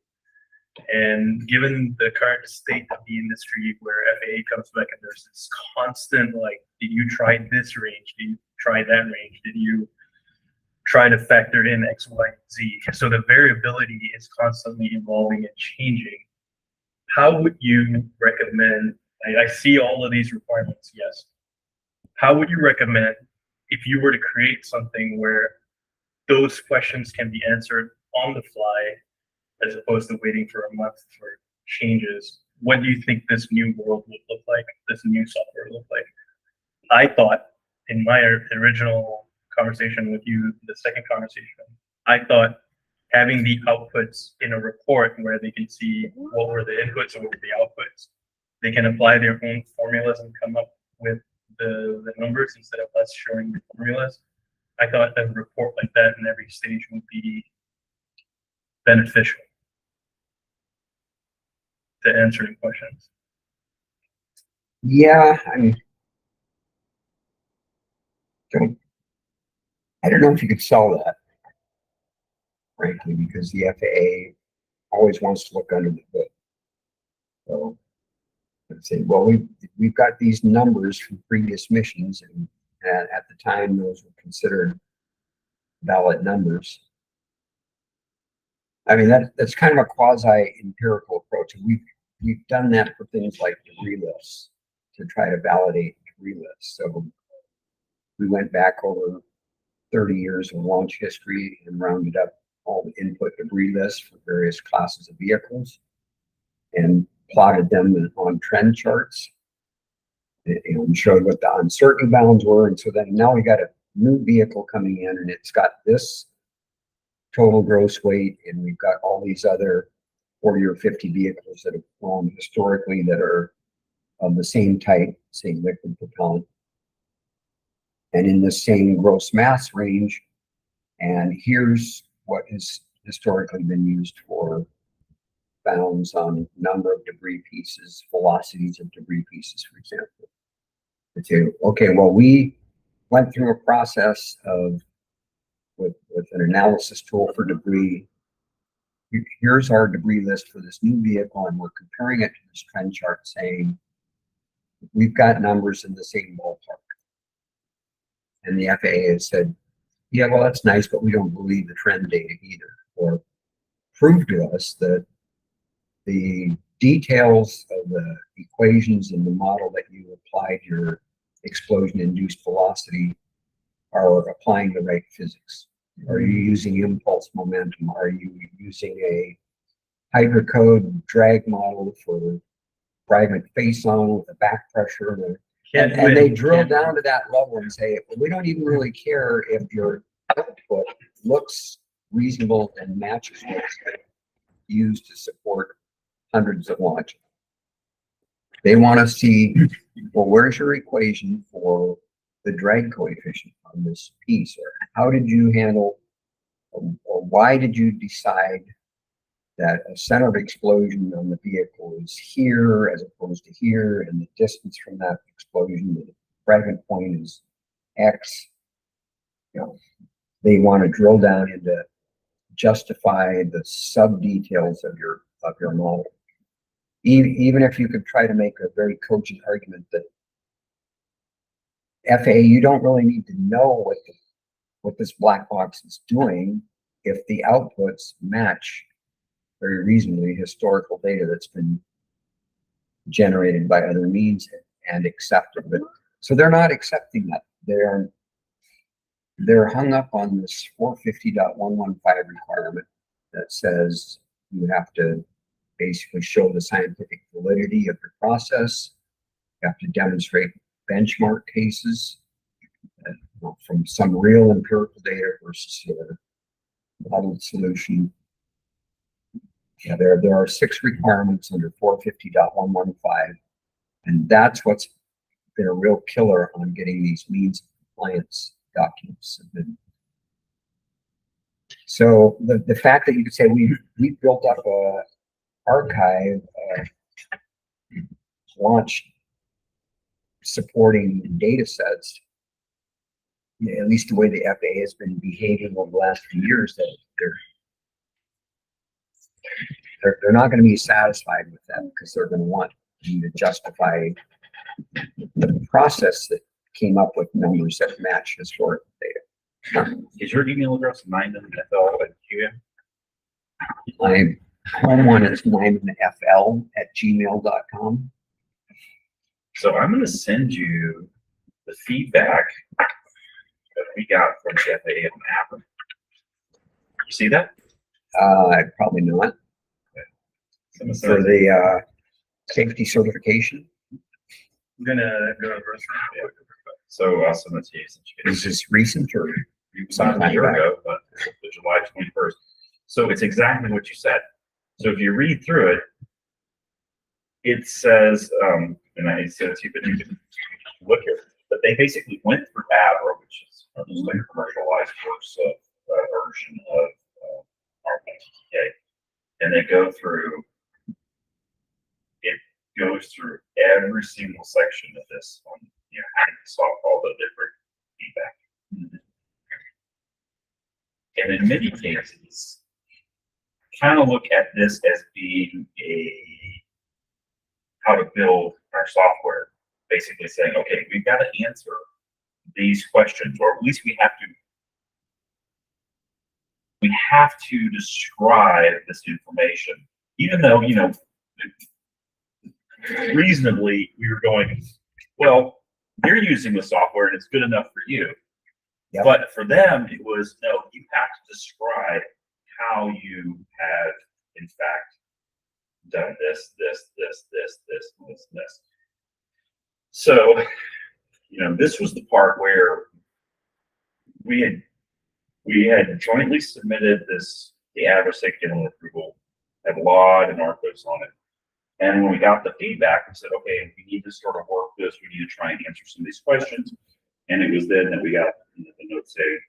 and given the current state of the industry where FAA comes back and there's this constant, like, did you try this range? Did you try that range? Did you try to factor in X, Y, and Z? So the variability is constantly evolving and changing. How would you recommend, I see all of these requirements, yes. How would you recommend, if you were to create something where those questions can be answered on the fly, as opposed to waiting for a month for changes, what do you think this new world would look like, this new software would look like? I thought in my original conversation with you, the second conversation, I thought having the outputs in a report where they can see what were the inputs and what were the outputs they can apply their own formulas and come up with the numbers instead of us showing the formulas. I thought a report like that in every stage would be beneficial to answering questions. Yeah, I mean, I don't know if you could sell that, frankly, because the FAA always wants to look under the hood. So I'd say, well, we've got these numbers from previous missions, and at the time, those were considered valid numbers. I mean, that's kind of a quasi-empirical approach. And we've done that for things like debris lists to try to validate debris lists. So we went back over 30 years of launch history and rounded up all the input debris lists for various classes of vehicles and plotted them on trend charts and showed what the uncertainty bounds were. And so then now we got a new vehicle coming in, and it's got this total gross weight, and we've got all these other 40 or 50 vehicles that have flown historically that are of the same type, same liquid propellant, and in the same gross mass range. And here's what has historically been used for bounds on number of debris pieces, velocities of debris pieces, for example. To say, okay, well, we went through a process of with an analysis tool for debris. Here's our debris list for this new vehicle, and we're comparing it to this trend chart saying we've got numbers in the same ballpark. And the FAA has said, yeah, well, that's nice, but we don't believe the trend data either. Or prove to us that the details of the equations in the model that you applied your explosion-induced velocity are applying the right physics. Are you using impulse momentum? Are you using a hydrocode drag model for fragment face on with a back pressure? And they drill down to that level and say, well, we don't even really care if your output looks reasonable and matches what's used to support hundreds of launches. They want to see, well, where's your equation for the drag coefficient on this piece? Or how did you handle, or why did you decide that a center of explosion on the vehicle is here as opposed to here, and the distance from that explosion to the fragment point is X? You know, they want to drill down into justify the sub details of your model. Even if you could try to make a very cogent argument that FAA, you don't really need to know what this black box is doing if the outputs match very reasonably historical data that's been generated by other means and accepted. But so they're not accepting that. They're hung up on this 450.115 requirement that says you have to basically show the scientific validity of your process. You have to demonstrate benchmark cases from some real empirical data versus a modeled solution. Yeah, there are 6 requirements under 450.115, and that's what's been a real killer on getting these means of compliance documents submitted. So the fact that you could say we built up a archive launch supporting data sets, at least the way the FAA has been behaving over the last few years, that they're not going to be satisfied with that, because they're going to want you to justify the process that came up with numbers that match historical data. Is your email address Nyman FSA at Gmail? My home one is nymanfl@gmail.com. So I'm going to send you the feedback that we got from the FAA on the app. You see that? Probably not. So I'm gonna For send it. the safety certification. I'm gonna go reverse. So I'll send it to you since you get Is this recent or? you signed a year ago, but the July 21st. So it's exactly what you said. So if you read through it, it says, and I said to you, but you can look at, but they basically went through Avra, which is just like a commercialized version of RPK, and they go through. It goes through every single section of this on, how to solve all the different feedback. And in many cases, kind of look at this as being how to build our software. Basically saying, okay, we've got to answer these questions, or at least we have to describe this information, even though, reasonably we were going, well, you're using the software and it's good enough for you. Yep. But for them, it was, no, you have to describe how you have, in fact, done this. So, this was the part where we had jointly submitted the adversary general approval, had a lot of narcos on it. And when we got the feedback, we said, okay, we need to sort of work this. We need to try and answer some of these questions. And it was then that we got the note saying,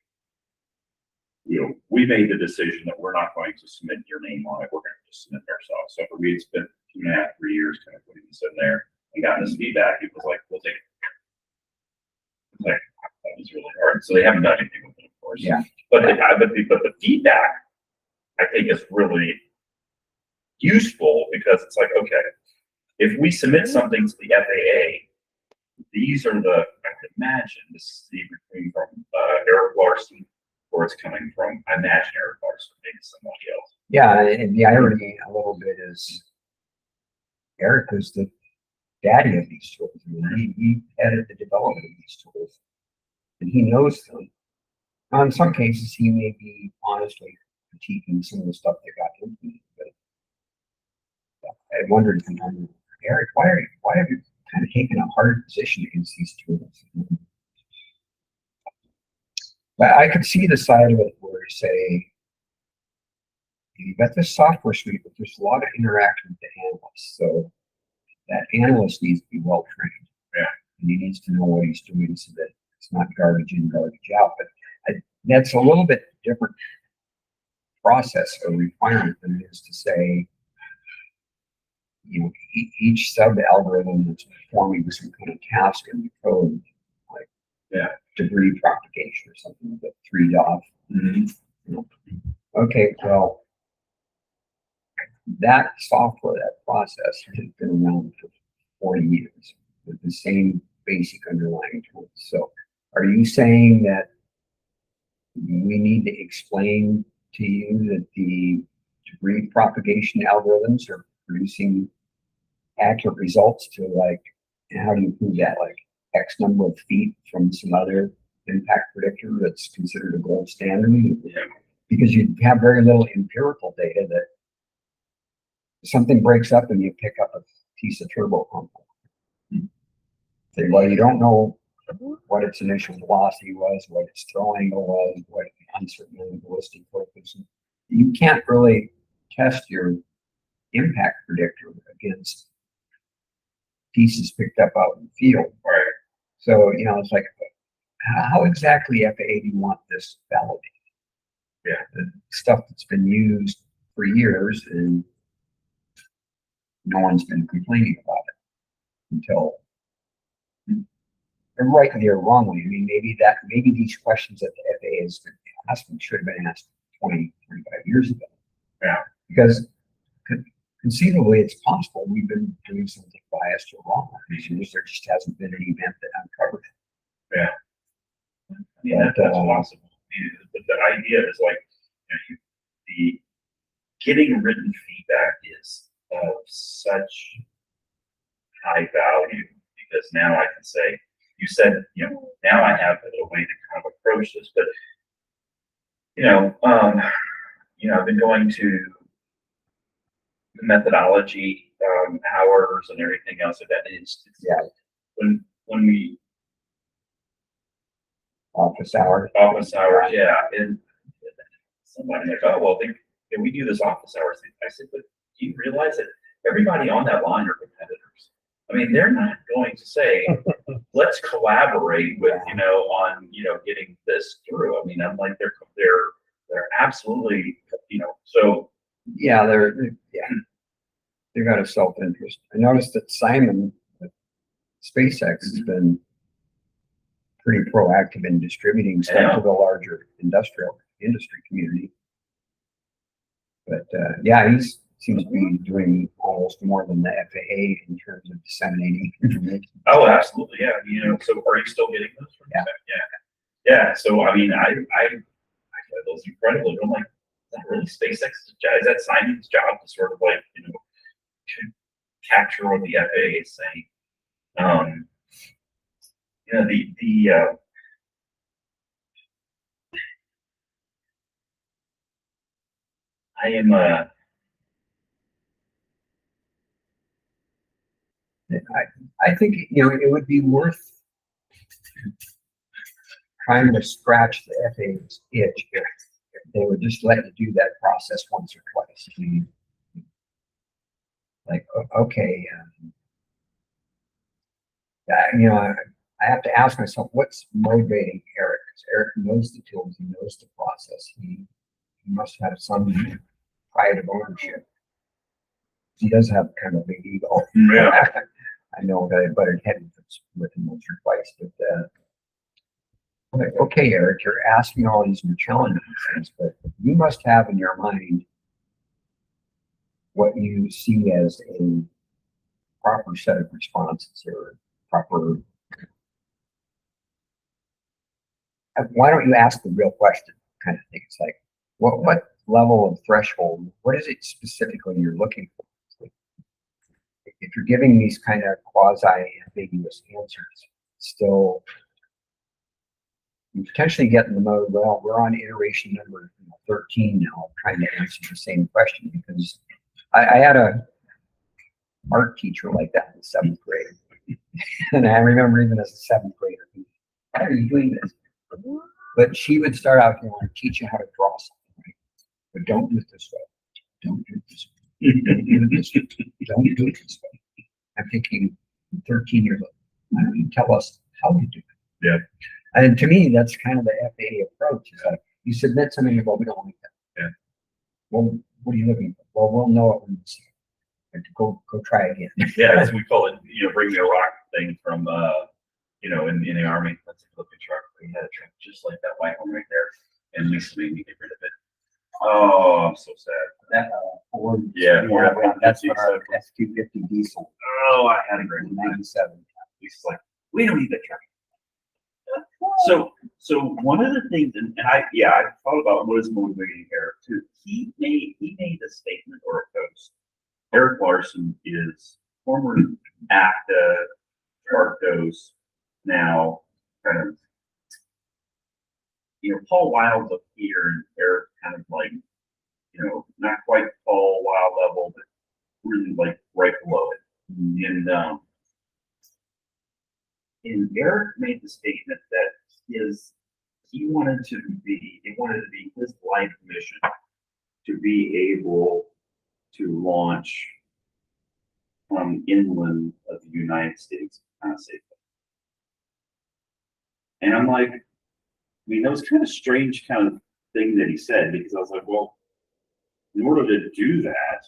we made the decision that we're not going to submit your name on it. We're going to just submit ourselves. So we had spent 2.5, 3 years kind of putting this in there and gotten this feedback. It was like, we'll take it. Like, that was really hard. So they haven't done anything with it, of course. Yeah. But the feedback, I think, is really useful because it's like, okay, if we submit something to the FAA, these are I could imagine this is either coming from Eric Larson, or it's coming from, I imagine Eric Larson, maybe somebody else. Yeah, and the irony a little bit is Eric was the daddy of these tools. I mean, he headed the development of these tools, and he knows them. Now, in some cases, he may be honestly critiquing some of the stuff that got implemented, but I wondered sometimes, Eric, why have you kind of taken a hard position against these tools? But I could see the side of it where you say, you got this software suite, but there's a lot of interaction with the analyst. So that analyst needs to be well trained. Yeah. And he needs to know what he's doing so that it's not garbage in, garbage out. But that's a little bit different process or requirement than it is to say, each sub algorithm that's performing some kind of task in the code, like degree propagation or something with 3 dots. Mm-hmm. Okay, well, that software, that process has been around for 40 years with the same basic underlying tools. So are you saying that we need to explain to you that the degree propagation algorithms are producing accurate results to, like, and how do you prove that, like X number of feet from some other impact predictor that's considered a gold standard? Yeah. Because you have very little empirical data that something breaks up and you pick up a piece of turbo pump. Say, well, you don't know what its initial velocity was, what its throw angle was, what uncertain ballistic focus. You can't really test your impact predictor against pieces picked up out in the field. Right. So, it's like, how exactly FAA do you want this validated? Yeah. The stuff that's been used for years and no one's been complaining about it until, and rightly or wrongly. I mean, maybe these questions that the FAA has been asking should have been asked 20, 25 years ago. Yeah. Because conceivably, it's possible we've been doing something biased or wrong. There just hasn't been an event that uncovered it. Yeah. I mean, that's possible. But the idea is like, the getting written feedback is of such high value because now I can say, you said, now I have a way to kind of approach this, but I've been going to the methodology hours and everything else of that. Yeah. When we Office hours, yeah, and somebody's like, oh well, we do this office hours thing. I said, but do you realize that everybody on that line are competitors. I mean, they're not going to say, let's collaborate with, on, getting this through. I mean, I'm like, they're absolutely, so. Yeah, they've got a self-interest. I noticed that Simon with SpaceX has been pretty proactive in distributing stuff to the larger industry community. But yeah, he seems to be doing almost more than the FAA in terms of disseminating information. Oh, absolutely, yeah. So are you still getting those? Yeah. Yeah. So I mean, I find those incredible. I'm like, is that really SpaceX's job? Is that Simon's job to sort of like, to capture what the FAA is saying? I am I think it would be worth trying to scratch the FAA's itch if they would just let you do that process once or twice. Like, okay, I have to ask myself, what's motivating Eric? Because Eric knows the tools, he knows the process. He must have some pride of ownership. He does have kind of a big ego. Yeah. I know that I butted heads with him once or twice, but I'm like, okay, Eric, you're asking all these new challenging things, but you must have in your mind what you see as a proper set of responses or proper. Why don't you ask the real question kind of thing? It's like, what level of threshold, what is it specifically you're looking for? If you're giving these kind of quasi-ambiguous answers, still you potentially get in the mode, well, we're on iteration number 13 now, trying to answer the same question, because I had a art teacher like that in 7th grade. And I remember even as a 7th grader, why are you doing this? But she would start out, I teach you how to draw something, right? But don't do it this way. Don't do it this way. Don't do it this way. Don't do it this way. I'm thinking, 13 years old, why don't you tell us how to do it? Yeah. And to me, that's kind of the FAA approach. Is like, you submit something, you go, we don't like that. Yeah. Well, what are you looking for? Well, we'll know it when we see it. And go try again. Yeah, as we call it, bring me a rock thing from, in the Army. That's a flipping truck. We had a truck just like that white one right there. And Lisa made me get rid of it. Oh, I'm so sad. That, Ford, Yeah, that's what our F-250 diesel. Oh, I had a great in time. 97. Lisa's like, we don't need that truck. So one of the things, and I thought about what is motivating Eric too. He made a statement or a post. Eric Larson is former ACTA, Arcos, now kind of, Paul Wild's up here and Eric kind of like, not quite Paul Wild level, but really like right below it. And Eric made the statement that it wanted to be his life mission to be able to launch from inland of the United States safely. And I'm like, that was kind of strange kind of thing that he said, because I was like, well, in order to do that,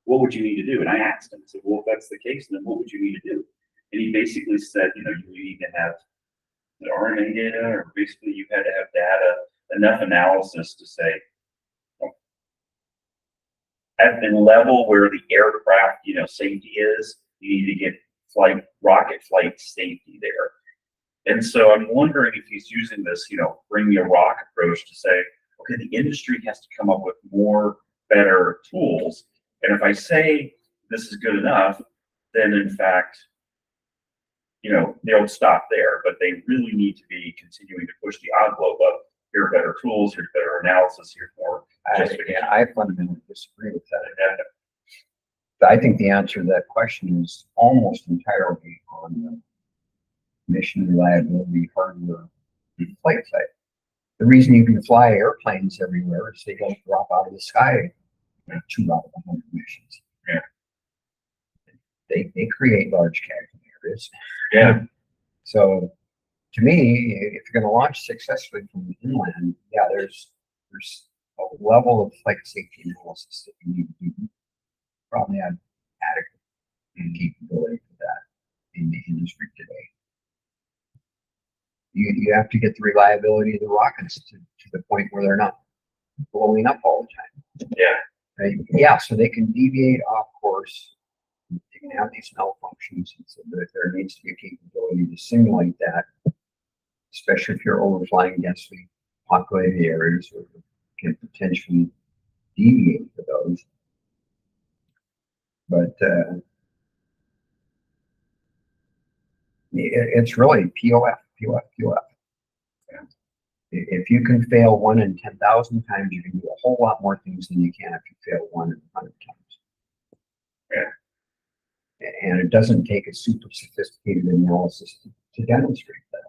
what would you need to do? And I asked him, I said, well, if that's the case, then what would you need to do? And he basically said, you need to have the RNA data, or basically you had to have data, enough analysis to say, at the level where the aircraft, safety is, you need to get rocket flight safety there. And so I'm wondering if he's using this, bring me a rock approach to say, okay, the industry has to come up with more, better tools. And if I say this is good enough, then in fact, they'll stop there, but they really need to be continuing to push the envelope of here are better tools, here's better analysis, here's more. I fundamentally disagree with that. I think the answer to that question is almost entirely on the mission reliability hardware flight side. The reason you can fly airplanes everywhere is they don't drop out of the sky 2 out of 100 missions. Yeah. they create large catchment areas. Yeah, So to me, if you're going to launch successfully from the inland, yeah, there's a level of flight safety analysis that you need to do. Probably have adequate capability for that in the industry today. You have to get the reliability of the rockets to the point where they're not blowing up all the time. yeah, Right? Yeah, so they can deviate off course. They can have these malfunctions, and so there needs to be a capability to simulate that, especially if you're overflying densely populated areas or can potentially deviate for those. But it's really POF, POF, POF. If you can fail 1 in 10,000 times, you can do a whole lot more things than you can if you fail 1 in 100 times. Yeah. And it doesn't take a super sophisticated analysis to demonstrate that.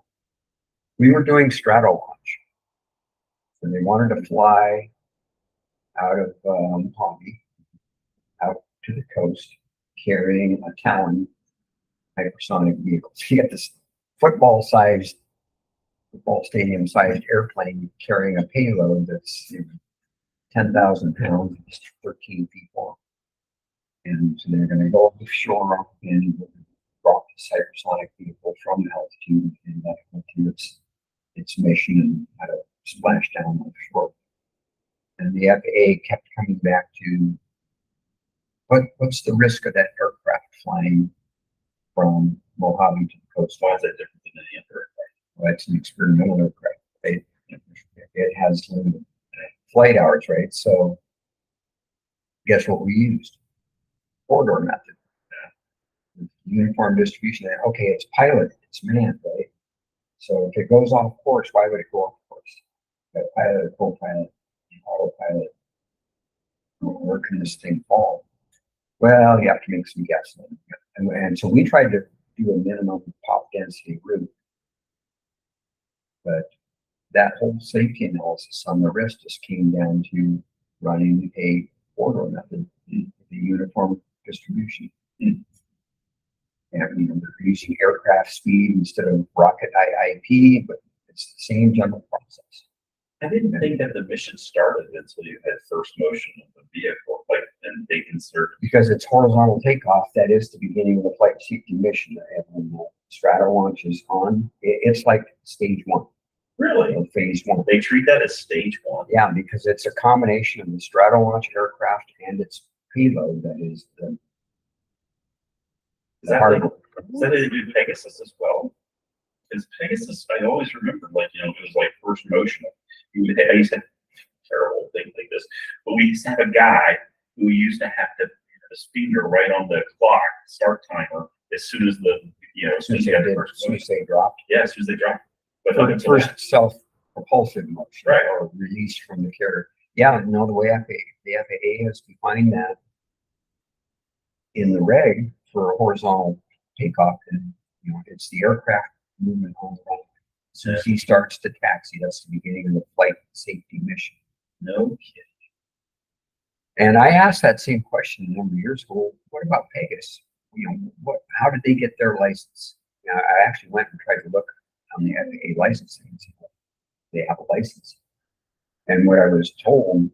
We were doing strato launch, and they wanted to fly out of Hobby out to the coast, carrying a Talon hypersonic vehicle. So you get this football stadium sized airplane carrying a payload that's 10,000 pounds, 13 feet long. And so they're going to go offshore and drop this hypersonic vehicle from altitude, and that will do its mission and had a splash down offshore. And the FAA kept coming back to what's the risk of that aircraft flying from Mojave to the coast? why is that different than any other aircraft? Well, it's an experimental aircraft. It has limited flight hours, right? So guess what we used? Corridor method. Uniform distribution. Okay, it's piloted, it's manned, right? So if it goes off course, why would it go off course? That pilot, co-pilot, autopilot. Where can this thing fall? Well, you have to make some guesses. And so we tried to do a minimum pop density route. But that whole safety analysis on the risk just came down to running a corridor method, the uniform distribution. And they're using aircraft speed instead of rocket IIP, but it's the same general process. I didn't think that the mission started until you had first motion of the vehicle, like, and they considered. Because it's horizontal takeoff, that is the beginning of the flight safety mission. And when strato launch is on, it's like stage 1. Really? Or phase 1. They treat that as stage 1. Yeah, because it's a combination of the strato launch aircraft and its payload that is the Is that hard. they do Pegasus as well? Because Pegasus, I always remember, like, it was like first motion. I used to have terrible things like this, but we used to have a guy who used to have to his finger right on the clock start timer as soon as as soon as he had the first motion. They dropped. Yeah, as soon as they dropped. But For the first self-propulsive motion, Right. or released from the carrier. Yeah, no, the way the FAA has defined that in the reg for horizontal takeoff, and it's the aircraft movement on the runway. As soon as he starts to taxi, that's the beginning of the flight safety mission. no kidding. And I asked that same question a number of years ago. What about Pegasus? How did they get their license? I actually went and tried to look on the FAA licensing. They have a license. And what I was told,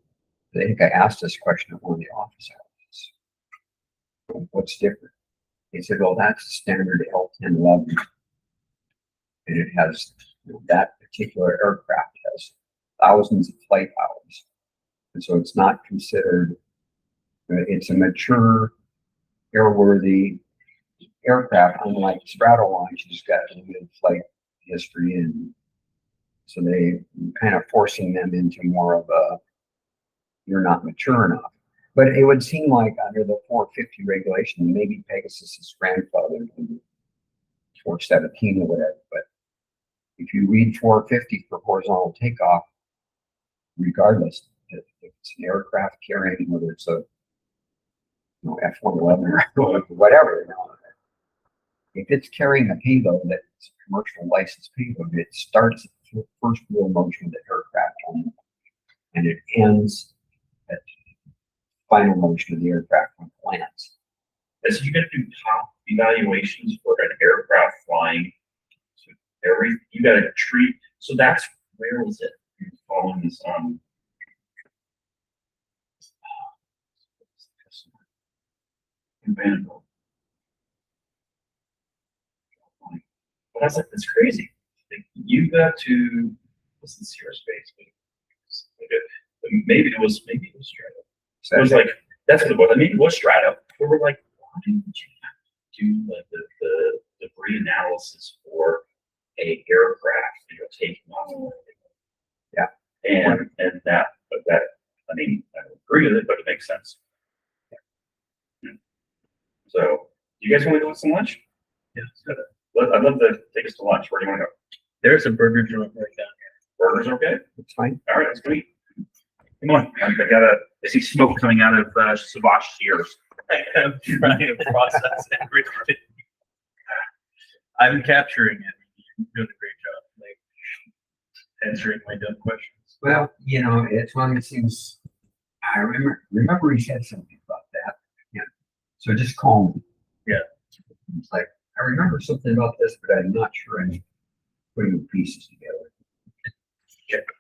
I think I asked this question at one of the office hours. What's different? They said, well, that's the standard L1011. And it has, that particular aircraft has thousands of flight hours. And so it's not considered, it's a mature, airworthy aircraft, unlike strato launch, it's got limited flight history, and so they kind of forcing them into more of a, you're not mature enough. But it would seem like under the 450 regulation, maybe Pegasus is grandfathered in 417 or whatever, but if you read 450 for horizontal takeoff, regardless if it's an aircraft carrying, whether it's a F-111 or whatever, if it's carrying a payload that's a commercial licensed payload, it starts at the first wheel motion of the aircraft on, and it ends at final motion of the aircraft when it lands. So you got to do top evaluations for an aircraft flying. So you got to treat. So that's where was it? Following this in Vanderbilt. But I was like, that's crazy. Like, you got to what's the aerospace? Maybe it was Strato. So it was like that's what it was. I mean, it was Strato. We were like, why didn't you have to do like the debris analysis for a aircraft, taking off? Yeah. And that I mean, I don't agree with it, but it makes sense. So, you guys want to go with some lunch? Yeah. I'd love to take us to lunch. Where do you want to go? There's a burger joint right down Burgers okay? It's fine. All right, let's go eat. Come on. I see smoke coming out of Savash's ears. here. I am trying to process everything. I'm capturing it. You're doing a great job, like answering my dumb questions. Well, it's one of these things. I remember he said something about that. Yeah. So just call me. Yeah. It's like, I remember something about this, but I'm not sure I'm putting the pieces together.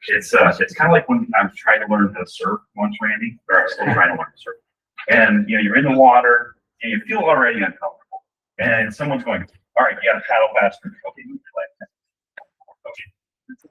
It's kind of like when I'm trying to learn how to surf once, Randy, or I'm still trying to learn to surf. And you're in the water and you feel already uncomfortable. And someone's going, all right, you gotta paddle faster. Okay, move your leg. Okay. Just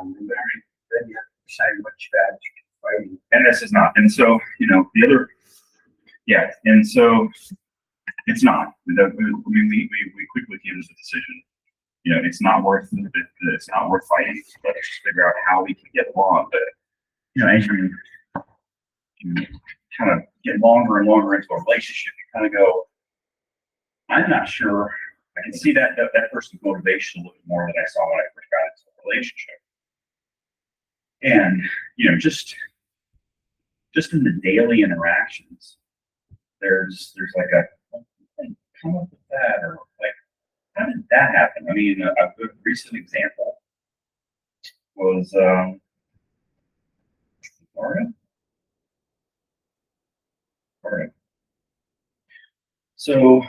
and then you have to decide which badge you're fighting. And this is not, and so, the other, yeah, and so it's not, we quickly came to the decision, it's not worth, it's not worth fighting, let's just figure out how we can get along, but, as you kind of get longer and longer into a relationship, you kind of go, I'm not sure, I can see that person's motivation a little bit more than I saw when I first got into a relationship. And, just in the daily interactions, there's like come up with that, or like, how did that happen? I mean, a good recent example was, Florida. So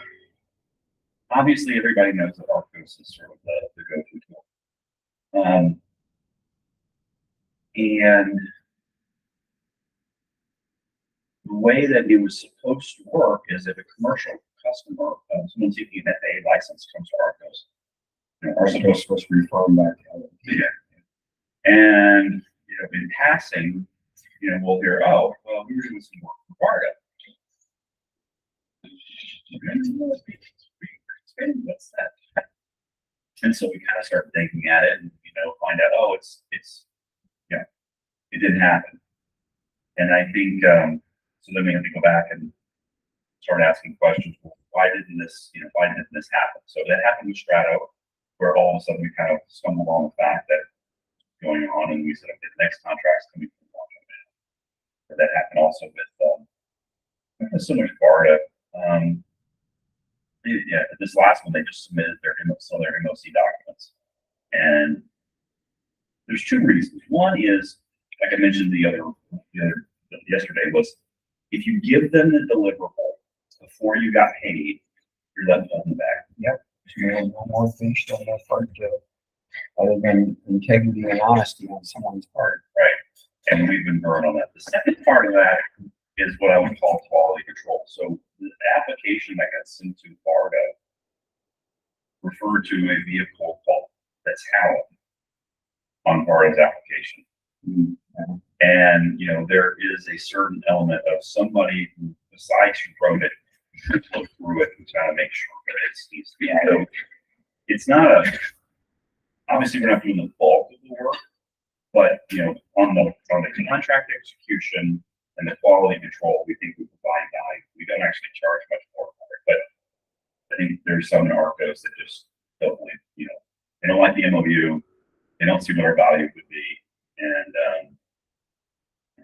obviously everybody knows that Arcos is sort of the go-to tool. And the way that it was supposed to work is if a commercial customer, someone seeking an FAA license comes to Arcos, Arcos supposed to refer them back to LA. yeah. And, in passing, we'll hear, oh, well, we were doing some work for Florida. What's that? And so we kind of start thinking at it and, find out, oh, it's, it didn't happen. And I think, so then we have to go back and start asking questions. Well, why didn't this happen? So that happened with Strato, where all of a sudden we kind of stumbled on the fact that going on, and we said, okay, the next contract's coming from Washington. But that happened also with similar to Florida. Yeah, this last one, they just submitted some of their MOC documents. And there's two reasons. One is, like I mentioned yesterday, was if you give them the deliverable before you got paid, you're left on the back. Yep. No more fish on their part other than integrity and honesty on someone's part. Right. And we've been burned on that. The second part of that is what I would call quality control. So the application that got sent to Florida referred to a vehicle called the Talon on Florida's application. Mm-hmm. And, there is a certain element of somebody who, besides who wrote it, should look through it and try to make sure that it's needs to be. So it's not obviously we're not doing the bulk of the work, but, on the contract execution and the quality control, we think we provide value. We don't actually charge much more for it, but I think there's some in Arcos that just don't believe, they don't like the MOU, they don't see what our value would be, and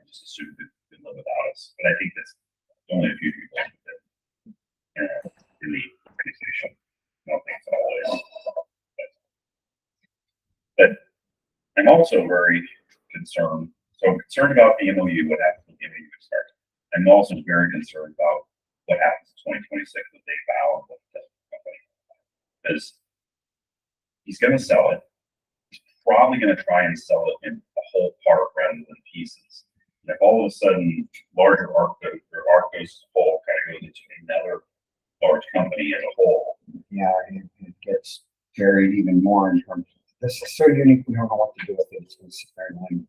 just assume they could live without us. But I think that's only a few people in the organization. I don't think it's always. But I'm also very concerned. So I'm concerned about the MOU, what happens when the MOU starts. I'm also very concerned about what happens in 2026 with Dave Bauer with the company. Because he's going to sell it. He's probably going to try and sell it in a whole part rather than pieces. And if all of a sudden larger Arcos as a whole kind of goes into another large company as a whole. Yeah, it gets buried even more in terms of this is so unique, we don't know what to do with it. It's going to sit there and language.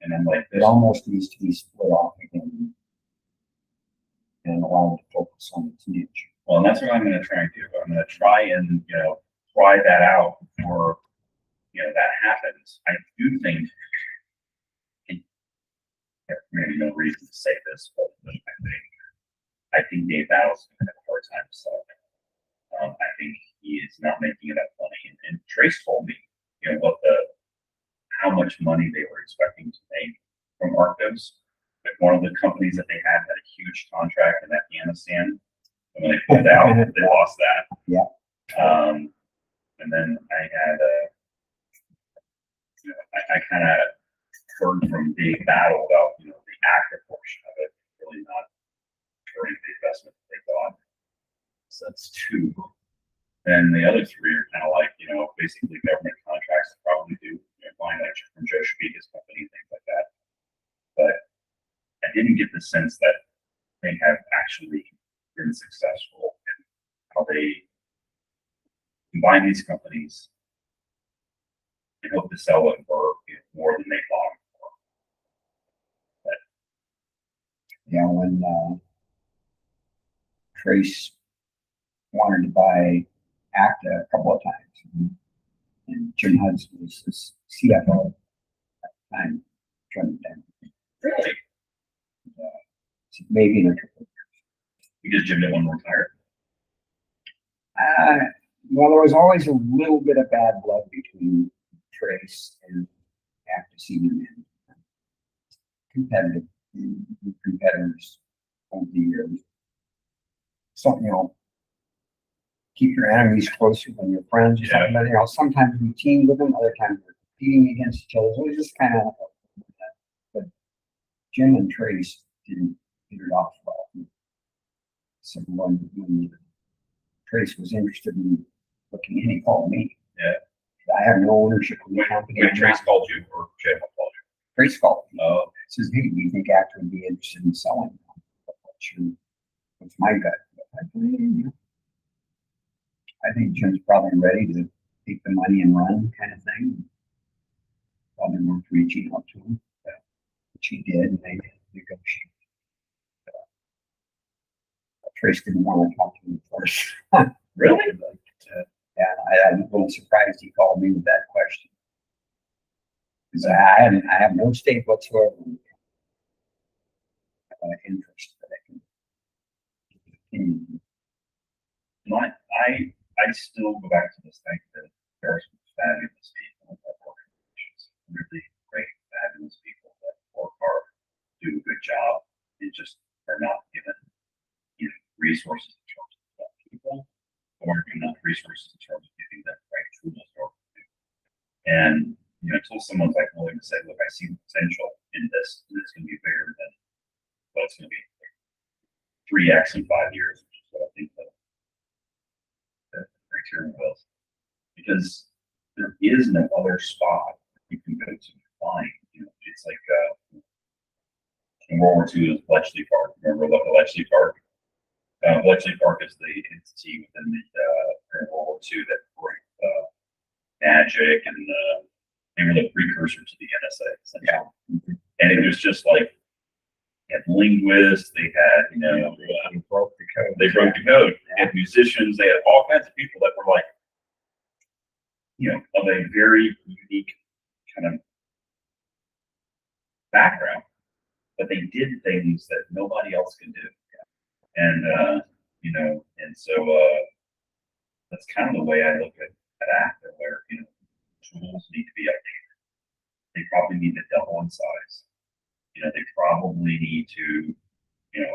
And then like It almost needs to be split off again and allowed to focus on its niche. Well, and that's what I'm going to try and do. I'm going to try and, try that out before, that happens. I do think, maybe no reason to say this, but I think Dave Battle's going to have a hard time selling it. I think he is not making enough money. And Trace told me, how much money they were expecting to make from Arcos. Like one of the companies that they had a huge contract in Afghanistan. And when they pulled out, they lost that. Yeah. And then I had I kind of heard from Dave Battle about, the active portion of it, really not during the investment that they got. So that's two. And the other three are kind of like, basically government contracts that probably do, find that from Joe Schmiga's company, things like that. But I didn't get the sense that they have actually been successful in how they combine these companies, and hope to sell it for more than they bought it You know, when Trace wanted to buy ACTA a couple of times, and Jim Hudson was his CFO at the time, turned it down. for. Really? So maybe in a couple. Because Jim didn't want to retire. Well, there was always a little bit of bad blood between Trace and ACTA senior men. Competitive, competitors over the years. So, you know, keep your enemies closer than your friends. Or Yeah. something. But, you know, sometimes we team with them, other times we're competing against each other. So it was just kind of, but Jim and Trace didn't hit it off well. So when Trace was interested in looking in, he called me. Yeah. I have no ownership in the company. When Trace called you, or Jim called Trace called me. you. Oh, Says, hey, do you think ACTA would be interested in selling? What's my gut? I think Jim's probably ready to take the money and run kind of thing. Probably worth reaching out to him, which he did, and they negotiated. Trace didn't want to talk to me first. really? But, yeah, I'm a little surprised he called me with that question. Because I have no stake whatsoever in interest that I can continue. No, I still go back to this thing that there are some fabulous people in that organizations, really great, fabulous people that work hard, do a good job, and just are not given, resources in terms of people, or not resources in terms of giving them the right tools to work with. And until someone's like willing to say, look, I see the potential in this, and it's going to be bigger than what it's going to be 3x in 5 years, which is what I think the criteria was. Because there is no other spot you can go to find. It's like in World War II, is Bletchley Park. Remember Bletchley Park? Bletchley Park is the entity within the World War II that brought magic, and they were the precursor to the NSA. Essentially. And it was just like, they had linguists, they had, They broke the code. they wrote the code. They had musicians, they had all kinds of people that were like, of a very unique kind of background, but they did things that nobody else can do. And, and so, that's kind of the way I look at ACTA, where, tools need to be updated. They probably need to double in size. They probably need to, they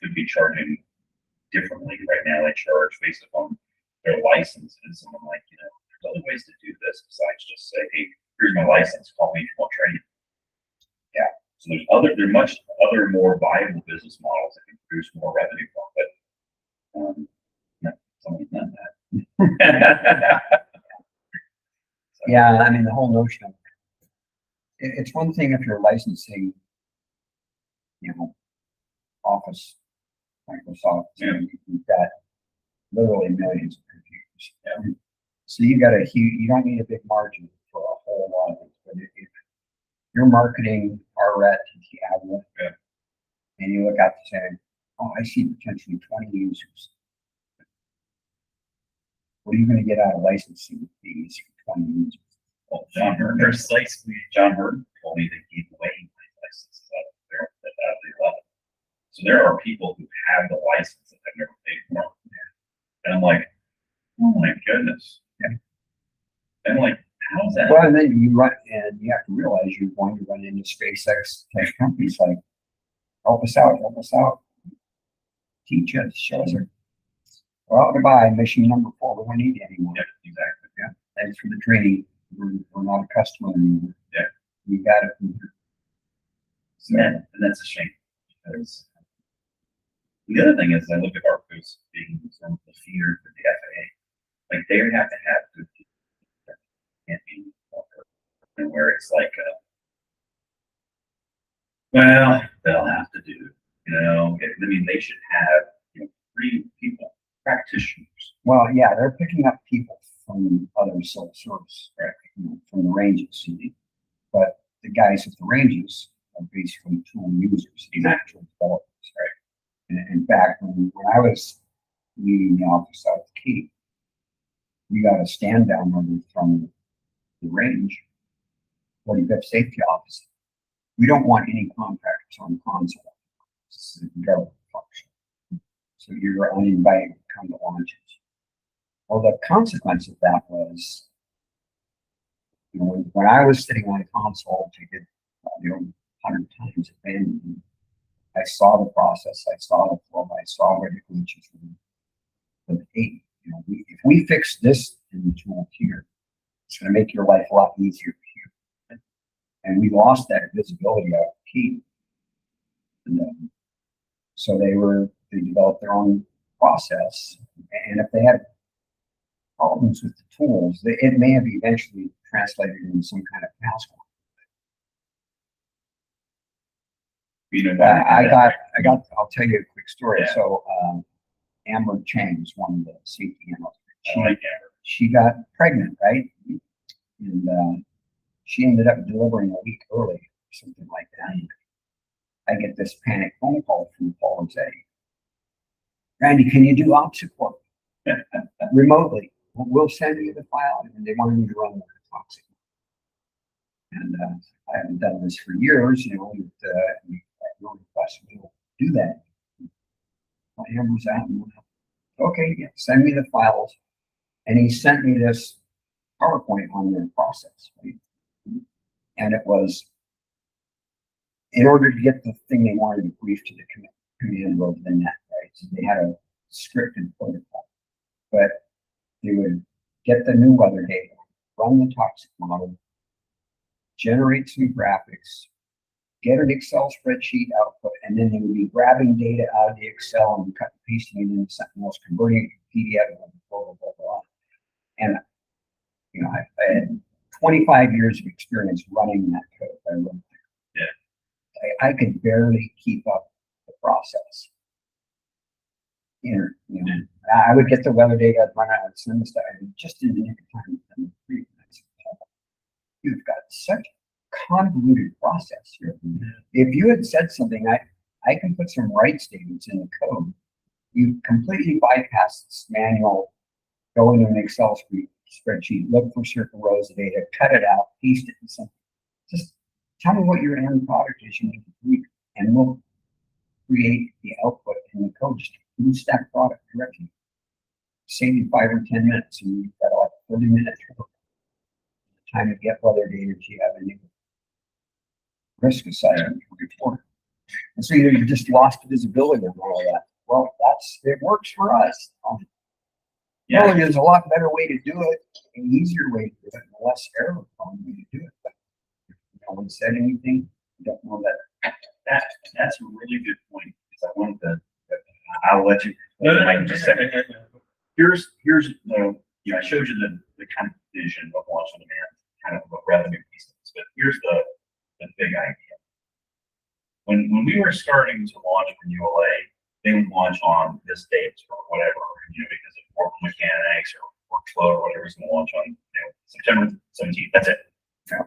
could be charging differently. Right now, they charge based upon their licenses. And I'm like, there's other ways to do this besides just say, hey, here's my license, call me if you want training. Yeah. So there are much other more viable business models that can produce more revenue from, but someone's done that. Yeah, I mean, the whole notion of it's one thing if you're licensing, Office, Microsoft, you've got literally millions of computers. Yeah. So you got you don't need a big margin for a whole lot of it. But if you're marketing RRET to Diablo, and you look out to say, oh, I see potentially 20 users. What are you going to get out of licensing fees for 20 users? Well, John Burton told me they gave away my licenses out of the 11. So there are people who have the license that have never paid for. And I'm like, oh my goodness. Yeah. And I'm like, how's that? Well, and then you have to realize you're going to run into SpaceX type companies like, help us out, teach us, show us. Well, goodbye, mission number 4. We don't need you anymore. Yeah, exactly. Yeah. Thanks for the training. We're not a customer anymore. Yeah. We got it. So, And that's a shame, because the other thing is, I look at ARPUs being some of the feeder for the FAA. Like, they have to have good people that can't be and where it's like, well, they'll have to do, I mean, they should have 3 people, practitioners. well, yeah, they're picking up people from other civil service, right? From the ranges. But the guys at the ranges are basically tool users, these actual developers, right? And in fact, when I was leading the office out at the Cape, we got a stand down order from the range, 45th Safety Office. We don't want any contractors on console. This is a government function. So you're uninvited to come to launches. Well, the consequence of that was, when I was sitting on console, I did 100 times abandonment. I saw the process, I saw the flow, I saw where the glitches were. But hey, if we fix this in the tool here, it's going to make your life a lot easier here. And we lost that visibility out of the key. And so they developed their own process. And if they had problems with the tools, it may have eventually translated into some kind of task. I'll tell you a quick story. Yeah. So, Amber Chang was one of the safety analysts. I like Amber. She got pregnant, right? And she ended up delivering a week early, or something like that. I get this panic phone call from Paul and say, Randy, can you do op support remotely? We'll send you the file. And they wanted me to run the toxic. And I haven't done this for years, no request to do that. Well, Amber's out and okay, yeah, send me the files. And he sent me this PowerPoint on their process, right? And it was, in order to get the thing they wanted to brief to the command over the net, right? So they had a scripted protocol, but they would get the new weather data, run the toxic model, generate some graphics, get an Excel spreadsheet output, and then they would be grabbing data out of the Excel and cut and pasting it into something else, converting it to PDF, and blah, blah, blah, blah. And, I had 25 years of experience running that code. I could barely keep up the process. I would get the weather data, I'd run out, I'd send the stuff, and just in the nick of time, within 3 minutes. You've got such a convoluted process here. If you had said something, I can put some right statements in the code. You completely bypass this manual, go into an Excel spreadsheet, look for certain rows of data, cut it out, paste it in something. Just tell me what your end product is you need to tweak, and we'll create the output in the code. Just use that product directly. Save you 5 or 10 minutes, and you've got like 30 minutes. Time to get weather data if you have a new risk assessment report. And so you just lost visibility on all of that. Well, it works for us. Yeah, there's a lot better way to do it, an easier way to do it, and a less error prone way to do it. But if no one said anything, I don't know that. That's a really good point. Because I wanted to, I'll let you. Just a second. Here's I showed you the kind of vision of launch on demand, kind of a revenue piece of this, but here's the big idea. When we were starting to launch for ULA, they would launch on this date or whatever, because of work mechanics or workflow or whatever is going to launch on September 17th. That's it. Yeah.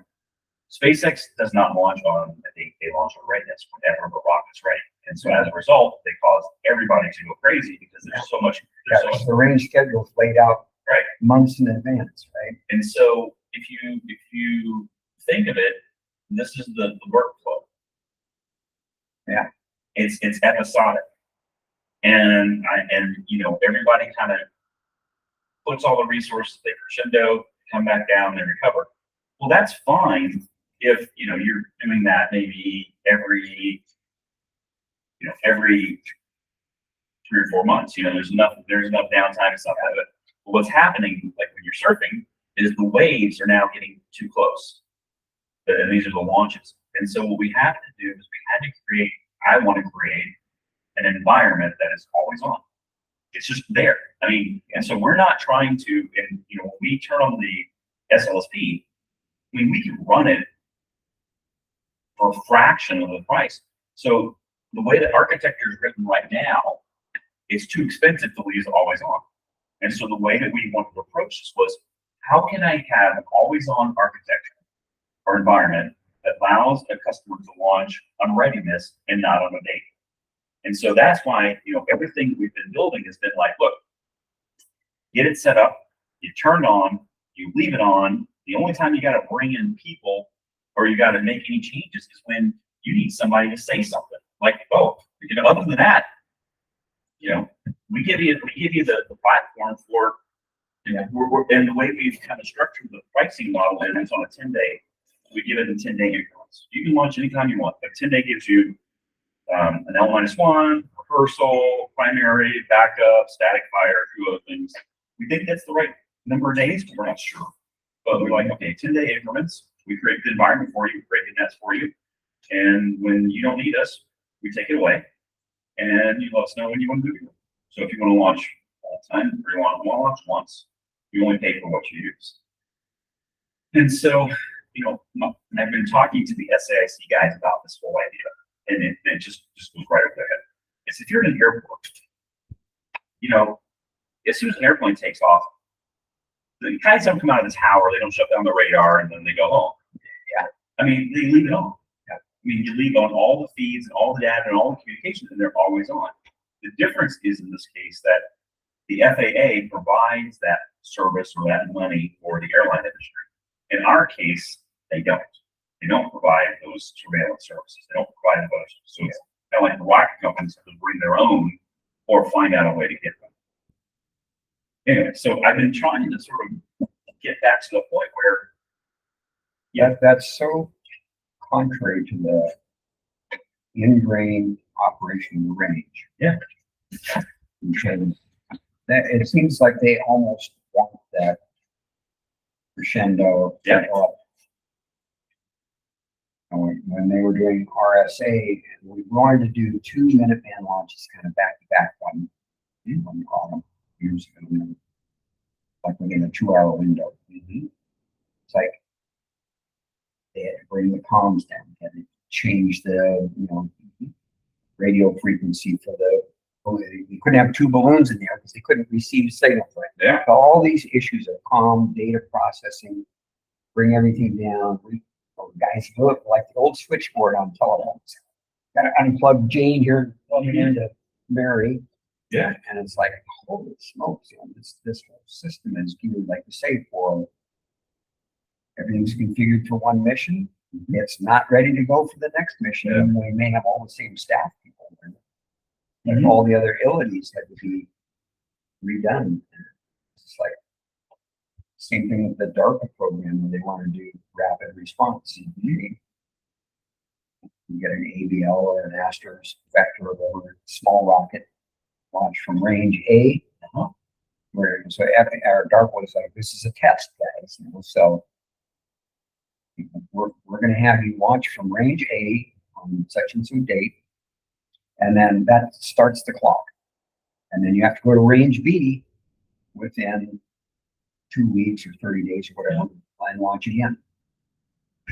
SpaceX does not launch on a date. They launch on readiness whenever the rocket's ready. And so as a result, they cause everybody to go crazy because there's so much. The range schedule is laid out right months in advance, right? And so if you think of it, this is the workflow. Yeah. It's episodic. And everybody kind of puts all the resources, they crescendo, come back down and recover. Well, that's fine if you're doing that maybe every 3 or 4 months. There's enough downtime and stuff like that. But what's happening, like when you're surfing, is the waves are now getting too close. And these are the launches. And so what we have to do is I want to create an environment that is always on. It's just there. And so we're not trying to, and when we turn on the SLSP, we can run it for a fraction of the price. So the way that architecture is written right now, it's too expensive to leave it always on. And so the way that we wanted to approach this was, how can I have an always-on architecture or environment that allows a customer to launch on readiness and not on a date? And so that's why, everything we've been building has been like, look, get it set up, you turn it on, you leave it on. The only time you got to bring in people or you got to make any changes is when you need somebody to say something like, oh, other than that, we give you the platform for, and the way we've kind of structured the pricing model, and it's on a 10-day, we give it in 10-day increments. You can launch anytime you want, but 10-day gives you an L-1, rehearsal, primary, backup, static fire, two other things. We think that's the right number of days, but we're not sure. But we're like, okay, 10-day increments. We create the environment for you, we create the nets for you. And when you don't need us, we take it away. And you let us know when you want to do it. So if you want to launch all the time, or you want to launch once, you only pay for what you use. And so, I've been talking to the SAIC guys about this whole idea, and it just goes right over their head. It's if you're in an airport, as soon as an airplane takes off, the guys don't come out of the tower, they don't shut down the radar, and then they go home. Yeah. I mean, they leave it on. Yeah. I mean, you leave on all the feeds and all the data and all the communication, and they're always on. The difference is in this case that the FAA provides that service or that money for the airline industry. In our case, they don't. They don't provide those surveillance services. They don't provide those. So it's kind of like the rocket companies have to bring their own or find out a way to get them. Anyway, so I've been trying to sort of get back to the point where That's so contrary to the ingrained operation range. Yeah. Because it seems like they almost want that crescendo. Yeah. When they were doing RSA, we wanted to do 2 Minuteman launches kind of back to back one autumn years ago, like within a 2-hour window. It's like they had to bring the comms down, they had to change the radio frequency for you couldn't have 2 balloons in there because they couldn't receive signal. Right? Yeah. So all these issues of comm, data processing, bring everything down. Guys look like the old switchboard on telephones. Got to unplug Jane here, plug it into Mary. Yeah. And it's like, holy smokes, this whole system is geared, like you say, for everything's configured for one mission. It's not ready to go for the next mission. Yeah. And we may have all the same staff people. And all the other abilities had to be redone. It's like same thing with the DARPA program when they want to do rapid response. You get an ABL or an Astro's vector or whatever, small rocket launch from range A. Where so our DARPA was like, this is a test, guys. So we're going to have you launch from range A on such and some date, and then that starts the clock. And then you have to go to range B within 2 weeks or 30 days or whatever, and launch again.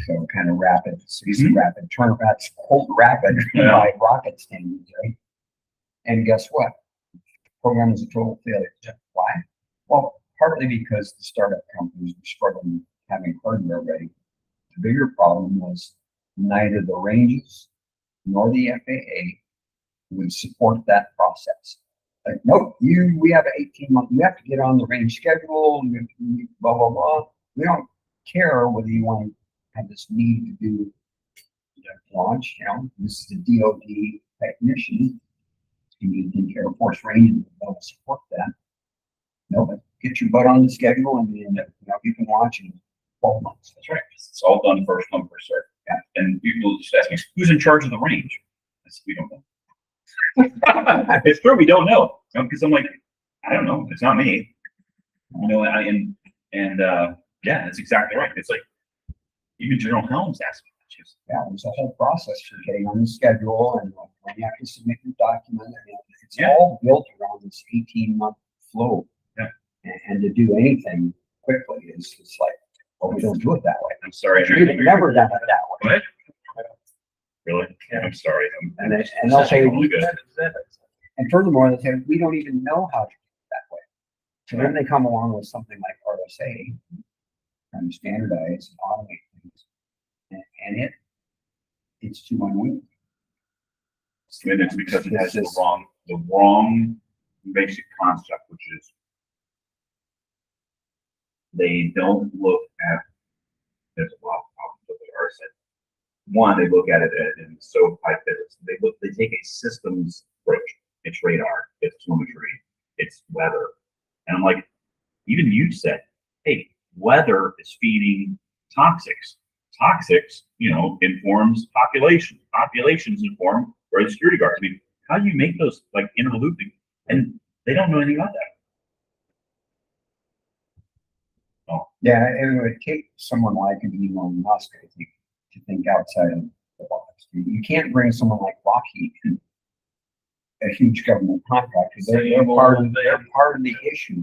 So kind of rapid, so you see rapid turn, that's cold rapid by rocket standards, right? And guess what? The program is a total failure. Why? Well, partly because the startup companies were struggling having hardware ready. The bigger problem was neither the ranges nor the FAA would support that process. Like, nope, we have an 18-month, you have to get on the range schedule, you have to blah, blah, blah. We don't care whether you want to have this need to do launch, this is a DOD technician. You think Air Force Range will support that. No, but get your butt on the schedule and you can launch in 12 months. That's right. It's all done first come, first served. Yeah. And people just ask me, who's in charge of the range? I said, we don't know. It's true, we don't know. Because I'm like, I don't know. It's not me. Yeah, that's exactly right. It's like even General Helms asked me questions. Yeah, there's a whole process for getting on the schedule and when you have to submit your document. It's all built around this 18-month flow. Yeah. And to do anything quickly is like, well, we don't do it that way. I'm sorry. We've never done it that way. What? Really? Yeah, I'm sorry. And they'll say, really good. and furthermore, they'll say, we don't even know how to do it that way. So then they come along with something like RSA, trying to standardize and automate things. And it's too unwieldy. And it's because it has the wrong basic concept, which is they don't look at, there's a lot of problems with the RSA. One, they look at it in so high physics. They take a systems approach. It's radar, it's telemetry, it's weather. And I'm like, even you said, hey, weather is feeding toxics. Toxics, informs population. Populations inform or the security guards. I mean, how do you make those like interlooping? And they don't know anything about that. Oh, Yeah, it would take someone like an Elon Musk, I think outside of the box. You can't bring someone like Lockheed, a huge government contractor. They're part of the issue.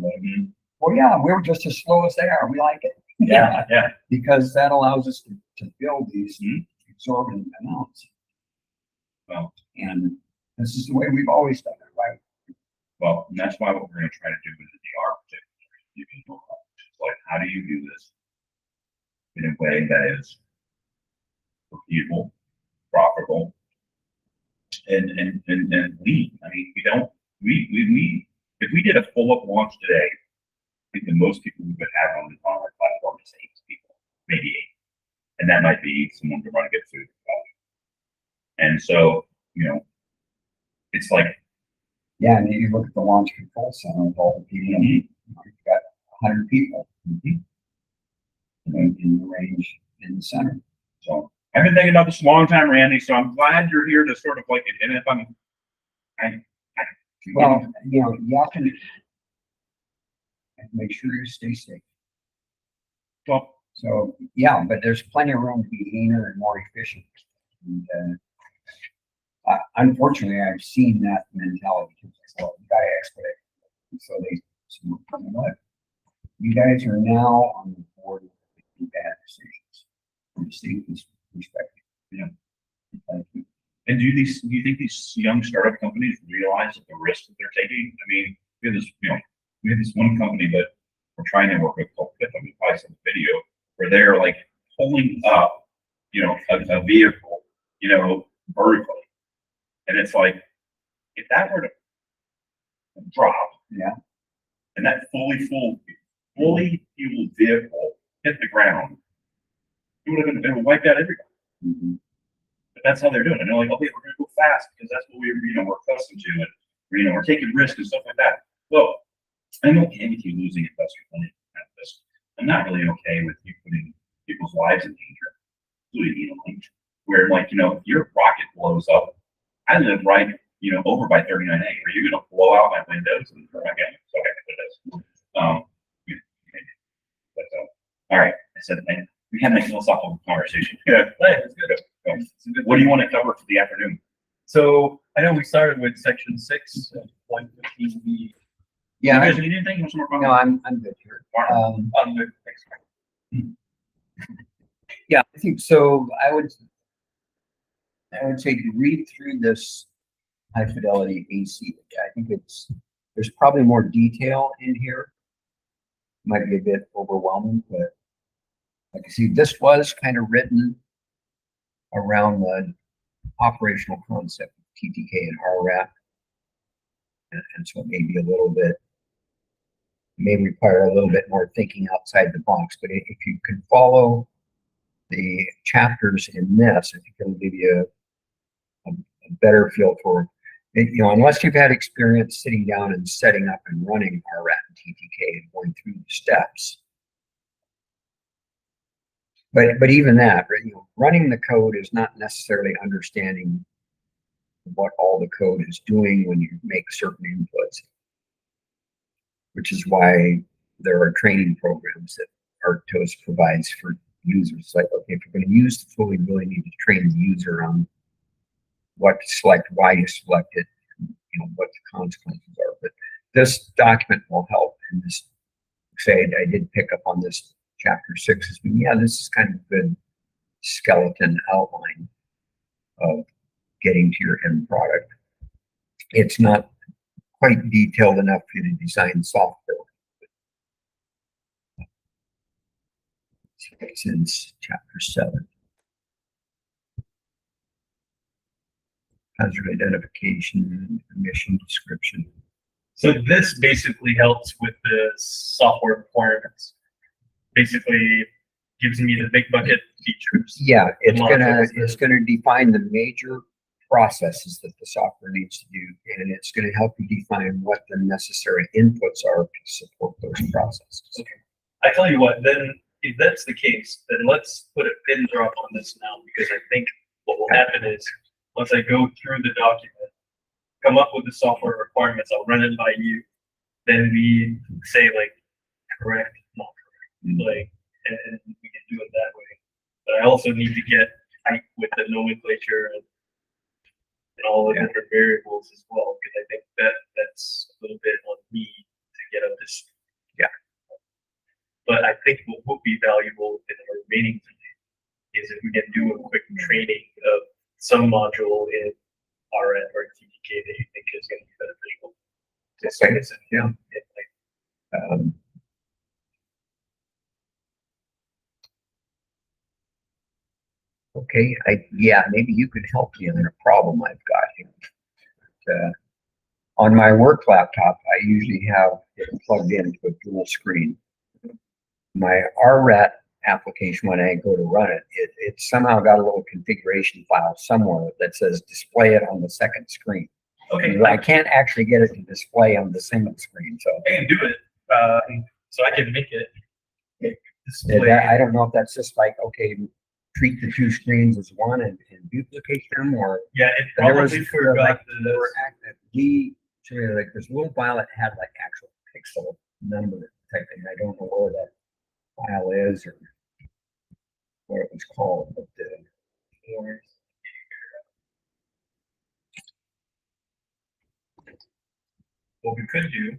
Well, yeah, we're just as slow as they are. We like it. yeah. Because that allows us to build these exorbitant amounts. Well, And this is the way we've always done it, right? well, and that's why what we're going to try to do in the DR particular, it's like, how do you do this in a way that is repeatable, profitable, and lean? I mean, if we did a full up launch today, I think the most people we would have on our platform is 8 people, maybe 8, and that might be someone to run and get food. And so, it's like, Yeah, and you look at the launch control center with all the people, you've got 100 people in the range in the center. so I've been thinking about this a long time, Randy. So I'm glad you're here to sort of like, and if Well, you have to make sure you stay safe. well, So, yeah, but there's plenty of room to be leaner and more efficient. And, unfortunately, I've seen that mentality. So you gotta expedite. So they said, you know what? You guys are now on the board of making bad decisions from the safety perspective. Thank you. and do you think these young startup companies realize the risk that they're taking? I mean, we have this one company that we're trying to work with called Pip. I'm gonna some video where they're like pulling up, a vehicle, vertically. And it's like, if that were to drop, Yeah. and that fully fueled vehicle hit the ground, it would have wiped out everybody. Mhm. But that's how they're doing it. And they're like, okay, we're going to go fast because that's what we're accustomed to, and we're taking risks and stuff like that. Well, I'm okay with you losing investor money at this. I'm not really okay with you putting people's lives in danger, including where if your rocket blows up, I live right, over by 39A. Are you going to blow out my windows and throw my game? So all right. I said, we had a philosophical conversation. Yeah, that's good. What do you want to cover for the afternoon? So I know we started with section 6, 115B. Yeah, You guys need anything? no, I'm good here. On the next Yeah, I think so. I would say to read through this high fidelity AC. I think there's probably more detail in here. Might be a bit overwhelming, but like I see, this was kind of written around the operational concept of TTK and RRAP, and so it may be may require a little bit more thinking outside the box. But if you can follow the chapters in this, I think it'll give you a better feel for, unless you've had experience sitting down and setting up and running RRAP and TTK and going through the steps. But even that, running the code is not necessarily understanding what all the code is doing when you make certain inputs, which is why there are training programs that Arctos provides for users. It's like, okay, if you're going to use the tool, you really need to train the user on what to select, why you select it, and, what the consequences are. But this document will help. And this, I did pick up on this chapter 6 as being, this is kind of a good skeleton outline of getting to your end product. It's not quite detailed enough for you to design software. It's in chapter 7. Hazard identification, emission description. So this basically helps with the software requirements. Basically gives me the big bucket features. Yeah, modules it's gonna define the major processes that the software needs to do, and it's gonna help you define what the necessary inputs are to support those processes. I tell you what, then if that's the case, then let's put a pin drop on this now, because I think what will happen is once I go through the document, come up with the software requirements, I'll run it by you. Then we say like correct, not correct, like, and we can do it that way. But I also need to get tight with the nomenclature and all the different variables as well, because I think that's a little bit on me to get up this. Yeah. But I think what would be valuable in our remaining time is if we can do a quick training of some module in RN or TDK that you think is going to be beneficial. Okay. Yeah. Like, Okay, maybe you could help me on a problem I've got here. On my work laptop, I usually have it plugged into a dual screen. My RRAT application, when I go to run it, it somehow got a little configuration file somewhere that says display it on the second screen. okay, I can't actually get it to display on the single screen, so. I can do it. So I can make it display. I don't know if that's just like, okay, treat the two screens as one and duplicate them, or. Yeah, it There was probably forgot there were like this little file that had like actual pixel number type thing. I don't know where that file is or what it was called, but what we could do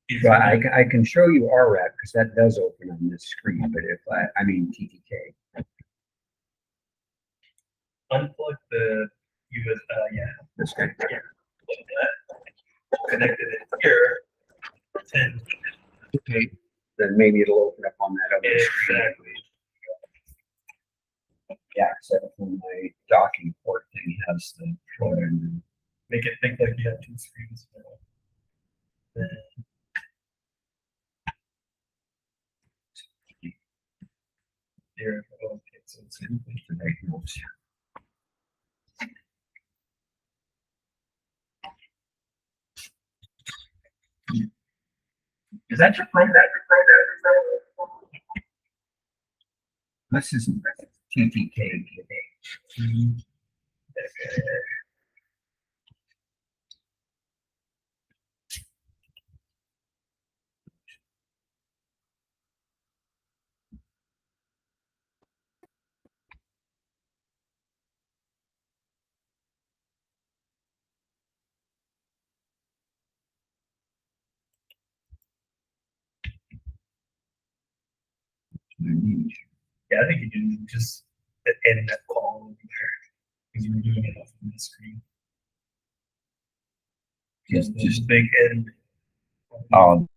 is so I can show you RRAT because that does open on this screen, but if I mean TTK. unplug the US, This guy. yeah, like that, connect it in here, and Okay. Then maybe it'll open up on that other screen. exactly. Yeah, except for my docking port thing has the phone. Make it think like you have two screens. Then there, okay, so it's in. Is that your program? This is TTK. Yeah, I think you can just end that call because you were doing it off the screen. Just big end. Oh,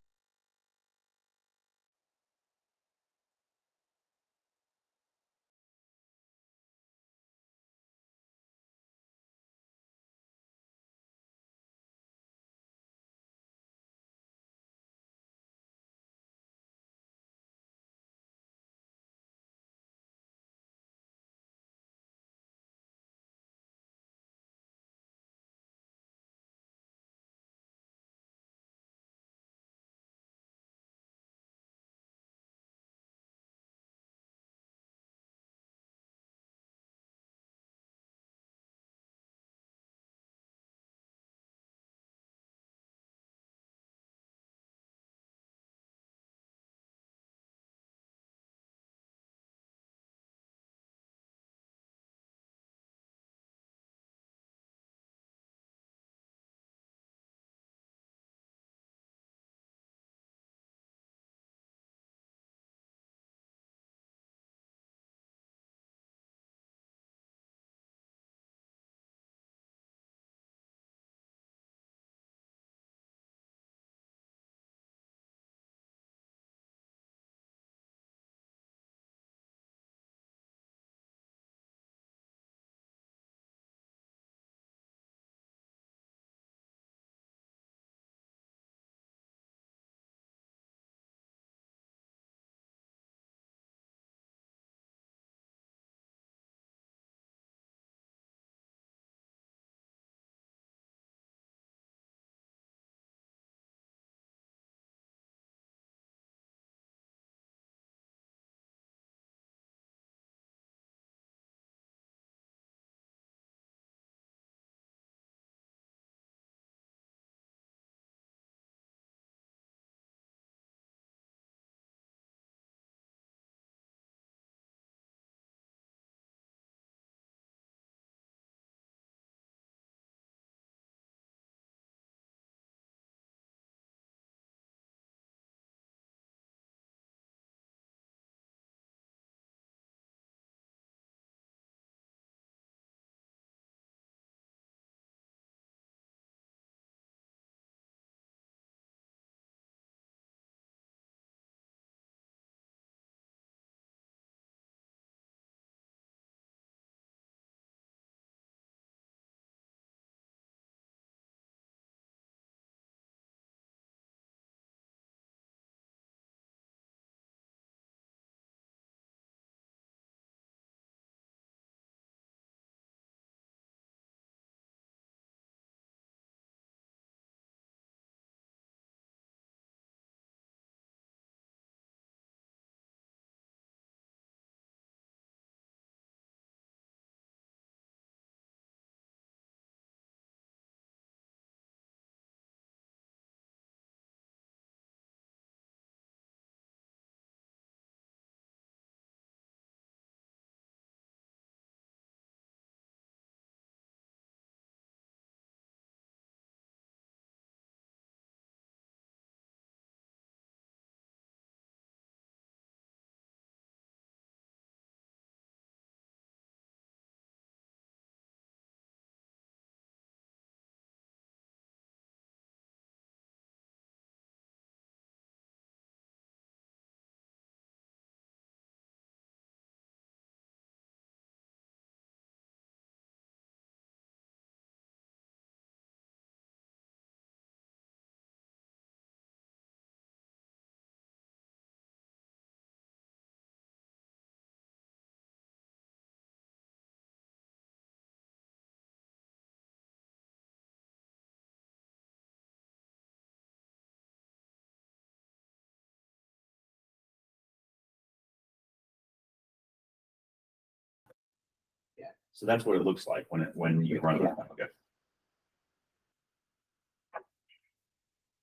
So that's what it looks like when you run that. Okay.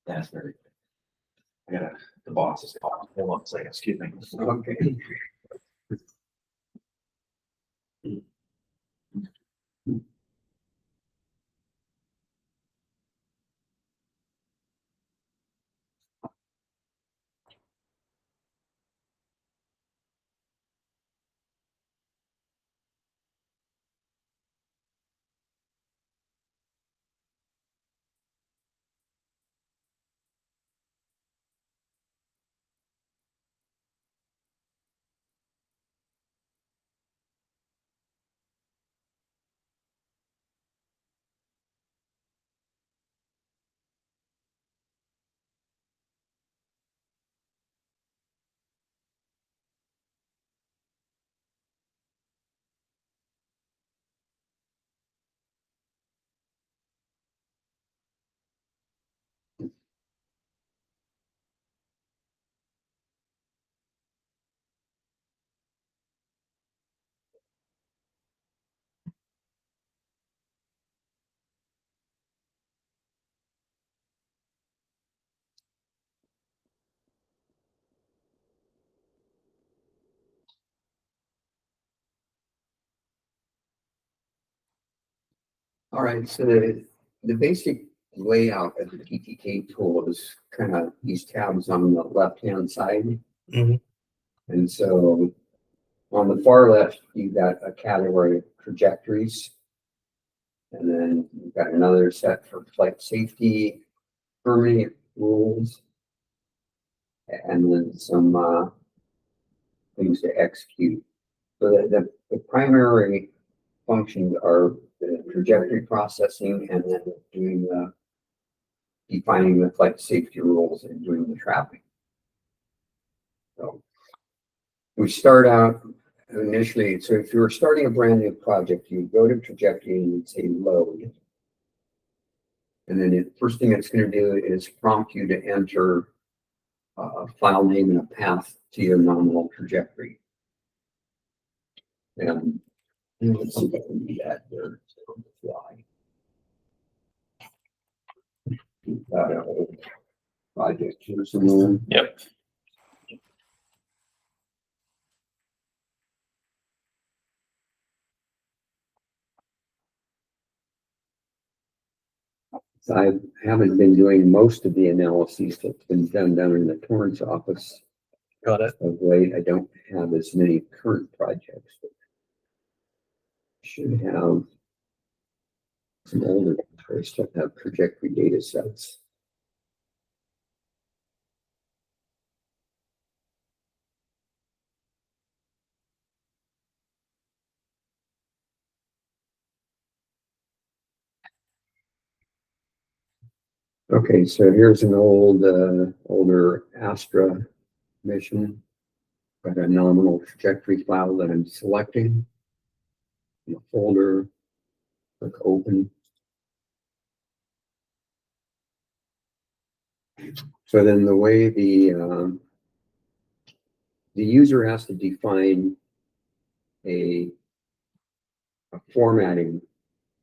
That's very good. I got the boss is calling. Hold on a second, excuse me. Okay. All right, so the basic layout of the PTK tool is kind of these tabs on the left-hand side. Mhm. And so on the far left, you've got a category of trajectories. And then you've got another set for flight safety, permitting rules, and then some things to execute. So the primary functions are the trajectory processing and then doing the defining the flight safety rules and doing the tracking. So we start out initially, so if you were starting a brand new project, you go to trajectory and you'd say load. And then the first thing it's going to do is prompt you to enter a file name and a path to your nominal trajectory. And let's see if I can do that there on the fly. Got an old project here somewhere. Yep. So I haven't been doing most of the analyses that's been done down in the Torrance office Got it. of late. I don't have as many current projects, but should have some older ones where I still have trajectory data sets. Okay, so here's an older Astra mission. Got a nominal trajectory file that I'm selecting. In the folder, click open. So then the way the user has to define a formatting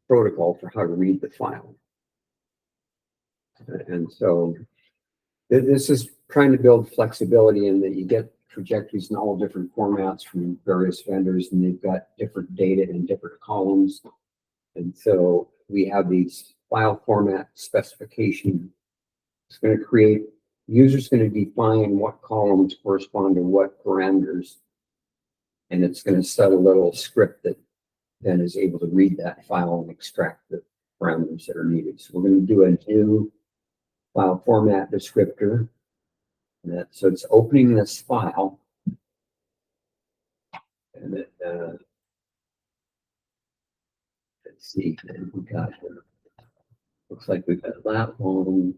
protocol for how to read the file. And so this is trying to build flexibility in that you get trajectories in all different formats from various vendors, and they've got different data in different columns. And so we have these file format specification. It's going to create, user's going to define what columns correspond to what parameters. And it's going to set a little script that then is able to read that file and extract the parameters that are needed. So we're going to do a new file format descriptor. So it's opening this file. And it, let's see, and we got here. Looks like we've got that one.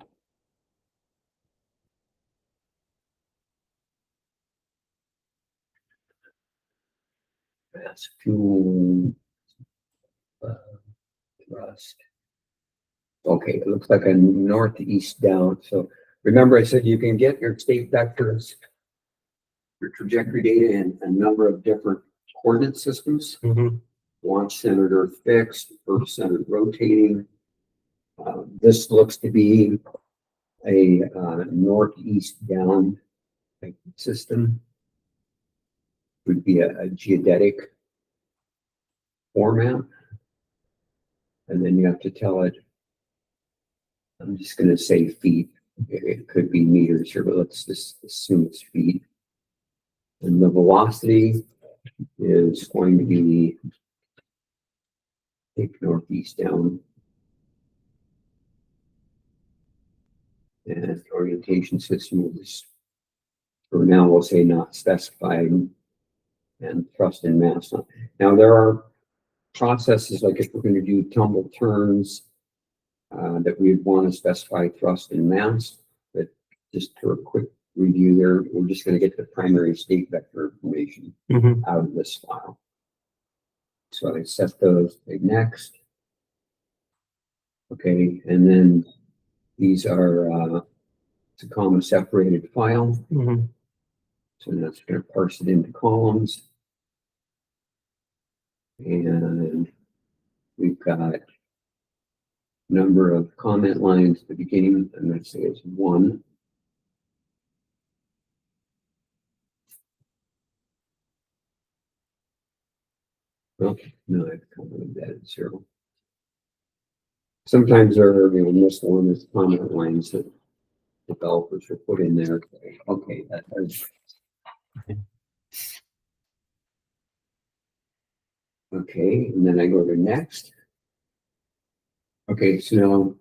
That's fuel. Thrust. Okay, it looks like a northeast down. So remember I said you can get your state vectors, your trajectory data in a number of different coordinate systems. Mhm. launch center fixed, first center rotating. This looks to be a northeast down type system. Would be a geodetic format. And then you have to tell it, I'm just going to say feet. It could be meters here, but let's just assume it's feet. And the velocity is going to be take northeast down. And orientation system is, for now, we'll say not specified, and thrust and mass. Now, there are processes like if we're going to do tumble turns that we would want to specify thrust and mass, but just for a quick review there, we're just going to get the primary state vector information out of this file. So I set those next. Okay, and then these are it's a comma separated file. So that's going to parse it into columns. And we've got number of comment lines at the beginning. I'm going to say it's 1. Okay, no, I've commented that at 0. Sometimes there are, this one is comment lines that developers will put in there. Okay, that's okay, and then I go to next. Okay, so now,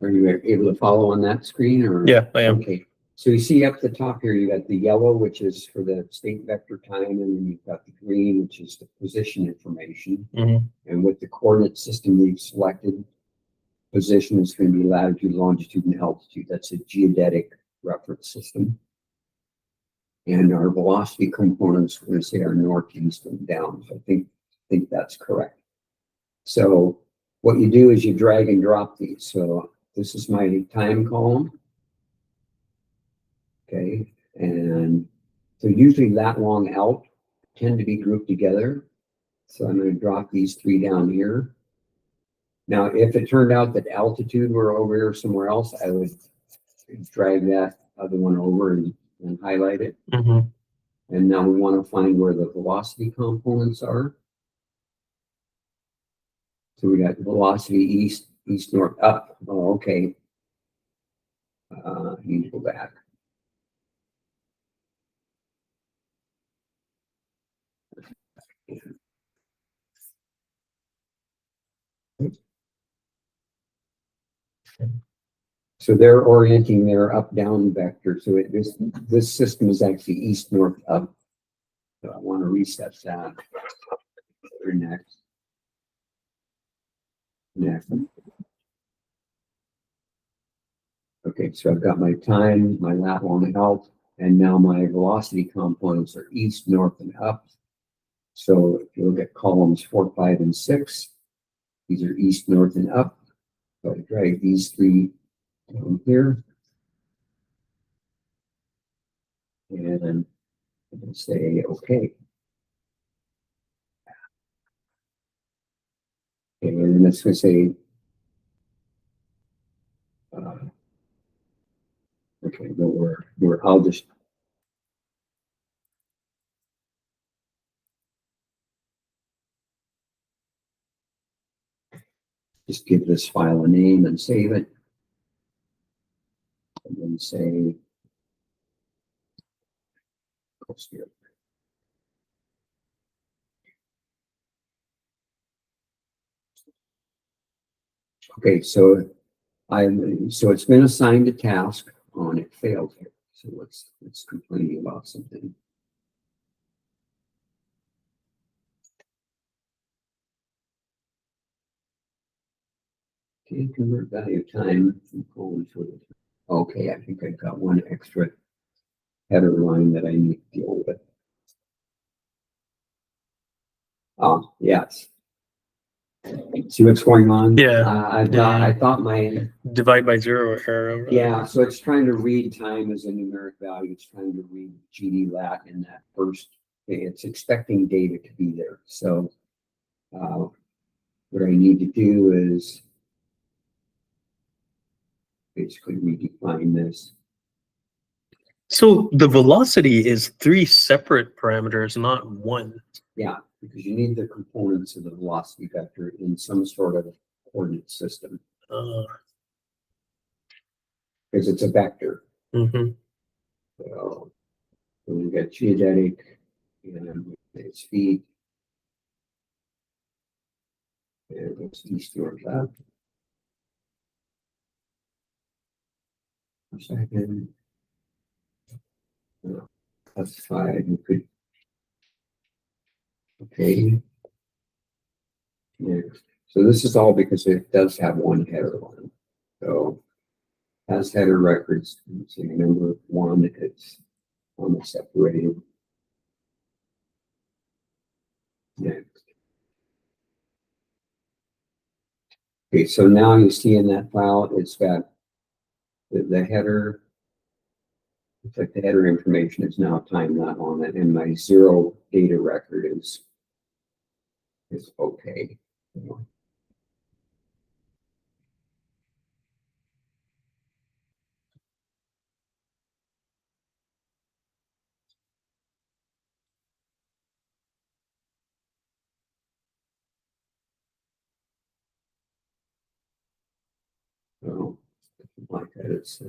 are you able to follow on that screen or? Yeah, I am. Okay, so you see up the top here, you got the yellow, which is for the state vector time, and then you've got the green, which is the position information. And with the coordinate system we've selected, position is going to be latitude, longitude, and altitude. That's a geodetic reference system. And our velocity components, we're going to say are north, east, and down. So I think that's correct. So what you do is you drag and drop these. So this is my time column. Okay, and so usually that long out tend to be grouped together. So I'm going to drop these 3 down here. Now, if it turned out that altitude were over here somewhere else, I would drag that other one over and highlight it. And now we want to find where the velocity components are. So we got velocity east, north, up. Oh, okay. Need to go back. So they're orienting their up-down vector. So this system is actually east, north, up. So I want to reset that. Next. Okay, so I've got my time, my lat long out, and now my velocity components are east, north, and up. So if you look at columns 4, 5, and 6, these are east, north, and up. So I drag these 3 down here. And I'm going to say, okay. And then it's going to say, okay, no, I'll just give this file a name and save it. And then say, okay, so it's been assigned a task on it failed here. So let's complaining about something. Okay, convert value time from column to. Okay, I think I've got one extra header line that I need to deal with. Oh, yes. See what's going on? Yeah. I thought my Divide by 0 error. yeah, so it's trying to read time as a numeric value. It's trying to read GD lat in that first. Okay, it's expecting data to be there. So What I need to do is basically redefine this. So the velocity is 3 separate parameters, not one. Yeah, because you need the components of the velocity vector in some sort of coordinate system, Uh, because it's a vector. mhm. So we got geodetic and it's speed. And it's east or left. A second. That's fine. You could. Okay. Next. So this is all because it does have one header line. So has header records. So number one, it's on the separated. Next. Okay, so now you see in that file, it's got the header. It's like the header information is now time not on it, and my 0 data record is okay. So like that, it's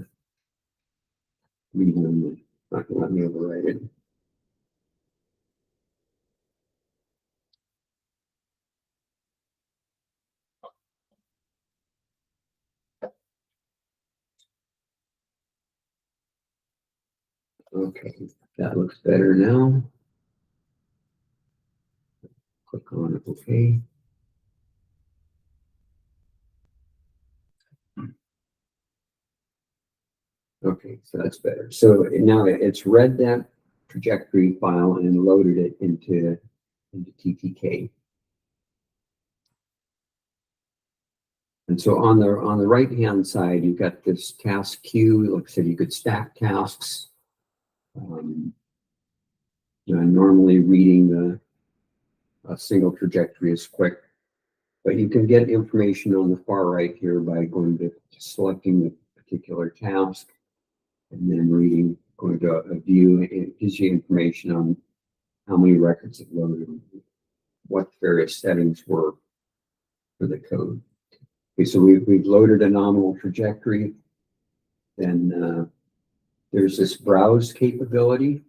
medium. Not gonna let me overwrite it. Okay, that looks better now. Click on it. Okay. Okay, so that's better. So now it's read that trajectory file and loaded it into TTK. And so on the right hand side, you've got this task queue. Like I said, you could stack tasks. Normally reading a single trajectory is quick, but you can get information on the far right here by going to selecting the particular task and then reading, going to a view. It gives you information on how many records it loaded, what various settings were for the code. Okay, so we've loaded a nominal trajectory. Then there's this browse capability.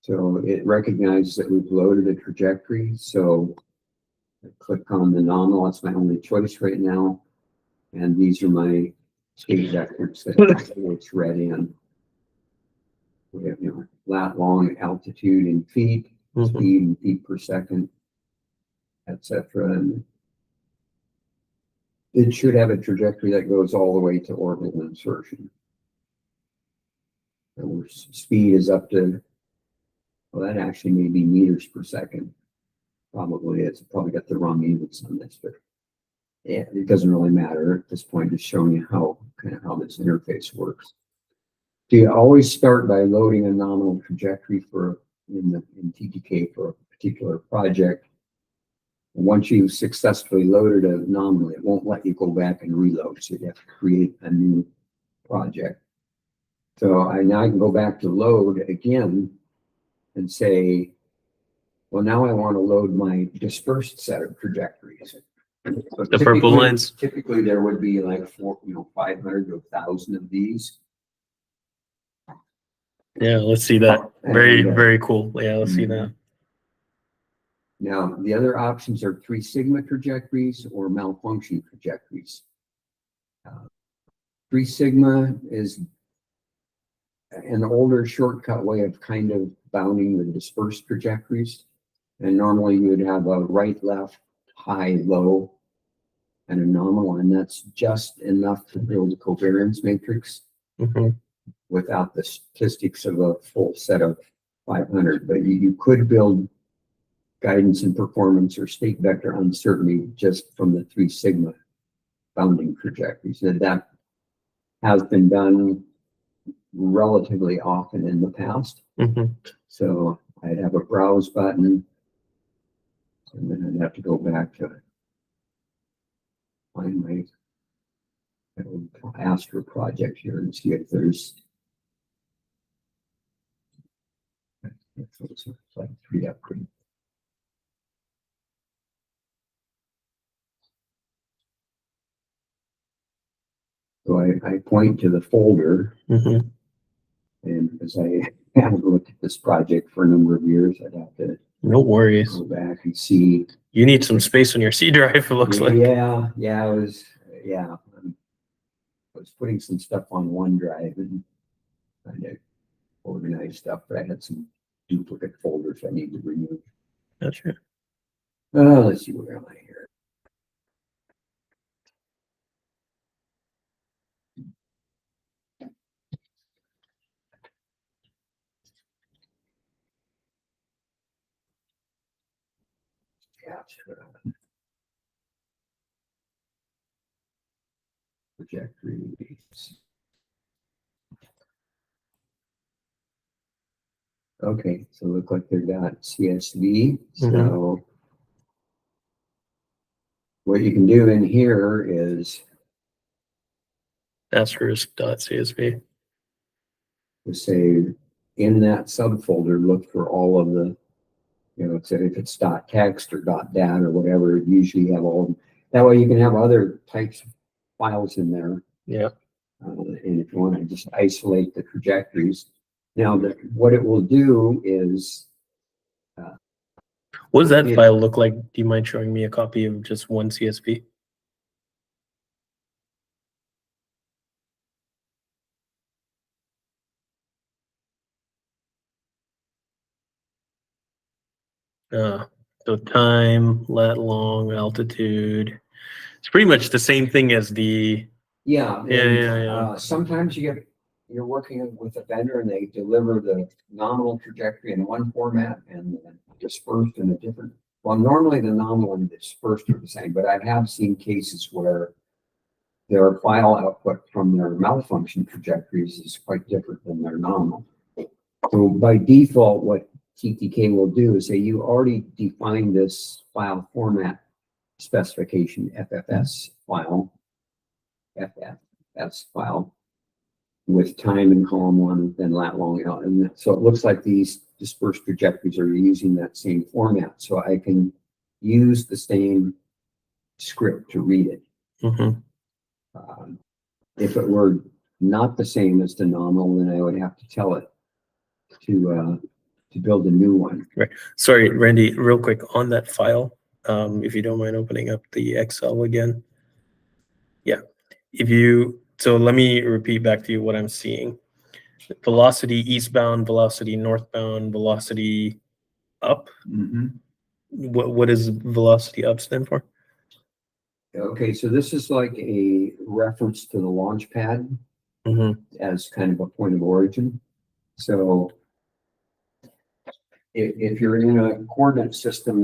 So it recognizes that we've loaded a trajectory. So I click on the nominal. That's my only choice right now. And these are my state vectors that it's read in. We have, lat, long, altitude in feet, speed in feet per second, etc. And it should have a trajectory that goes all the way to orbital insertion. And speed is up to, well, that actually may be meters per second. Probably it's probably got the wrong units on this, but yeah, it doesn't really matter at this point. Just showing you how this interface works. So you always start by loading a nominal trajectory in TTK for a particular project. And once you've successfully loaded a nominal, it won't let you go back and reload. So you have to create a new project. So now I can go back to load again and say, well, now I want to load my dispersed set of trajectories. So The purple lines. Typically, there would be like 500 to 1,000 of these. Yeah, let's see that. Very, very cool. Yeah, let's see that. Now, the other options are 3 sigma trajectories or malfunction trajectories. 3 sigma is an older shortcut way of kind of bounding the dispersed trajectories. And normally you would have a right, left, high, low, and a nominal, and that's just enough to build a covariance matrix without the statistics of a full set of 500. But you could build guidance and performance or state vector uncertainty just from the 3 sigma bounding trajectories. And that has been done relatively often in the past. So I'd have a browse button. And then I'd have to go back to find my Astra project here and see if there's it's like 3 upgrade. So I point to the folder, Mhm. and as I haven't looked at this project for a number of years, I'd have to No worries. go back and see. You need some space on your C drive, it looks like. Yeah, I was putting some stuff on OneDrive and trying to organize stuff, but I had some duplicate folders I need to remove. That's right. Let's see, where am I here? Gotcha. Project release. Okay, so look like they've got CSV. So what you can do in here is Asterisk.csv. to say in that subfolder, look for all of the, so if it's .text or .dat or whatever, usually you have all of them. That way you can have other types of files in there. Yeah. And if you want to just isolate the trajectories. Now, what it will do is. What does that Yeah. file look like? Do you mind showing me a copy of just one CSV? So time, lat long, altitude. It's pretty much the same thing as the, Yeah. Yeah. Sometimes you're working with a vendor and they deliver the nominal trajectory in one format and dispersed in a different. Well, normally the nominal and dispersed are the same, but I have seen cases where their file output from their malfunction trajectories is quite different than their nominal. So by default, what TTK will do is say you already defined this file format specification FFS file with time in column 1, then lat long out. And so it looks like these dispersed trajectories are using that same format. So I can use the same script to read it. Mhm. If it were not the same as the nominal, then I would have to tell it to build a new one. Sorry, Randy, real quick on that file, if you don't mind opening up the Excel again. Yeah, so let me repeat back to you what I'm seeing. Velocity eastbound, velocity northbound, velocity up. What does velocity up stand for? Okay, so this is like a reference to the launch pad as kind of a point of origin. So if you're in a coordinate system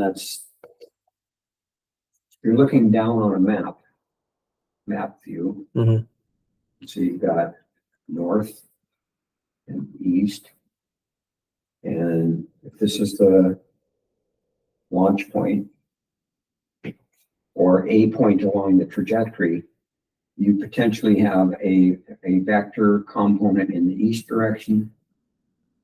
you're looking down on a map view. So you've got north and east. And if this is the launch point or a point along the trajectory, you potentially have a vector component in the east direction,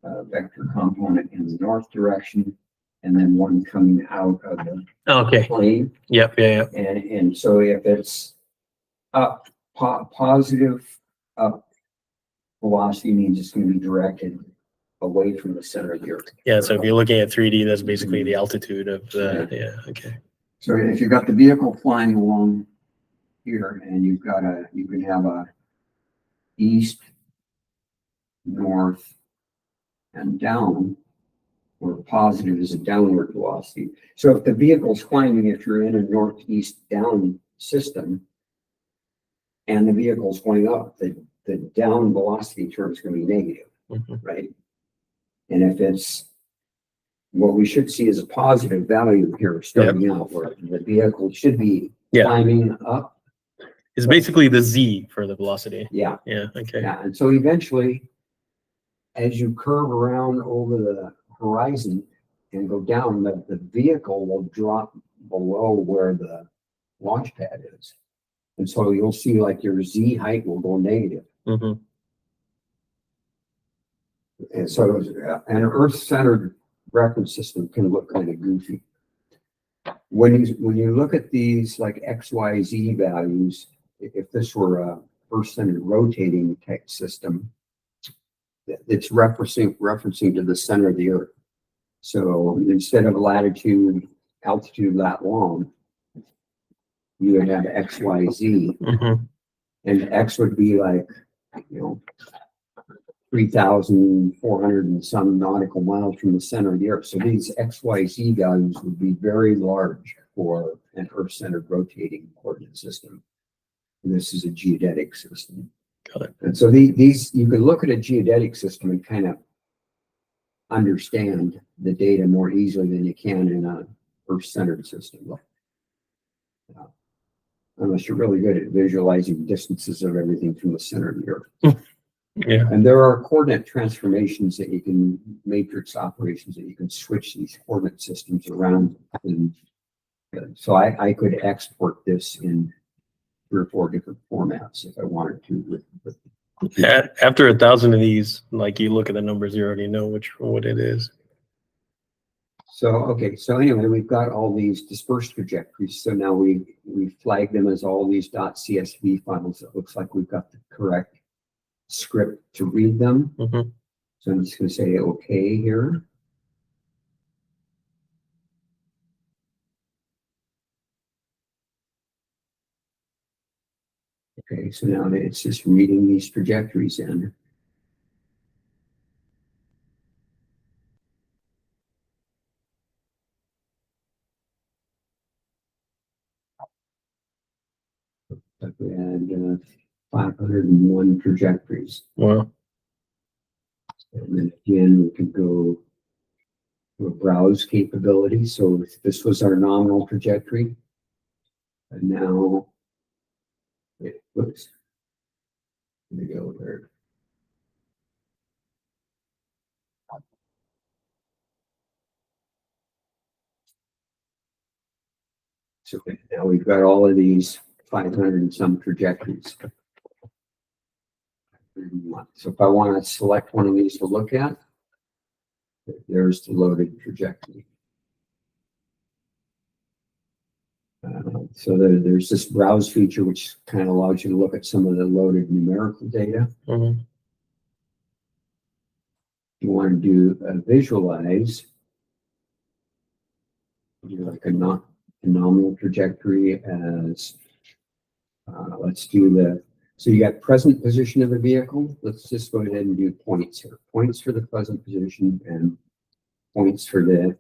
a vector component in the north direction, and then one coming out of the plane. Yep. And so if it's up, positive up velocity means it's going to be directed away from the center of the earth. Yeah, so if you're looking at 3D, that's basically the altitude of the, okay. So if you've got the vehicle flying along here and you can have a east, north, and down, where positive is a downward velocity. So if the vehicle's climbing, if you're in a northeast down system, and the vehicle's going up, the down velocity term is going to be negative, right? And if it's what we should see is a positive value here starting out, where the vehicle should be climbing up. It's basically the Z for the velocity. Yeah. Okay. Yeah, and so eventually, as you curve around over the horizon, and go down, the vehicle will drop below where the launch pad is. And so you'll see like your Z height will go negative. Mhm. And so an Earth-centered reference system can look kind of goofy. When you look at these like XYZ values, if this were a Earth-centered rotating type system, it's referencing to the center of the Earth. So instead of latitude, altitude lat long, you would have XYZ, Mhm. and X would be like, 3,400 and some nautical miles from the center of the Earth. So these XYZ values would be very large for an Earth-centered rotating coordinate system. And this is a geodetic system. Got it. And so these, you can look at a geodetic system and kind of understand the data more easily than you can in a Earth-centered system. Unless you're really good at visualizing distances of everything from the center of the Earth. Yeah. And there are coordinate transformations that you can, matrix operations that you can switch these coordinate systems around. And so I could export this in 3 or 4 different formats if I wanted to. After 1,000 of these, like you look at the numbers, you already know what it is. So, okay, so anyway, we've got all these dispersed trajectories. So now we flag them as all these .csv files. It looks like we've got the correct script to read them. Mhm. So I'm just going to say okay here. Okay, so now it's just reading these trajectories in. But we had 501 trajectories. Wow. And then again, we could go to a browse capability. So this was our nominal trajectory. And now it looks, let me go there. So now we've got all of these 500 and some trajectories. So if I want to select one of these to look at, there's the loaded trajectory. So there's this browse feature, which kind of allows you to look at some of the loaded numerical data. Mhm. You want to do a visualize, do like a nominal trajectory as, let's do so you got present position of the vehicle. Let's just go ahead and do points here. Points for the present position and points for the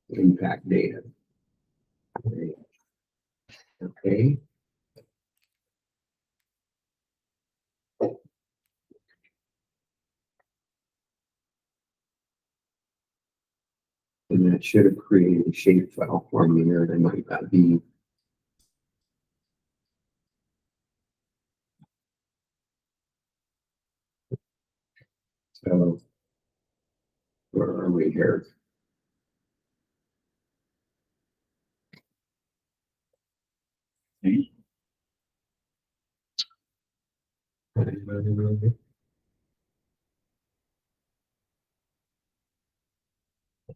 impact data. Okay. And that should have created a shape file for me there. That might not be. So where are we here?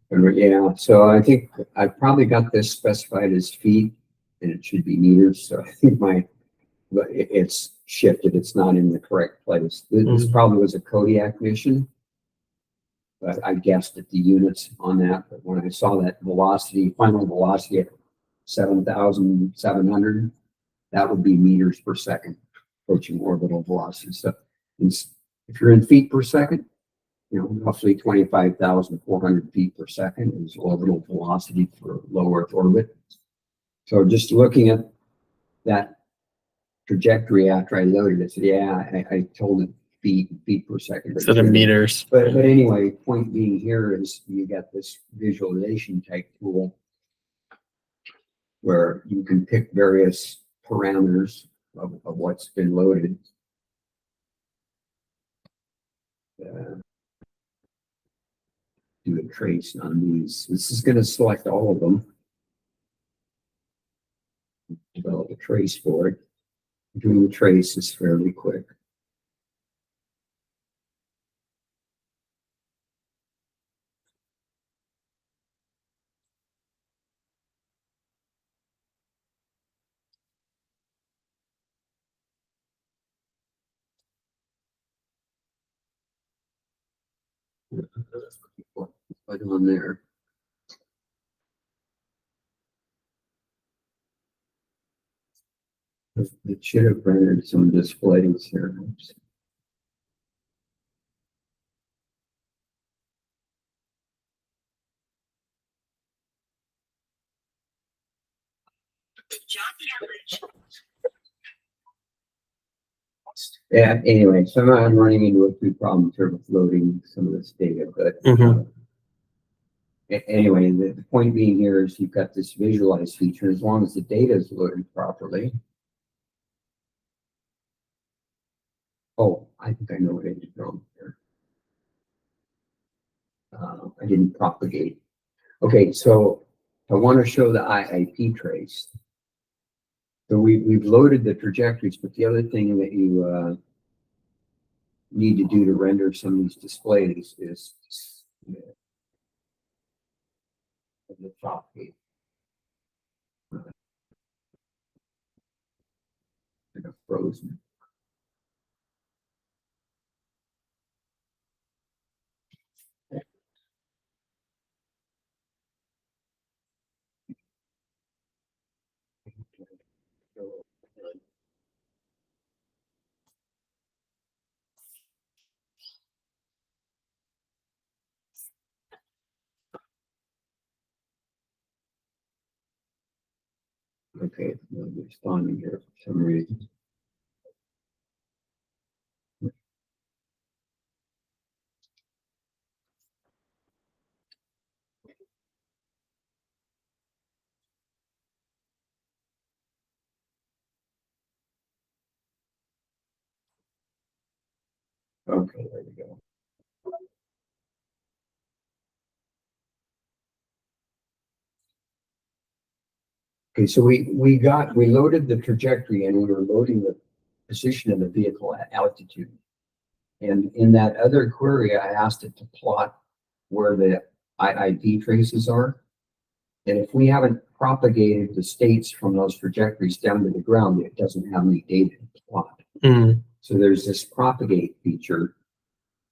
Yeah, so I think I probably got this specified as feet and it should be meters. So I think but it's shifted. It's not in the correct place. This probably was a Kodiak mission, but I guessed at the units on that. But when I saw that velocity, final velocity at 7,700, that would be meters per second, approaching orbital velocity. So if you're in feet per second, roughly 25,400 feet per second is orbital velocity for low Earth orbit. So just looking at that trajectory after I loaded it, said, yeah, I told it feet per second. Instead of meters. But anyway, point being here is you got this visualization type tool where you can pick various parameters of what's been loaded. do a trace on these. This is going to select all of them. Develop a trace for it. Doing the trace is fairly quick. Right on there. It should have rendered some displays here. Oops. Yeah, anyway, so I'm running into a few problems here with loading some of this data, but anyway, the point being here is you've got this visualize feature. As long as the data is loaded properly. Oh, I think I know what I did wrong here. I didn't propagate. Okay, so I want to show the IIP trace. So we've loaded the trajectories, but the other thing that you need to do to render some of these displays is the propagate. Kind of frozen. Okay, no responding here for some reason. Okay, there we go. Okay, so we loaded the trajectory and we were loading the position of the vehicle at altitude. And in that other query, I asked it to plot where the IID traces are. And if we haven't propagated the states from those trajectories down to the ground, it doesn't have any data to plot. So there's this propagate feature.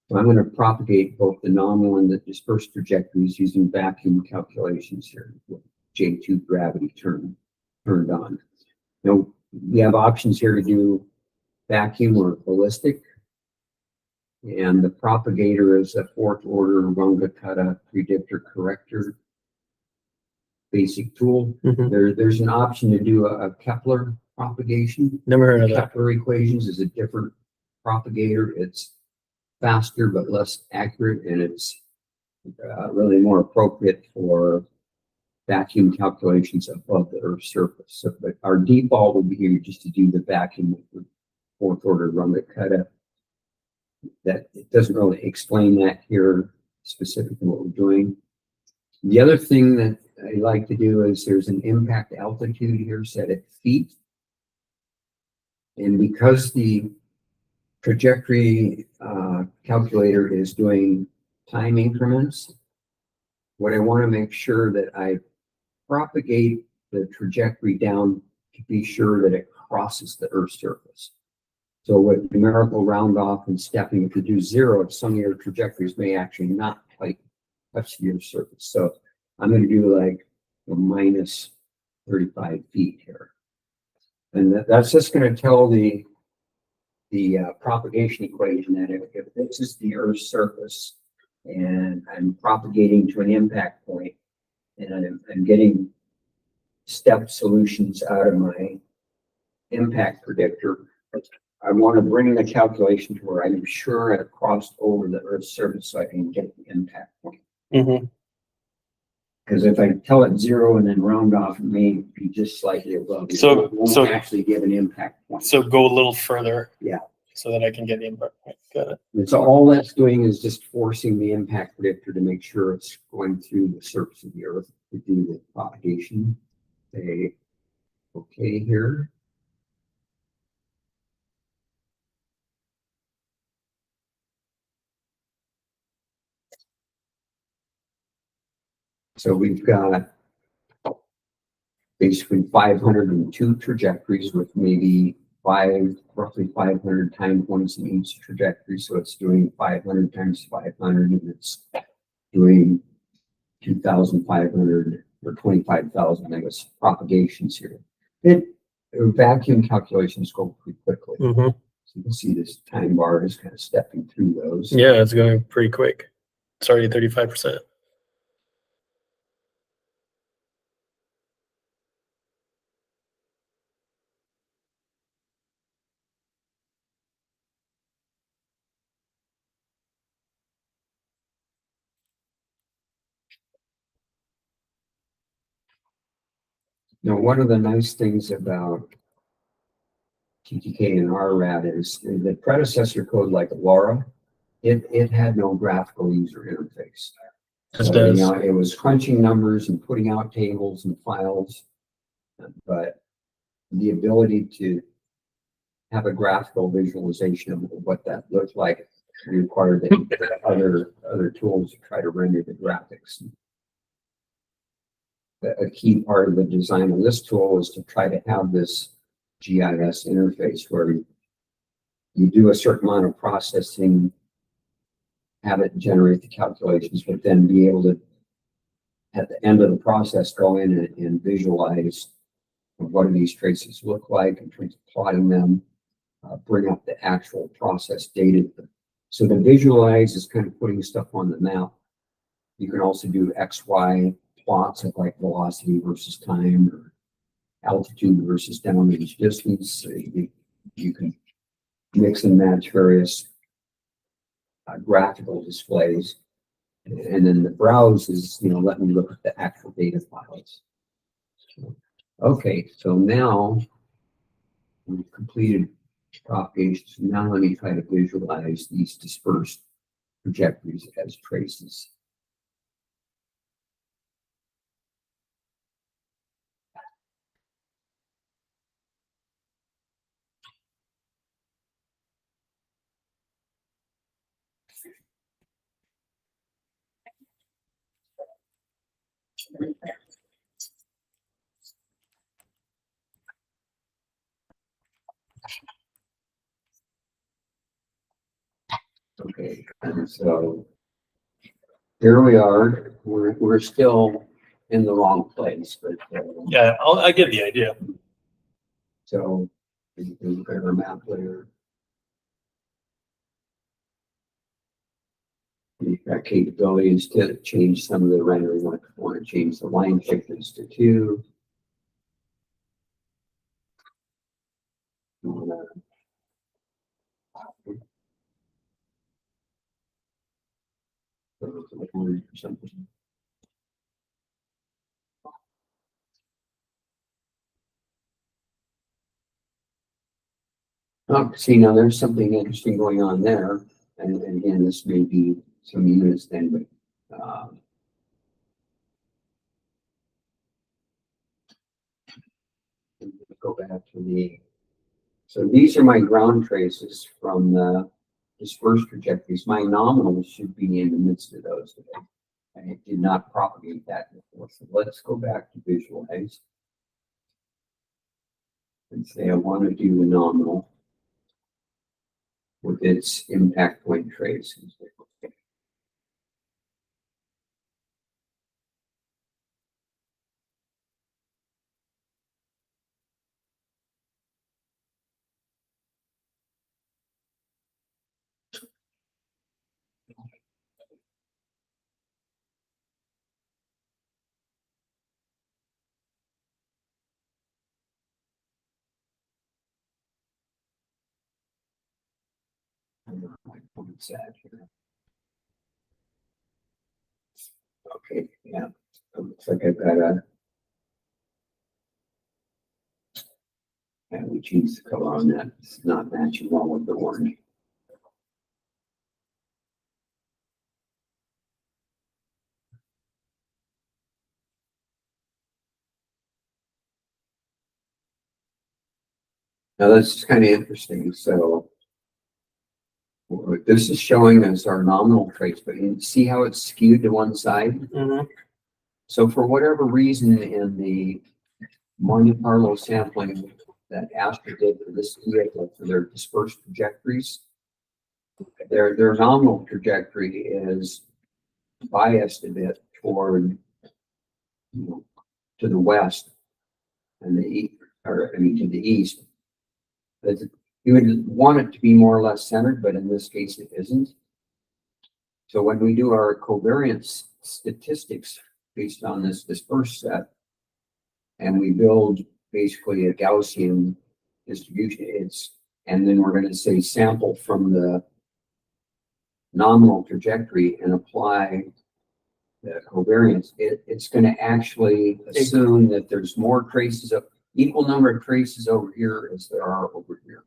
So I'm going to propagate both the nominal and the dispersed trajectories using vacuum calculations here. J2 gravity turned on. Now we have options here to do vacuum or ballistic. And the propagator is a fourth order Runge-Kutta predictor corrector basic tool. There's an option to do a Kepler propagation. Never heard of that. Kepler equations is a different propagator. It's faster but less accurate, and it's really more appropriate for vacuum calculations above the Earth's surface. So, but our default would be here just to do the vacuum with the fourth order Runge-Kutta. That it doesn't really explain that here specifically what we're doing. The other thing that I like to do is there's an impact altitude here set at feet. And because the trajectory calculator is doing time increments, what I want to make sure that I propagate the trajectory down to be sure that it crosses the Earth's surface. So with numerical round off and stepping, if you do 0, some of your trajectories may actually not quite touch the Earth's surface. So I'm going to do like a minus 35 feet here. And that's just going to tell the propagation equation that if this is the Earth's surface and I'm propagating to an impact point and I'm getting step solutions out of my impact predictor, I want to bring the calculation to where I'm sure I've crossed over the Earth's surface so I can get the impact point. Because if I tell it 0 and then round off, it may be just slightly above. It won't actually give an impact point. So go a little further. Yeah. so that I can get the impact point. Got it. And so all that's doing is just forcing the impact predictor to make sure it's going through the surface of the earth to do the propagation. Say, okay here. So we've got basically 502 trajectories with maybe roughly 500 time points in each trajectory. So it's doing 500 times 500, and it's doing 2,500 or 25,000, I guess, propagations here. Vacuum calculations go pretty quickly. Mm-hmm. So you can see this time bar is kind of stepping through those. Yeah, it's going pretty quick. It's already 35%. Now, one of the nice things about TTK and RRAD is the predecessor code like LoRa, it had no graphical user interface. This So, does. it was crunching numbers and putting out tables and files, but the ability to have a graphical visualization of what that looked like required that other tools to try to render the graphics. A key part of the design of this tool is to try to have this GIS interface where you do a certain amount of processing, have it generate the calculations, but then be able to, at the end of the process, go in and visualize what do these traces look like in terms of plotting them, bring up the actual process data. So the visualize is kind of putting stuff on the map. You can also do XY plots of like velocity versus time or altitude versus downrange distance. So you can mix and match various graphical displays. And then the browse is, let me look at the actual data files. Okay, so now we've completed propagations. Now let me try to visualize these dispersed trajectories as traces. Okay, and so here we are. We're still in the wrong place, but Yeah, I get the idea. so you can look at our map later. We've got capabilities to change some of the rendering. Like I want to change the line thickness to 2. Something. Oh, see, now there's something interesting going on there. And again, this may be some units then, but go back to so these are my ground traces from the dispersed trajectories. My nominals should be in the midst of those today. And it did not propagate that before. So let's go back to visualize and say I want to do the nominal with its impact point trace. My point's at here. Okay, yeah. It looks like I've got And we changed the color on that. It's not matching well with the orange. Now this is kind of interesting. So what this is showing us our nominal trace, but you see how it's skewed to one side? Mhm. So for whatever reason in the Monte Carlo sampling that Astra did for this vehicle for their dispersed trajectories, their nominal trajectory is biased a bit toward, to the west and the east, or I mean to the east. But you would want it to be more or less centered, but in this case it isn't. So when we do our covariance statistics based on this dispersed set, and we build basically a Gaussian distribution, and then we're going to say sample from the nominal trajectory and apply the covariance, it's going to actually assume that there's more traces of equal number of traces over here as there are over here.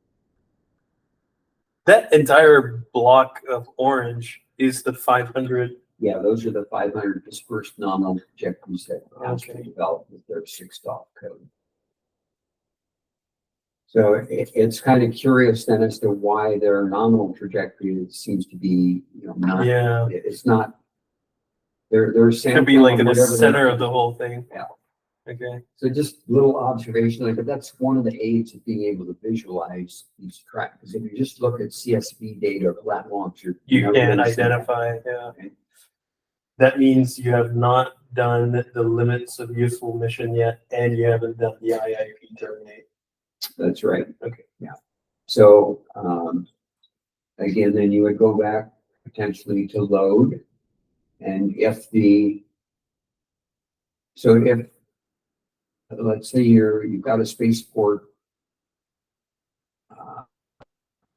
That entire block of orange is the 500. Yeah, those are the 500 dispersed nominal trajectories that Astra Okay. developed with their 6-stop code. So it's kind of curious then as to why their nominal trajectory seems to be, not. Yeah. It's not. They're Could sampling be like in the whatever they're- center of the whole thing. Yeah. Okay. So just little observation, like, but that's one of the aids of being able to visualize these tracks. Because if you just look at CSV data or flat launch, You never can gonna see that. identify, yeah. Okay. That means you have not done the limits of useful mission yet, and you haven't done the IIP terminate. That's right. Okay. Yeah. So, again, then you would go back potentially to load. And if let's say you've got a spaceport that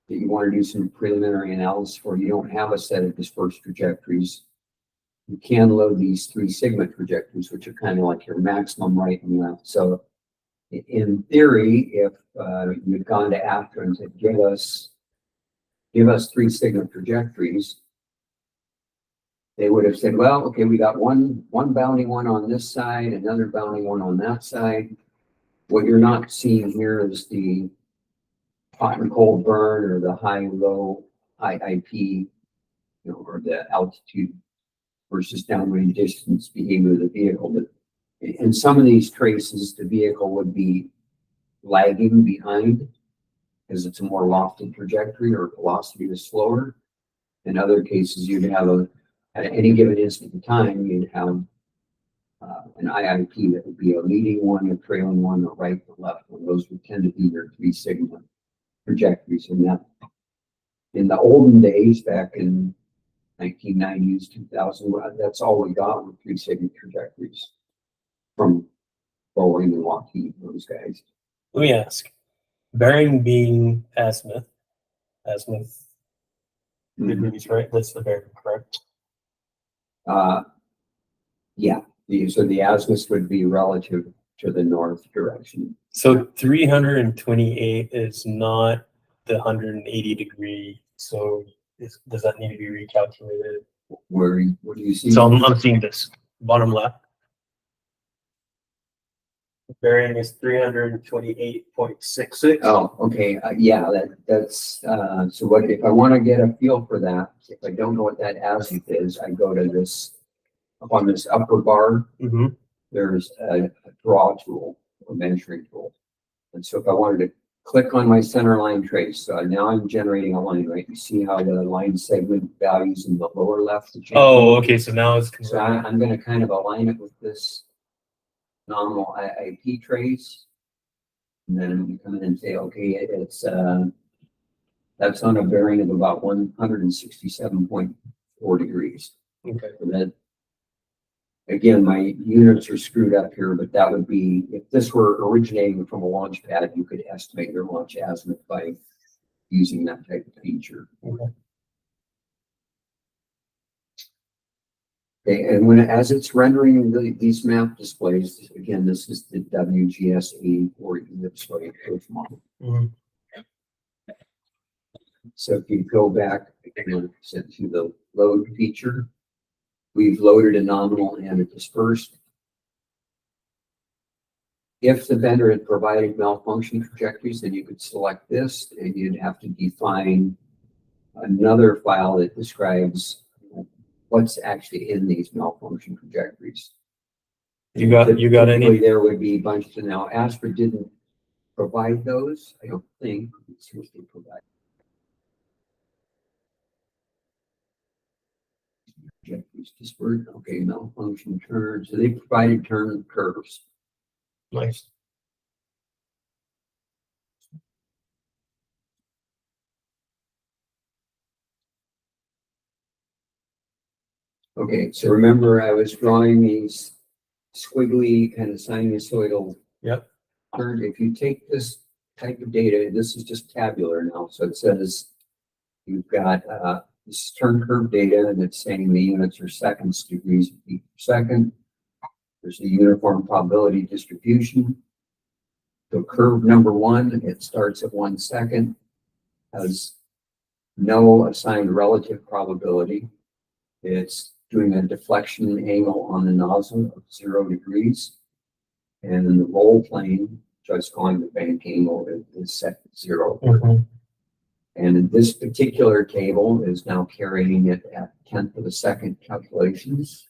you want to do some preliminary analysis for, you don't have a set of dispersed trajectories, you can load these 3 sigma trajectories, which are kind of like your maximum right and left. So in theory, if you'd gone to Astra and said, give us 3 sigma trajectories, they would have said, well, okay, we got one bounding one on this side, another bounding one on that side. What you're not seeing here is the hot and cold burn or the high-low IIP, or the altitude versus downrange distance behavior of the vehicle. But in some of these traces, the vehicle would be lagging behind because it's a more lofty trajectory or velocity is slower. In other cases, you'd have at any given instant in time, you'd have an IIP that would be a leading one, a trailing one, a right, a left one. Those would tend to be your 3 sigma trajectories. And that in the olden days, back in 1990s, 2000, that's all we got were 3 sigma trajectories from Boeing and Lockheed, those guys. Let me ask, bearing being azimuth degrees, right? That's the bearing, correct? Yeah, so the azimuth would be relative to the north direction. So 328 is not the 180 degree. So does that need to be recalculated? What do you see? So I'm seeing this bottom left. Bearing is 328.66. Oh, okay, yeah, that's, so what, if I want to get a feel for that, if I don't know what that azimuth is, I go to this, up on this upper bar, Mm-hmm. there's a draw tool, or measuring tool. And so if I wanted to click on my center line trace, so now I'm generating a line, right? You see how the line segment values in the lower left? Change? Oh, okay. So now it's So I'm going to kind of align it with this nominal IIP trace. And then we come in and say, okay, it's that's on a bearing of about 167.4 degrees. okay. So that, again, my units are screwed up here, but that would be, if this were originating from a launch pad, you could estimate your launch azimuth by using that type of feature. Okay. Okay, and when, as it's rendering these map displays, again, this is the WGS 84 display approach model. Mhm. So if you go back again to the load feature, we've loaded a nominal and a dispersed. If the vendor had provided malfunction trajectories, then you could select this and you'd have to define another file that describes what's actually in these malfunction trajectories. You got Typically, any? there would be bunches of, now Asper didn't provide those, I don't think. Let's see what they provide. Trajectories dispersed, okay, malfunction turns, so they provided turn curves. Nice. Okay, so remember I was drawing these squiggly kind of sinusoidal. Yep. Turn. If you take this type of data, this is just tabular now, so it says you've got this turn curve data, and it's saying the units are seconds, degrees of feet per second. There's a uniform probability distribution. So curve number one, it starts at 1 second, has no assigned relative probability. It's doing a deflection angle on the nozzle of 0 degrees. And in the roll plane, just calling the bank angle is set to 0. Mhm. And this particular table is now carrying it at 10th of a second calculations.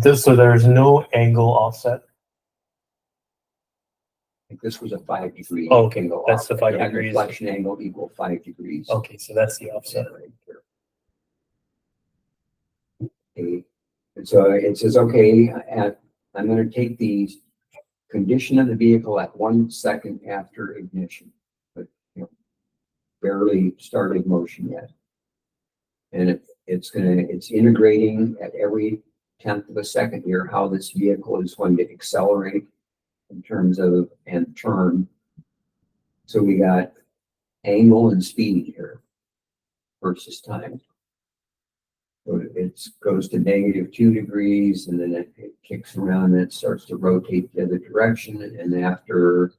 So there's no angle offset. I think this was a 5 degree. Oh, okay, angle that's the offset. 5 Yeah, degrees. Deflection angle equal 5 degrees. Okay, so that's the offset. Right there. Okay. And so it says, okay, I'm going to take the condition of the vehicle at 1 second after ignition, but barely started motion yet. And it's integrating at every 10th of a second here how this vehicle is going to accelerate in terms of and turn. So we got angle and speed here versus time. So it goes to -2 degrees, and then it kicks around and it starts to rotate the other direction. And after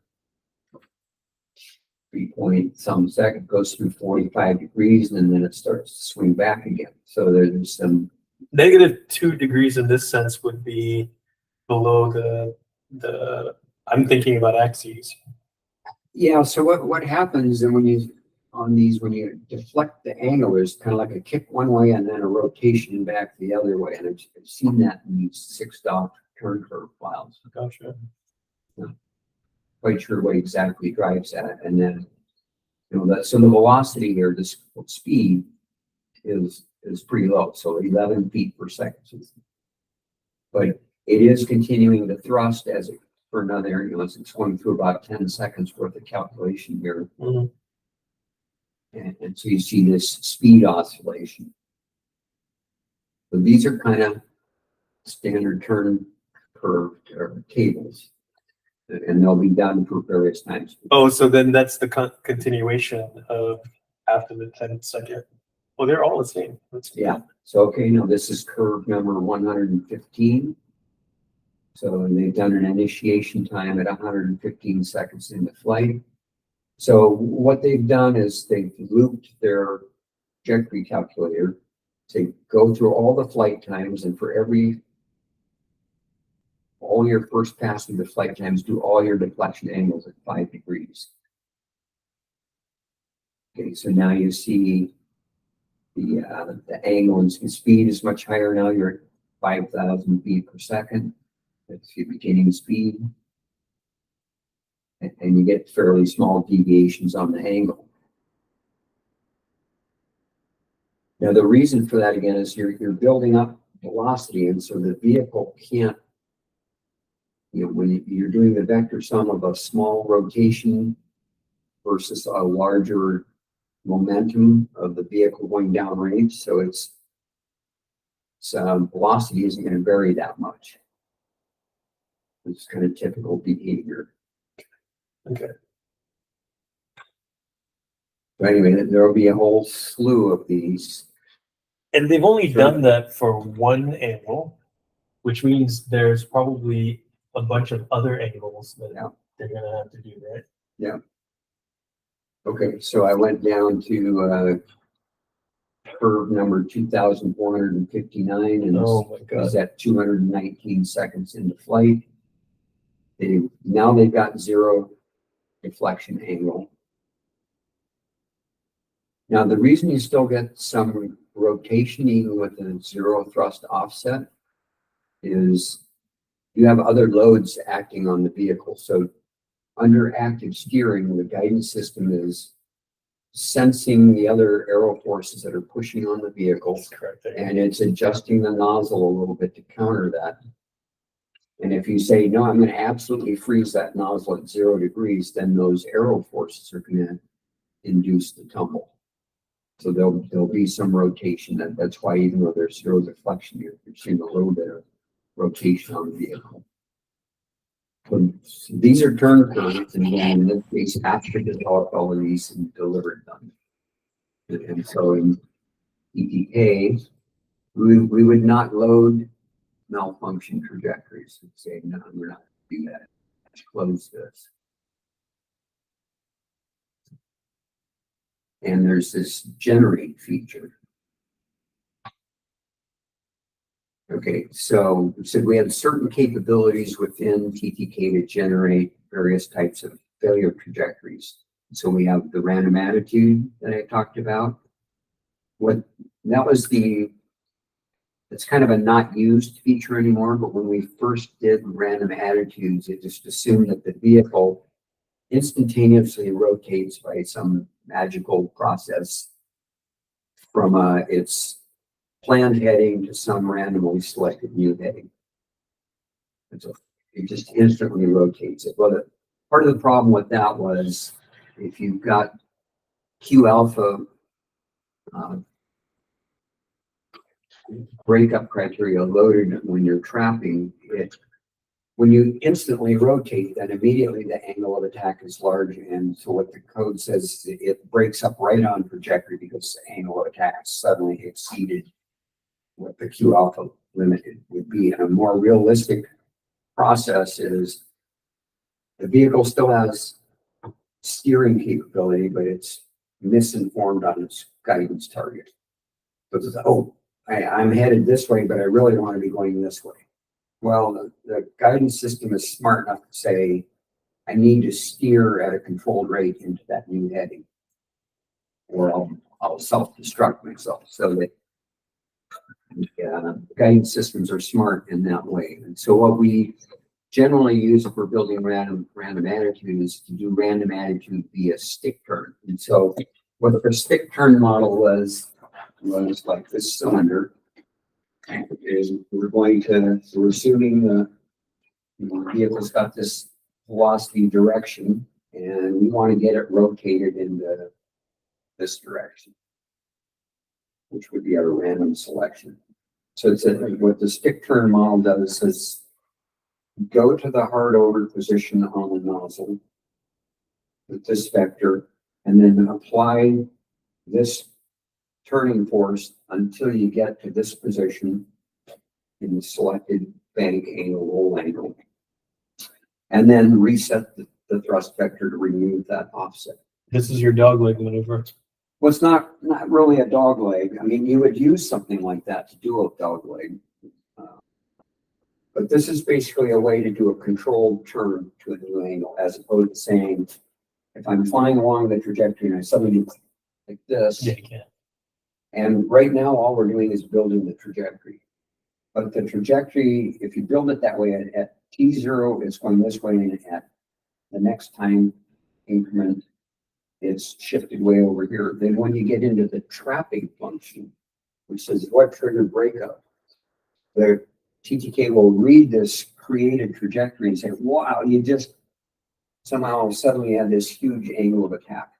3 point some second goes through 45 degrees, and then it starts to swing back again. So there's some -2 degrees in this sense would be below the I'm thinking about axes. yeah. So what happens and when you deflect the angle, there's kind of like a kick one way and then a rotation back the other way. And I've seen that in these 6-dot turn curve files. Gotcha. Quite sure what exactly drives that. And then, so the velocity here, this speed is pretty low. So 11 feet per second. But it is continuing to thrust as it for another, as it's going through about 10 seconds worth of calculation here. Mhm. And so you see this speed oscillation. So these are kind of standard turn curve or tables, and they'll be done for various times. Oh, so then that's the continuation of after the 10th second. Well, they're all the same. Yeah. So, okay, now this is curve number 115. So they've done an initiation time at 115 seconds into flight. So what they've done is they've looped their trajectory calculator to go through all the flight times, and for all your first pass through the flight times, do all your deflection angles at 5 degrees. Okay, so now you see the angle and speed is much higher now. You're at 5,000 feet per second. That's your beginning speed. And you get fairly small deviations on the angle. Now, the reason for that, again, is you're building up velocity, and so the vehicle can't, when you're doing the vector sum of a small rotation versus a larger momentum of the vehicle going downrange, so its velocity isn't going to vary that much. It's kind of typical behavior. Okay. But anyway, there will be a whole slew of these. And they've only Sure. done that for one angle. which means there's probably a bunch of other angles that Yeah. they're gonna have to do, right? Okay, so I went down to, curve number 2,459 and Oh my is god. at 219 seconds into flight. They've got zero deflection angle. Now, the reason you still get some rotation even with a zero thrust offset is you have other loads acting on the vehicle. So under active steering, the guidance system is sensing the other aero forces that are pushing on the vehicle, Correct. and it's adjusting the nozzle a little bit to counter that. And if you say, no, I'm going to absolutely freeze that nozzle at 0 degrees, then those aero forces are going to induce the tumble. So there'll be some rotation. That's why even though there's zero deflection, you're seeing a little bit of rotation on the vehicle. So these are turn curves, and then in this case, after develop all of these and delivered them. And so in ETK, we would not load malfunction trajectories and say, no, we're not going to do that. Let's close this. And there's this generate feature. Okay, so we have certain capabilities within TTK to generate various types of failure trajectories. So we have the random attitude that I talked about. It's kind of a not used feature anymore, but when we first did random attitudes, it just assumed that the vehicle instantaneously rotates by some magical process from its planned heading to some randomly selected new heading. And so it just instantly rotates it. Well, part of the problem with that was if you've got Q alpha breakup criteria loaded when you're trapping it, when you instantly rotate, then immediately the angle of attack is large. And so what the code says, it breaks up right on trajectory because the angle of attack suddenly exceeded what the Q alpha limit would be. And a more realistic process is the vehicle still has steering capability, but it's misinformed on its guidance target. So it's, I'm headed this way, but I really want to be going this way. Well, the guidance system is smart enough to say, I need to steer at a controlled rate into that new heading, or I'll self-destruct myself. So that guidance systems are smart in that way. And so what we generally use if we're building random attitude is to do random attitude via stick turn. And so what the stick turn model was like this cylinder. Is we're assuming the vehicle's got this velocity direction, and we want to get it rotated into this direction, which would be our random selection. So what the stick turn model does is go to the hard over position on the nozzle with this vector, and then apply this turning force until you get to this position in the selected bank angle, roll angle, and then reset the thrust vector to remove that offset. This is your dogleg maneuver. Well, it's not really a dog leg. I mean, you would use something like that to do a dog leg. But this is basically a way to do a controlled turn to a new angle, as opposed to saying, if I'm flying along the trajectory and I suddenly do like this. Yeah, you can. And right now, all we're doing is building the trajectory. But the trajectory, if you build it that way, at T0, it's going this way, and at the next time increment, it's shifted way over here. Then when you get into the trapping function, which says what triggered breakup, the TTK will read this created trajectory and say, wow, you just somehow suddenly had this huge angle of attack.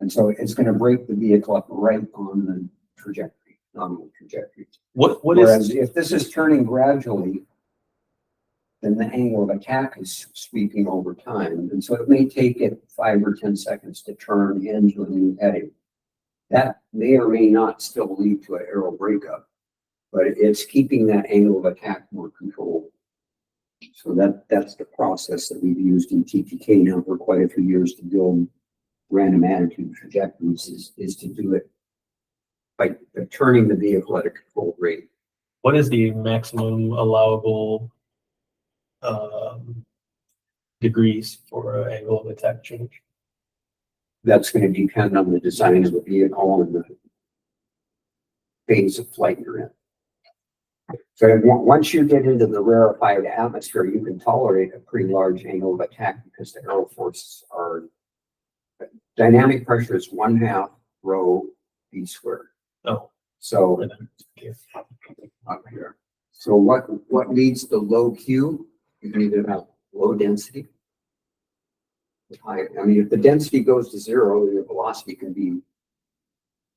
And so it's going to break the vehicle up right on the trajectory, nominal trajectory. Whereas if this is turning gradually, then the angle of attack is sweeping over time. And so it may take it 5 or 10 seconds to turn into a new heading. That may or may not still lead to an aero breakup. but it's keeping that angle of attack more controlled. So that's the process that we've used in TTK now for quite a few years to build random attitude trajectories is to do it by turning the vehicle at a controlled rate. What is the maximum allowable degrees for angle of attack change? That's going to depend on the design of the vehicle and the phase of flight you're in. So once you get into the rarefied atmosphere, you can tolerate a pretty large angle of attack because the aero forces are, dynamic pressure is 1/2 rho v squared. Oh, So yeah. up here. So what leads to low Q? You can either have low density. I mean, if the density goes to 0, your velocity can be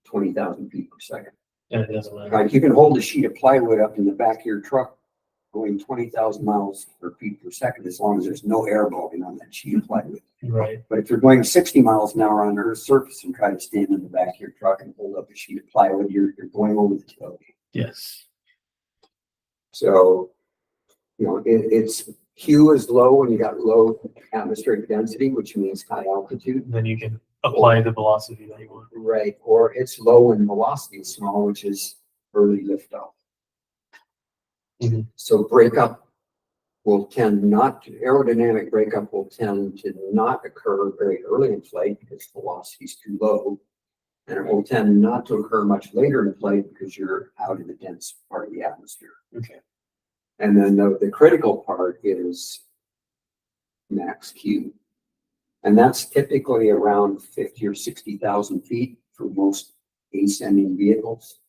20,000 feet per second. Yeah, it doesn't matter. Like you can hold a sheet of plywood up in the back of your truck going 20,000 miles per feet per second as long as there's no air blowing on that sheet of plywood. Right. But if you're going 60 miles an hour on Earth's surface and try to stand in the back of your truck and hold up a sheet of plywood, you're going over the tailgate. Yes. So, you know, it's Q is low when you got low atmospheric density, which means high altitude. Then you can apply the velocity that you want. Right. Or it's low when velocity is small, which is early liftoff. Mhm. So breakup will tend not to, aerodynamic breakup will tend to not occur very early in flight because velocity is too low. And it will tend not to occur much later in flight because you're out in the dense part of the atmosphere. Okay. And then the critical part is max Q. And that's typically around 50 or 60,000 feet for most ascending vehicles.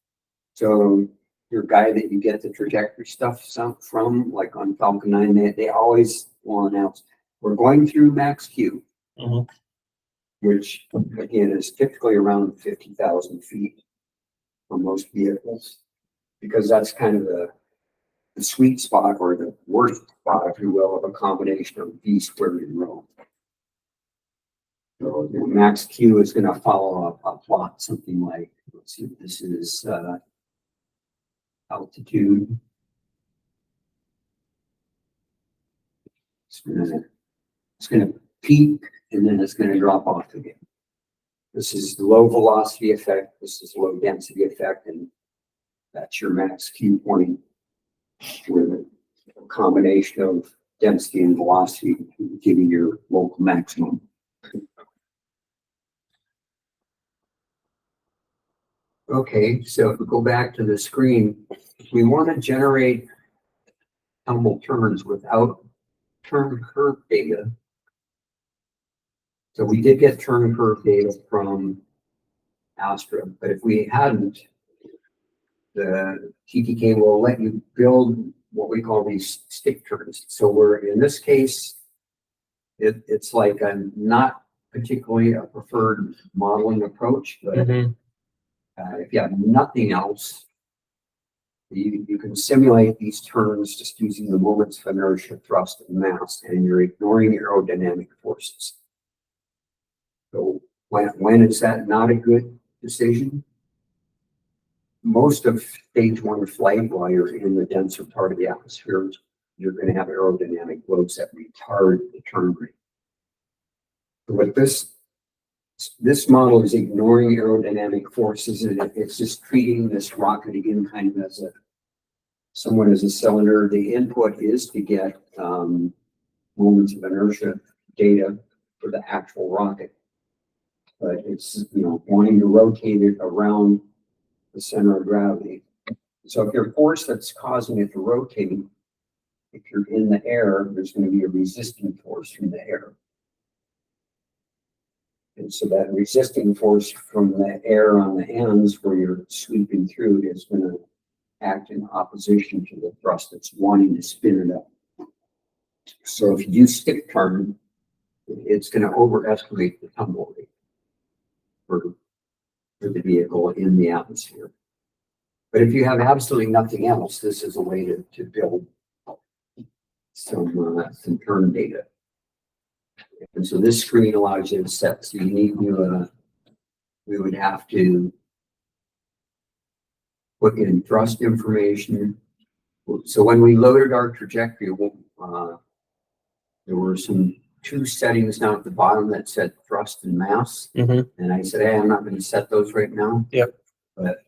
So your guy that you get the trajectory stuff from, like on Falcon 9, they always will announce, we're going through max Q, Mhm. which again is typically around 50,000 feet for most vehicles, because that's kind of the sweet spot or the worst spot, if you will, of a combination of V squared and rho. So the max Q is going to follow a plot, something like, let's see, this is altitude. It's gonna peak and then it's going to drop off again. This is low velocity effect. This is low density effect, and that's your max Q point with a combination of density and velocity giving your local maximum. Okay, so if we go back to the screen, we want to generate tumble turns without turn curve data. So we did get turn curve data from Astra, but if we hadn't, the TTK will let you build what we call these stick turns. So we're, in this case, it's like a not particularly a preferred modeling approach, but Mhm. if you have nothing else, you can simulate these turns just using the moments of inertia, thrust, and mass, and you're ignoring aerodynamic forces. So when is that not a good decision? Most of stage 1 flight, while you're in the denser part of the atmosphere, you're going to have aerodynamic loads that retard the turn rate. So what this model is ignoring aerodynamic forces, and it's just treating this rocket again kind of as somewhat as a cylinder. The input is to get moments of inertia data for the actual rocket, but it's, you know, wanting to rotate it around the center of gravity. So if your force that's causing it to rotate, if you're in the air, there's going to be a resisting force from the air. And so that resisting force from the air on the ends where you're sweeping through is going to act in opposition to the thrust that's wanting to spin it up. So if you do stick turn, it's going to overestimate the tumble rate for the vehicle in the atmosphere. But if you have absolutely nothing else, this is a way to build some turn data. And so this screen allows you to set, so we would have to put in thrust information. So when we loaded our trajectory, there were two settings down at the bottom that said thrust and mass. Mhm. And I said, hey, I'm not going to set those right now. Yep. But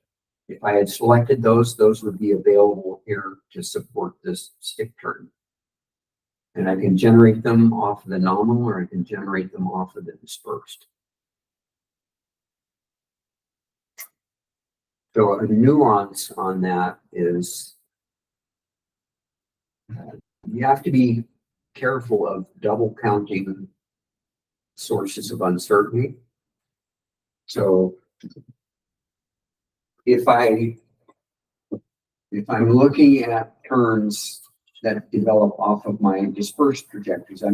if I had selected those would be available here to support this stick turn. And I can generate them off of the nominal, or I can generate them off of the dispersed. So a nuance on that is you have to be careful of double counting sources of uncertainty. So if I'm looking at turns that develop off of my dispersed trajectories,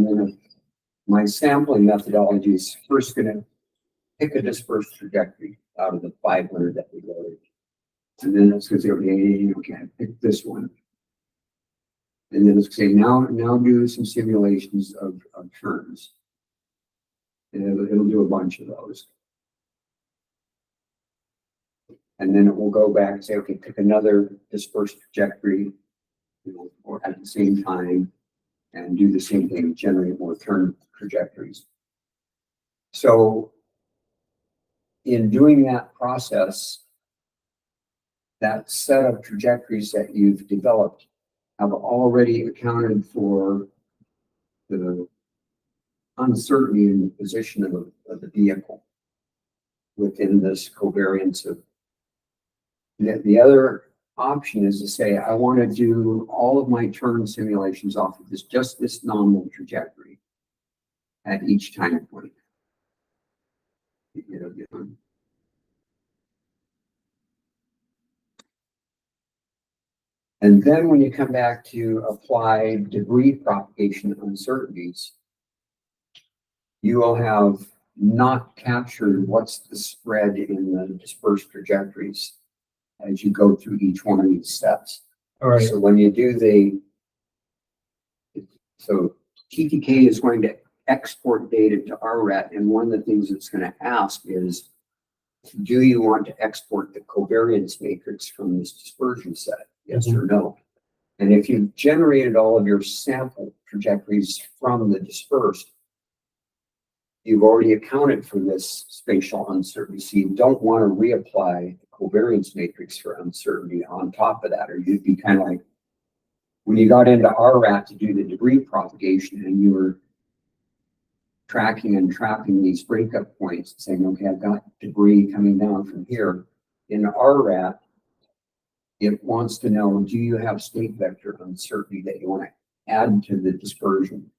my sampling methodology is first going to pick a dispersed trajectory out of the 500 that we loaded. And then it's going to say, okay, I picked this one. And then it's going to say, now do some simulations of turns. And it'll do a bunch of those. And then it will go back and say, okay, pick another dispersed trajectory, or at the same time, and do the same thing, generate more turn trajectories. So in doing that process, that set of trajectories that you've developed have already accounted for the uncertainty in the position of the vehicle within this covariance of. The other option is to say, I want to do all of my turn simulations off of just this nominal trajectory at each time point. And then when you come back to apply debris propagation uncertainties, you will have not captured what's the spread in the dispersed trajectories as you go through each one of these steps. All right. So when you do so TTK is going to export data to RRAT, and one of the things it's going to ask is, do you want to export the covariance matrix from this dispersion set? Yes or no? And if you've generated all of your sample trajectories from the dispersed, you've already accounted for this spatial uncertainty. So you don't want to reapply the covariance matrix for uncertainty on top of that, or you'd be kind of like when you got into RRAT to do the debris propagation and you were tracking and trapping these breakup points, saying, okay, I've got debris coming down from here. In RRAT, it wants to know, do you have state vector uncertainty that you want to add to the dispersion?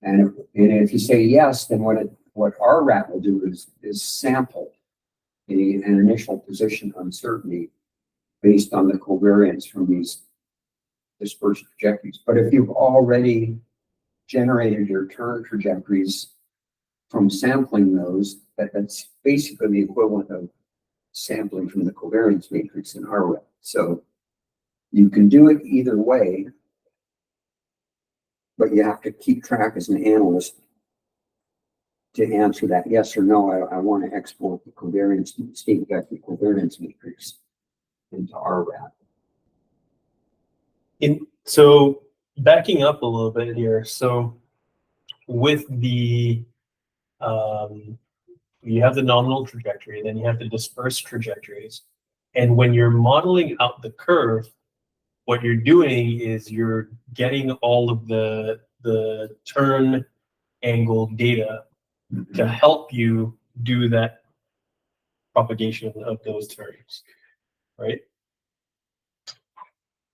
And if you say yes, then what RRAT will do is sample an initial position uncertainty based on the covariance from these dispersed trajectories. But if you've already generated your turn trajectories from sampling those, that's basically the equivalent of sampling from the covariance matrix in RRAT. So you can do it either way, but you have to keep track as an analyst to answer that yes or no. I want to export the covariance state vector covariance matrix into RRAT. So backing up a little bit here. So with the you have the nominal trajectory, then you have the dispersed trajectories. And when you're modeling out the curve, what you're doing is you're getting all of the turn angle data to help you do that propagation of those turns, right?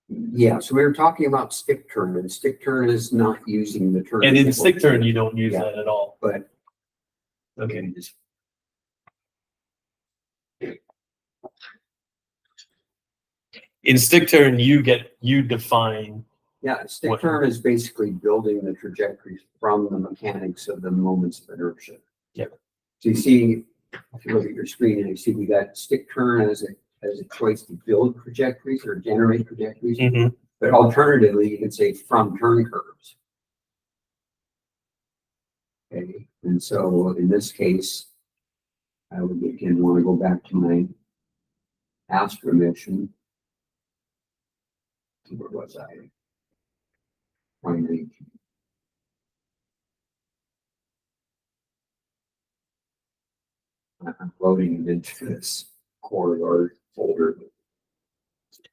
Yeah, so we were talking about stick turn, and stick turn is not using the turn. And in stick turn, you don't use Yeah. that at all. But Okay. In stick turn, you define. yeah, stick turn is basically building the trajectories from the mechanics of the moments of inertia. Yep. So you see, if you look at your screen and you see we got stick turn as a choice to build trajectories or generate trajectories. Mhm. But alternatively, you could say from turn curves. Okay, and so in this case, I would again want to go back to my past remission. Where was I? 2019. I'm loading it into this corridor folder.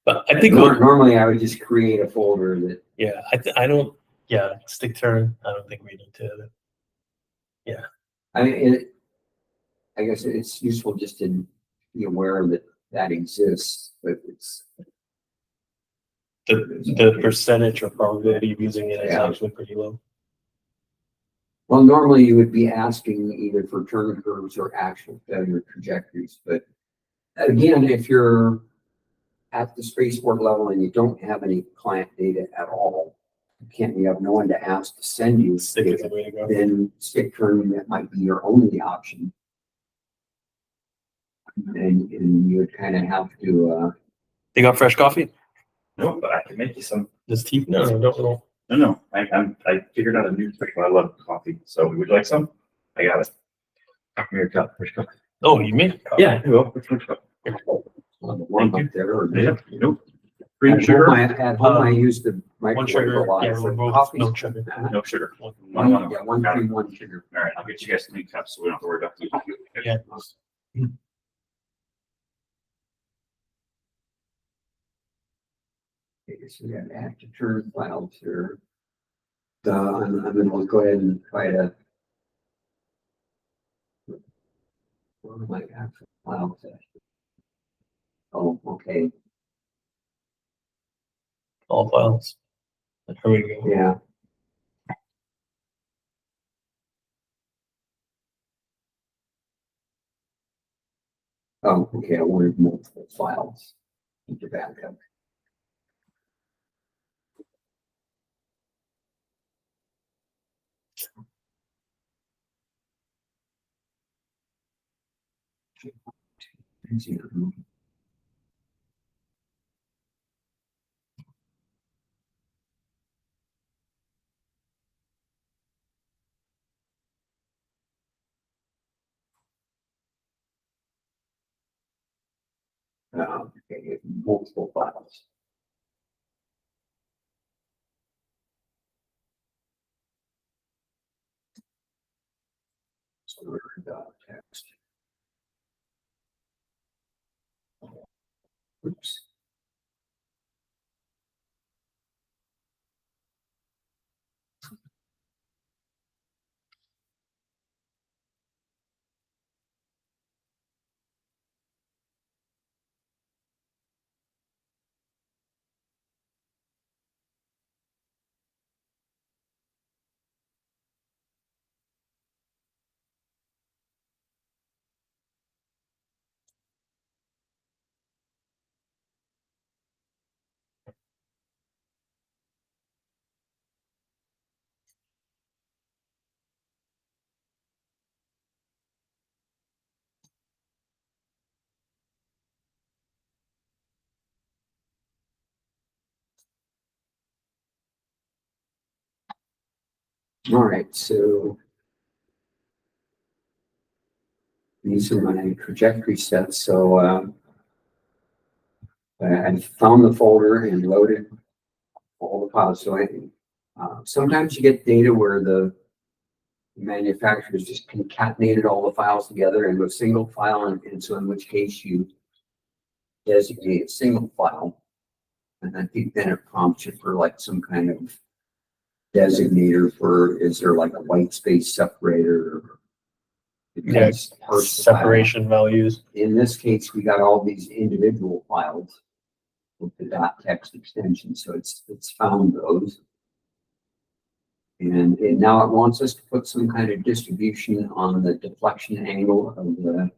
But I think, Normally I would just create a folder that, yeah, I don't, yeah, stick turn. I don't think we need to. I mean, I guess it's useful just to be aware that that exists, but it's. The percentage or probability of using it is Yeah. actually pretty low. Well, normally you would be asking either for turn curves or actual failure trajectories, but again, if you're at the spaceport level and you don't have any client data at all, you have no one to ask to send you Stick is the data, way to go. then stick turning, that might be your only option. And you would kind of have to, You got fresh coffee? No, but I can make you some. Does tea? No, don't know. No, I figured out a new trick. I love coffee. So would you like some? I got it. Here, cup. First cup. Oh, you made coffee? Yeah, I will. First cup. one up there or Yeah, there. nope. Cream sugar. At home, I use the One microwave a sugar. lot. Yeah, for we're both coffee. no sugar. No sugar. One Got it. cream, one sugar. All right, I'll get you guys some new cups so we don't have to worry about the. Yeah. Okay, so we got active turn files here. I'm gonna go ahead and try to. Where are my actual files at? Oh, okay, All files. Here we go. yeah. Oh, okay, I wanted multiple files. Need to back up. Okay, multiple files. So we're text. Oops. All right, so these are my trajectory sets. So I found the folder and loaded all the files. So sometimes you get data where the manufacturers just concatenated all the files together into a single file, and so in which case you designate a single file. And I think then it prompts you for like some kind of designator for, is there like a white space separator? Yeah, separation values. In this case, we got all these individual files with the .text extension, so it's found those. And now it wants us to put some kind of distribution on the deflection angle of the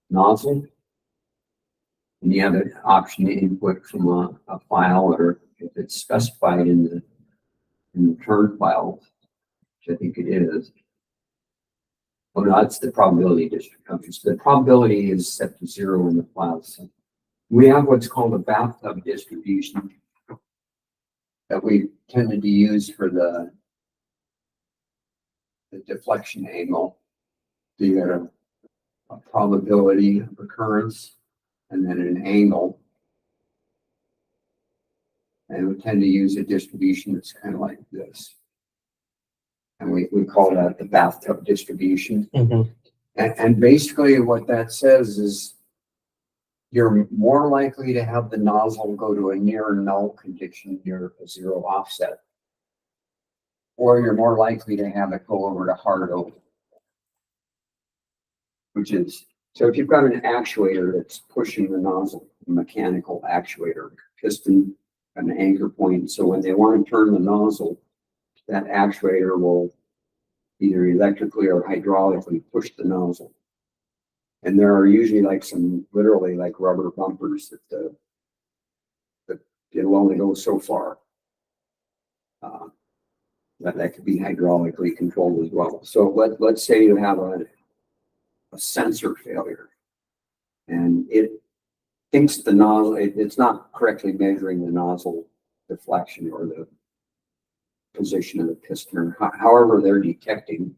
nozzle. And you have an option to input from a file, or if it's specified in the turn file, which I think it is. Well, no, it's the probability distribution. So the probability is set to 0 in the file. So we have what's called a bathtub distribution that we tended to use for the deflection angle. So you got a probability of occurrence, and then an angle. And we tend to use a distribution that's kind of like this. And we call that the bathtub distribution. Mhm. And basically what that says is you're more likely to have the nozzle go to a near null condition near a zero offset. Or you're more likely to have it go over to hard over. Which is, so if you've got an actuator that's pushing the nozzle, a mechanical actuator, piston, an anchor point, so when they want to turn the nozzle, that actuator will either electrically or hydraulically push the nozzle. And there are usually like some, literally like rubber bumpers that it'll only go so far. That could be hydraulically controlled as well. So let's say you have a sensor failure and it thinks the nozzle, it's not correctly measuring the nozzle deflection or the position of the piston, or however they're detecting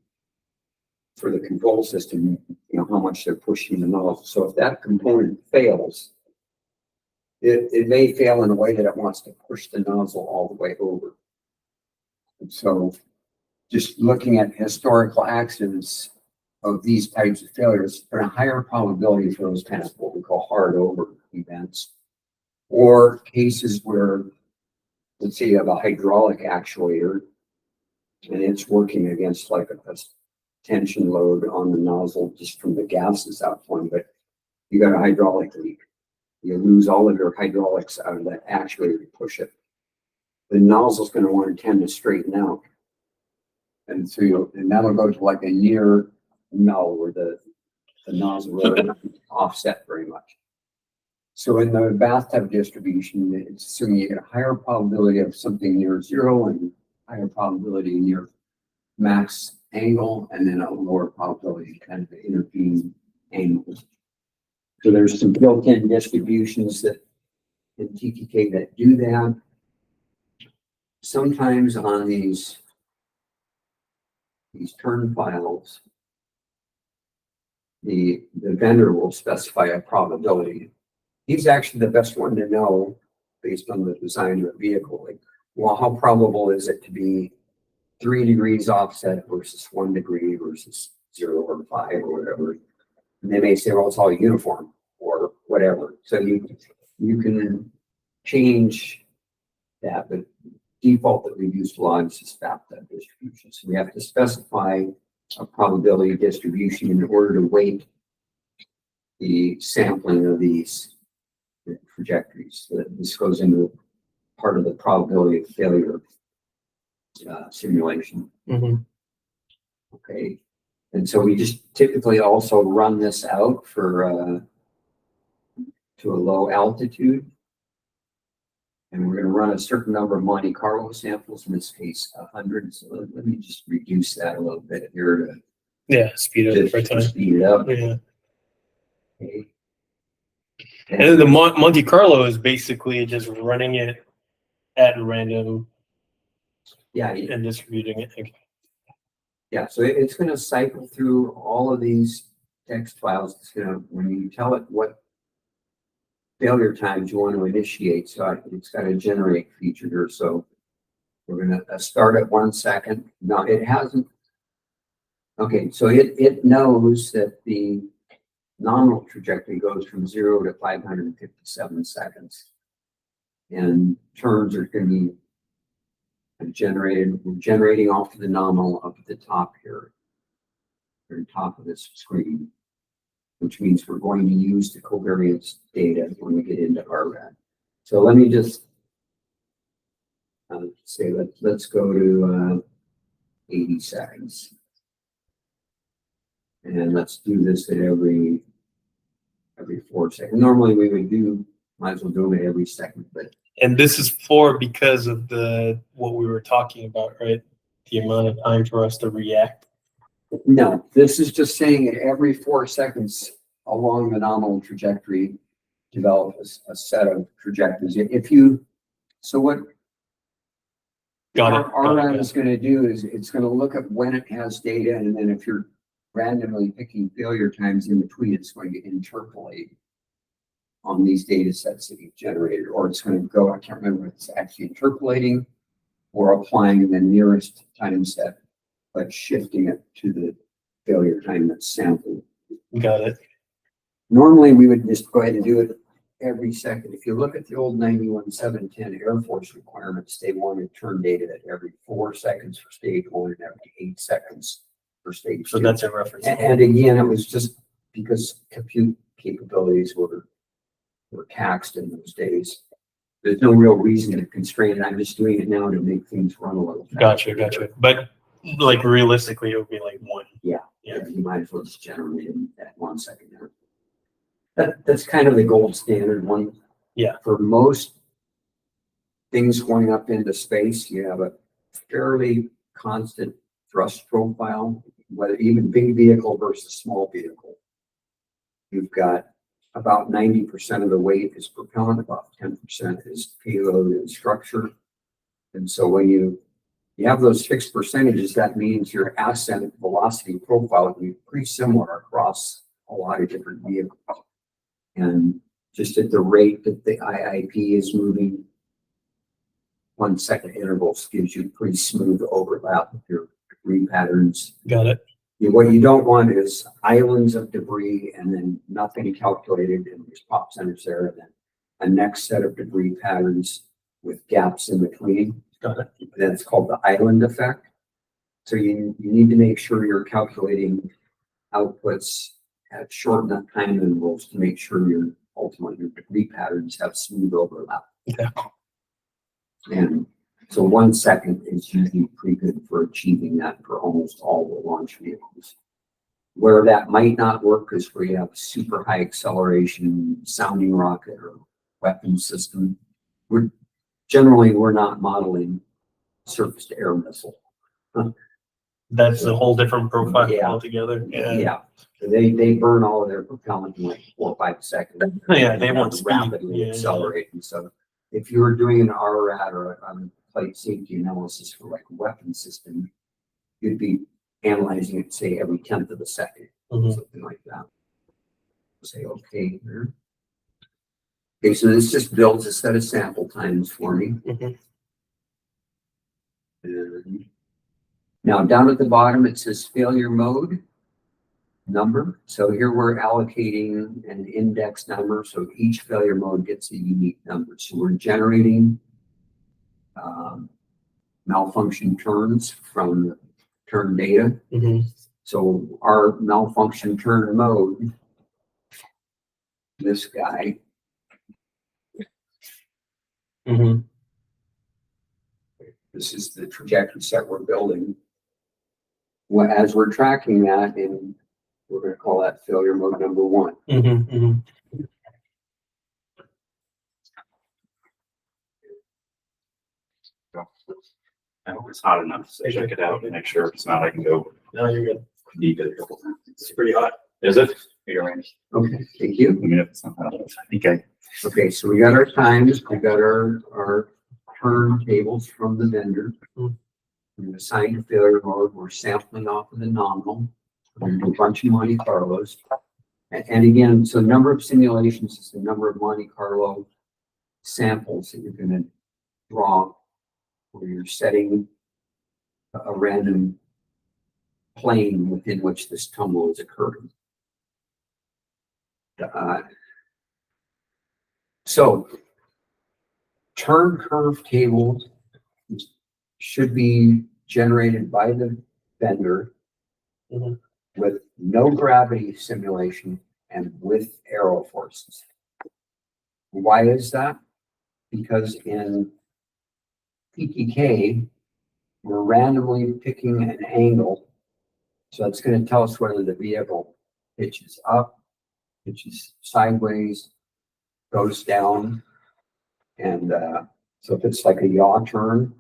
for the control system, you know, how much they're pushing the nozzle. So if that component fails, it may fail in a way that it wants to push the nozzle all the way over. And so just looking at historical accidents of these types of failures, there are a higher probability for those kind of what we call hard over events, or cases where, let's say you have a hydraulic actuator and it's working against like a tension load on the nozzle just from the gases outflowing, but you got a hydraulic leak. You lose all of your hydraulics out of that actuator to push it. The nozzle's going to want to tend to straighten out. And so and that'll go to like a near null where the nozzle really doesn't offset very much. So in the bathtub distribution, it's assuming you get a higher probability of something near zero and higher probability near max angle, and then a lower probability kind of intervening angles. So there's some built-in distributions that in TTK that do that. Sometimes on these turn files, the vendor will specify a probability. He's actually the best one to know based on the design of the vehicle. Like, well, how probable is it to be 3 degrees offset versus 1 degree versus 0 or 5 or whatever? And they may say, well, it's all uniform or whatever. So you can change that, but default that we've used logs is bathtub distribution. So we have to specify a probability distribution in order to weight the sampling of these trajectories. So this goes into part of the probability of failure simulation. Mhm. Okay. And so we just typically also run this out for to a low altitude. And we're going to run a certain number of Monte Carlo samples, in this case, 100. So let me just reduce that a little bit here to Yeah, speed up for just time. speed it up. Yeah. Okay. And then the Monte Carlo is basically just running it at random Yeah, and distributing it. Okay. yeah. So it's going to cycle through all of these text files. It's going to, when you tell it what failure times you want to initiate, so it's got a generate feature here. So we're going to start at 1 second. Now it hasn't. Okay, so it knows that the nominal trajectory goes from 0 to 557 seconds, and turns are going to be generated. We're generating off of the nominal up at the top here, very top of this screen, which means we're going to use the covariance data when we get into RRAD. So let me just say let's go to 80 seconds. And let's do this at every 4 seconds. Normally we would might as well do it every second, but And this is because of what we were talking about, right? The amount of time for us to react. no, this is just saying at every 4 seconds along the nominal trajectory, develop a set of trajectories. So what RRAD is going to do is it's going to look at when it has data, and then if you're randomly picking failure times in between, it's going to interpolate on these data sets that you've generated, or it's going to go, I can't remember if it's actually interpolating or applying the nearest time set, but shifting it to the failure time that's sampled. Got it. Normally, we would just go ahead and do it every second. If you look at the old 91-710 Air Force requirements, they wanted to turn data at every 4 seconds for stage 1 and every 8 seconds for stage 2. So that's a reference. And again, it was just because compute capabilities were taxed in those days. There's no real reason to constrain it. I'm just doing it now to make things run a little faster. Gotcha. But like realistically, it would be like 1. Yeah. Yeah. You might as well just generate it at 1 second. That's kind of the gold standard one. Yeah. For most things going up into space, you have a fairly constant thrust profile, whether even big vehicle versus small vehicle. You've got about 90% of the weight is propellant, about 10% is payload and structure. And so when you have those fixed percentages, that means your ascent velocity profile will be pretty similar across a lot of different vehicles. And just at the rate that the IIP is moving, 1 second intervals gives you pretty smooth overlap with your debris patterns. Got it. What you don't want is islands of debris and then nothing calculated and just pop centers there, and then a next set of debris patterns with gaps in between. Got it. Then it's called the island effect. So you need to make sure you're calculating outputs at short enough time intervals to make sure your debris patterns have smooth overlap. Yeah. And so 1 second is usually pretty good for achieving that for almost all the launch vehicles. Where that might not work is where you have a super high acceleration sounding rocket or weapon system. We're not modeling surface to air missile. That's a whole different profile Yeah. altogether. Yeah. So they burn all of their propellant in like 4 or 5 seconds. Yeah, they want speed. rapidly Yeah. accelerating. So if you were doing an RRAD or a flight safety analysis for like a weapon system, you'd be analyzing it, say, every 10th of a second, Mhm. something like that. Say, okay, here. Okay, so this just builds a set of sample times for me. Mhm. And now down at the bottom, it says failure mode number. So here we're allocating an index number. So each failure mode gets a unique number. So we're generating malfunction turns from the turn data. Mhm. So our malfunction turn mode, this guy, Mhm. this is the trajectory set we're building. Well, as we're tracking that, and we're going to call that failure mode number 1. Mhm. Mhm. I hope it's hot enough, so check it out and make sure. If it's not, I can go No, you're good. deep it a couple times. It's pretty hot. Is it? You're right. Okay, thank you. Let me know if it's not hot. I think I. Okay, so we got our times, we got our turn tables from the vendor. We're assigned to failure mode, we're sampling off of the nominal. We're gonna do a bunch of Monte Carlos. And again, so number of simulations is the number of Monte Carlo samples that you're gonna draw, where you're setting a random plane within which this tumble is occurring. So turn curve tables should be generated by the vendor Mhm. with no gravity simulation and with aero forces. Why is that? Because in PTK, we're randomly picking an angle. So it's going to tell us whether the vehicle pitches up, pitches sideways, goes down. And so if it's like a yaw turn,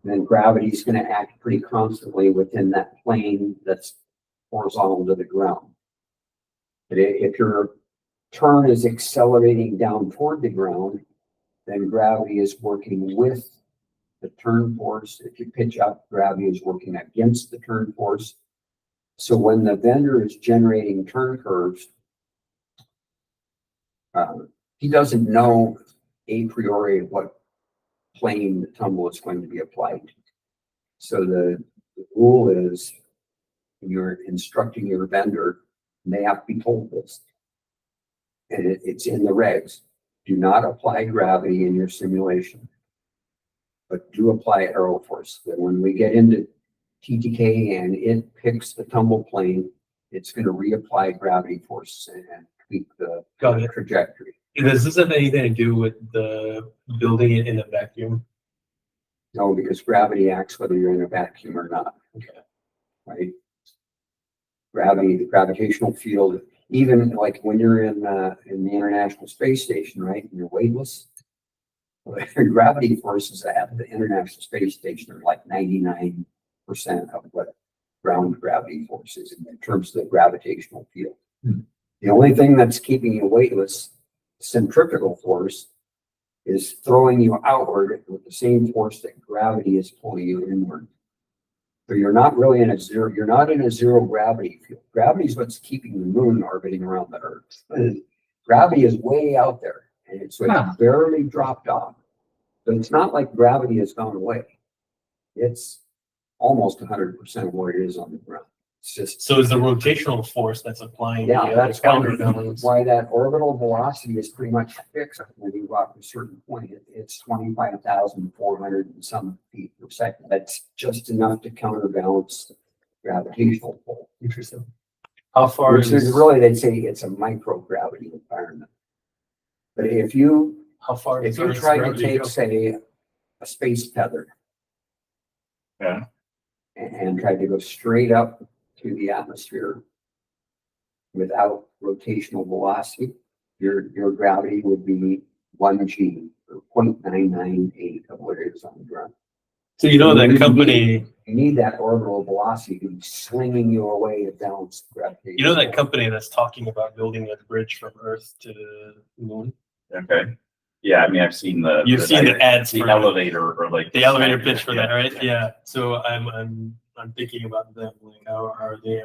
then gravity is going to act pretty constantly within that plane that's horizontal to the ground. But if your turn is accelerating down toward the ground, then gravity is working with the turn force. If you pitch up, gravity is working against the turn force. So when the vendor is generating turn curves, He doesn't know a priori what plane the tumble is going to be applied to. So the rule is you're instructing your vendor, and they have to be told this. And it's in the regs. Do not apply gravity in your simulation, but do apply aero force. Then when we get into TTK and it picks the tumble plane, it's going to reapply gravity force and tweak the Got it. trajectory. Does this have anything to do with the building it in a vacuum? No, because gravity acts whether you're in a vacuum or not. Okay. Right? Gravity, the gravitational field, even like when you're in the International Space Station, right? And you're weightless. Gravity forces at the International Space Station are like 99% of what ground gravity force is in terms of the gravitational field. The only thing that's keeping you weightless, centrifugal force, is throwing you outward with the same force that gravity is pulling you inward. So you're not really in a zero, you're not in a zero gravity field. Gravity is what's keeping the moon orbiting around the Earth. Gravity is way out there, and so it's barely dropped off. But it's not like gravity has gone away. It's almost 100% where it is on the ground. It's just, So is the rotational force that's applying yeah, that's counterbalance? why that orbital velocity is pretty much fixed when you go up to a certain point. It's 25,400 and some feet per second. That's just enough to counterbalance the gravitational pull. Interesting. How far Which is is really, they'd say it's a microgravity environment. But if you Earth's try to gravity take, go? say, a space tether Yeah. and try to go straight up to the atmosphere without rotational velocity, your gravity would be 1 g, or 0.998 of what it is on the ground. So you know that company, You need that orbital velocity to be slinging you away to balance gravitation. you know that company that's talking about building a bridge from Earth to the moon? Okay. Yeah, I mean, I've seen the. You've seen the ads The for elevator or like. the elevator pitch for that, right? Yeah. So I'm thinking about them. Like, how are they?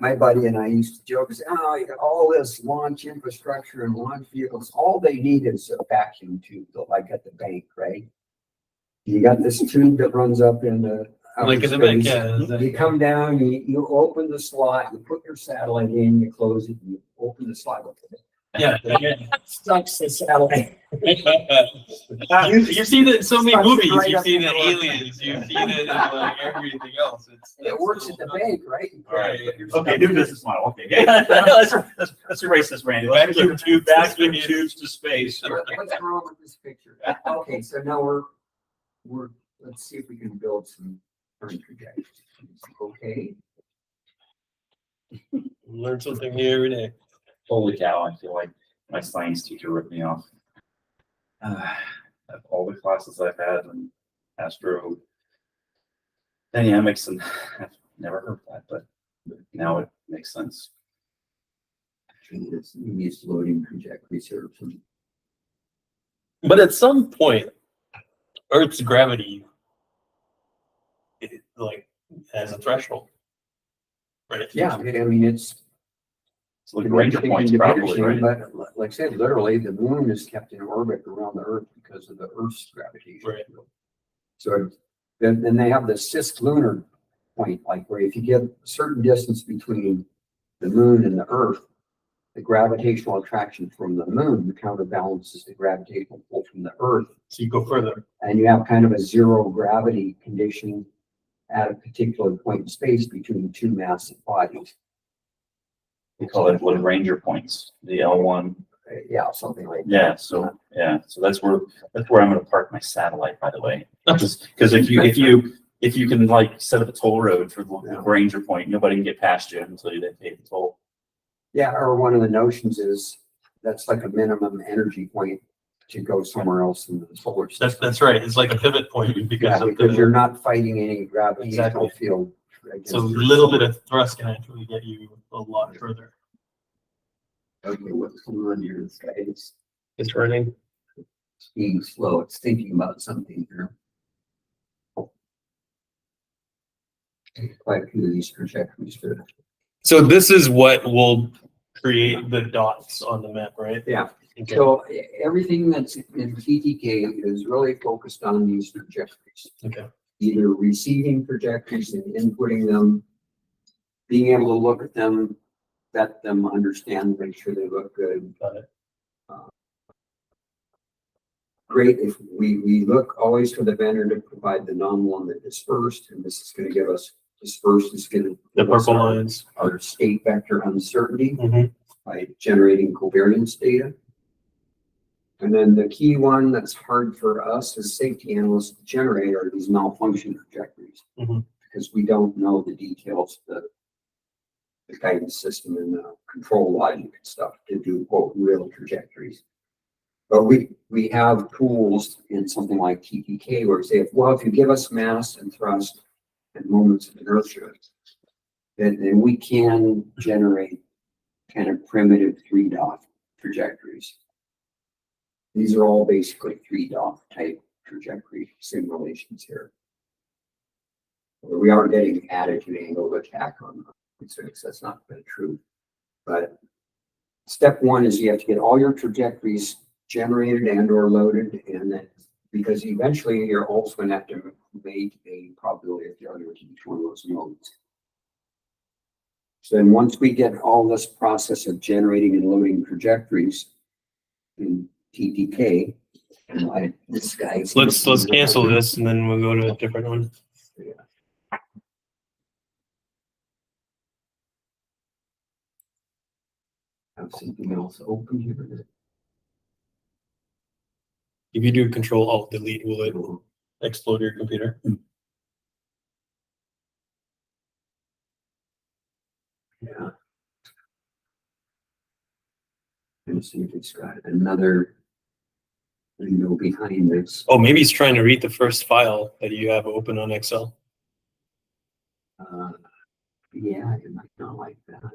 My buddy and I used to joke, say, oh, you got all this launch infrastructure and launch vehicles. All they need is a vacuum tube, like at the bank, right? You got this tube that runs up in the Like in the bank, yeah. You come down, you open the slot, you put your satellite in, you close it, you open the slot. Yeah. Sucks the satellite. You've seen it in so many Sucks it movies. right You've up seen the it in door. Aliens. You've seen it in like everything else. It works at the bank, right? All right. Put your Okay, stuff new in. business model. Okay. Yeah. let's erase this, Randy. Vacuum tubes to space. What's wrong with this picture? Okay, so now we're let's see if we can build some turn trajectories. Okay. Learn something new every day. Holy cow, I feel like my science teacher ripped me off. Of all the classes I've had in astro dynamics, and I've never heard that, but now it makes sense. Actually, it's used loading trajectories here. But at some point, Earth's gravity, like, has a threshold, right? Yeah, I mean, it's So the Ranger points probably, right? but like I said, literally, the moon is kept in orbit around the Earth because of the Earth's gravitation Right. field. So then they have the cislunar point, like where if you get a certain distance between the moon and the Earth, the gravitational attraction from the moon counterbalances the gravitational pull from the Earth, So you go further. and you have kind of a zero gravity condition at a particular point in space between two massive bodies. We call it what Ranger points, the L1. Yeah, something like that. Yeah, so that's where I'm gonna park my satellite, by the way. Because if you can like set up a toll road for the Ranger point, nobody can get past you until they pay the toll. Yeah, or one of the notions is that's like a minimum energy point to go somewhere else in the solar system. That's right. It's like a pivot point Yeah, because of because you're the, not fighting any gravitational Exactly. field. against so a your little solar- bit of thrust can actually get you a lot further. Okay, what's going on here? This guy is It's running. being slow. It's thinking about something here. Quite a few of these trajectories here. So this is what will create the dots on the map, right? Yeah. Okay. So everything that's in TTK is really focused on these trajectories. Okay. Either receiving trajectories and inputting them, being able to look at them, vet them, understand, make sure they look good. Got it. Great if we look always for the vendor to provide the nominal and the dispersed, and this is going to give us dispersed is going to The give us purple lines. our state vector uncertainty Mhm. by generating covariance data. And then the key one that's hard for us as safety analysts to generate are these malfunction trajectories. Mhm. Because we don't know the details of the guidance system and the control logic and stuff to do quote real trajectories. But we have tools in something like TPK where we say, well, if you give us mass and thrust and moments of inertia, then we can generate kind of primitive 3-dot trajectories. These are all basically 3-dot type trajectory simulations here. We are getting attitude angle attack on physics. That's not the truth. But step one is you have to get all your trajectories generated and or loaded, and then because eventually you're also going to have to make a probability of failure to each one of those nodes. So then once we get all this process of generating and loading trajectories in TTK, and this guy. Let's cancel this and then we'll go to a different one. Have something else open here. If you do Control Alt Delete, will it explode your computer? Yeah. And see if it's got another window behind this. Oh, maybe it's trying to read the first file that you have open on Excel. Yeah, it might not like that.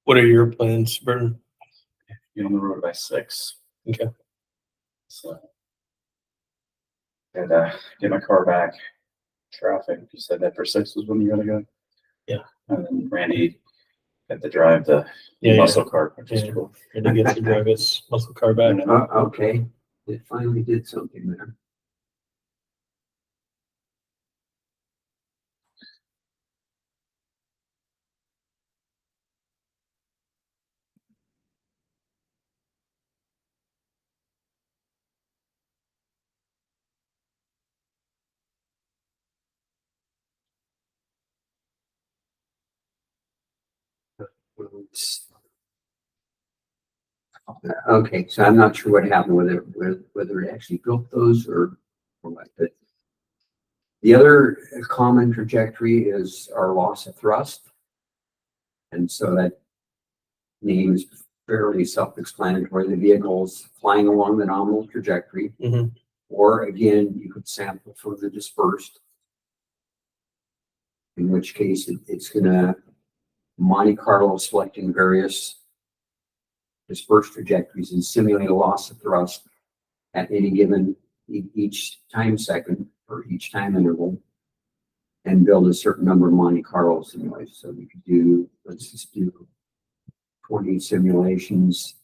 What are your plans, Burton? Be on the road by 6. Okay. So. And get my car back. Traffic. You said that for 6 was when you gotta go. Yeah. And then Randy had to drive the Yeah, muscle car, which is Yeah. cool. And he gets to drive his muscle car back. Okay, it finally did something there. Okay, so I'm not sure what happened with it, whether it actually built those or what. But the other common trajectory is our loss of thrust. And so that name is fairly self-explanatory. The vehicle's flying along the nominal trajectory. Mhm. Or again, you could sample from the dispersed. In which case it's gonna Monte Carlo selecting various dispersed trajectories and simulate a loss of thrust at any given each time second or each time interval and build a certain number of Monte Carlo simulations. So we could do, let's just do 20 simulations.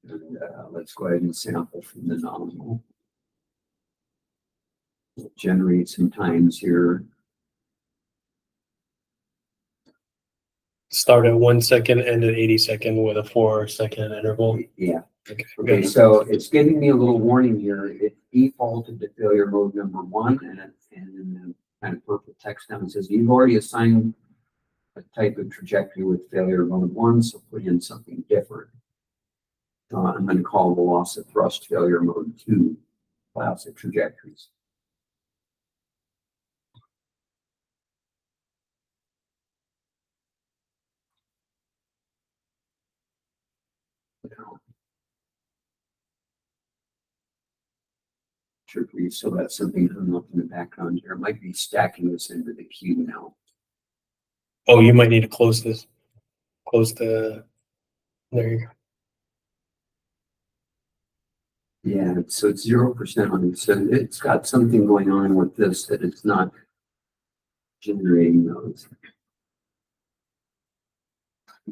And let's go ahead and sample from the nominal. Generate some times here. Start at 1 second, end at 80 second with a 4-second interval. Yeah. Okay. Okay, so it's giving me a little warning here. It defaulted to failure mode number 1, and in the kind of purple text down it says you've already assigned a type of trajectory with failure mode 1, so put in something different. I'm going to call the loss of thrust failure mode 2 class of trajectories. True, so that's something hung up in the background here. It might be stacking this into the queue now. Oh, you might need to close this. Close the, there you go. Yeah, so it's 0% on it. So it's got something going on with this that it's not generating those.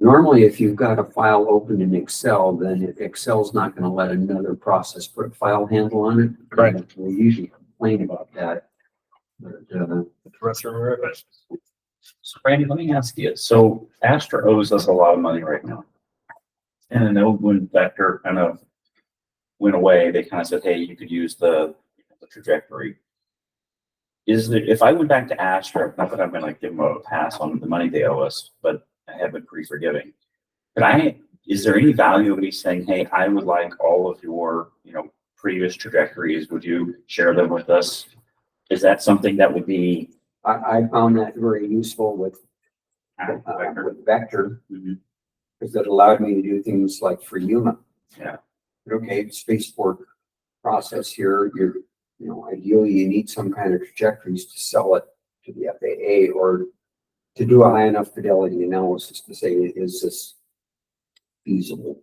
Normally, if you've got a file open in Excel, then if Excel's not going to let another process put a file handle on it. Right. We usually complain about that. But, So Randy, let me ask you, so Astra owes us a lot of money right now. And I know when Vector kind of went away, they kind of said, hey, you could use the trajectory. Is there, if I went back to Astra, not that I'm gonna give them a pass on the money they owe us, but I have been pretty forgiving. But is there any value of me saying, hey, I would like all of your, previous trajectories, would you share them with us? Is that something that would be? I found that very useful with Vector, Mhm. because it allowed me to do things like for Yuma. Yeah. Okay, spaceport process here, ideally you need some kind of trajectories to sell it to the FAA or to do a high enough fidelity analysis to say, is this feasible?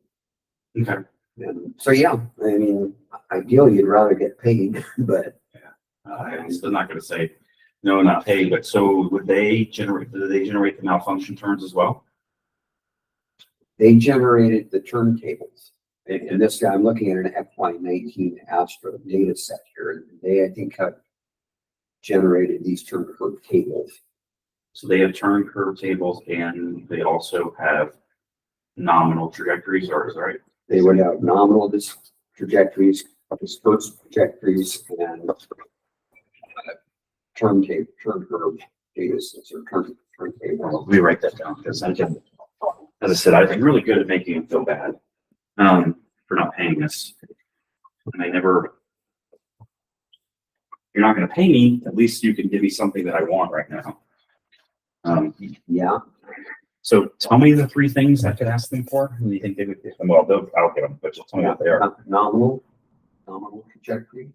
Okay. And so, yeah, I mean, ideally you'd rather get paid, but I'm still not gonna say, no, not paid, but so do they generate the malfunction terms as well? they generated the turntables. And this guy, I'm looking at an FY19 Astra data set here, and they, I think, have generated these turn curve tables. So they have turn curve tables and they also have nominal trajectories, or is that right? They would have nominal trajectories, dispersed trajectories, and turn curve data sets or turn tables. Let me write that down because as I said, I've been really good at making them feel bad for not paying us. And you're not going to pay me. At least you can give me something that I want right now. Yeah, So tell me the three things I could ask them for. And you think they would get them? Well, I'll get them, but just tell me what they are. nominal trajectory,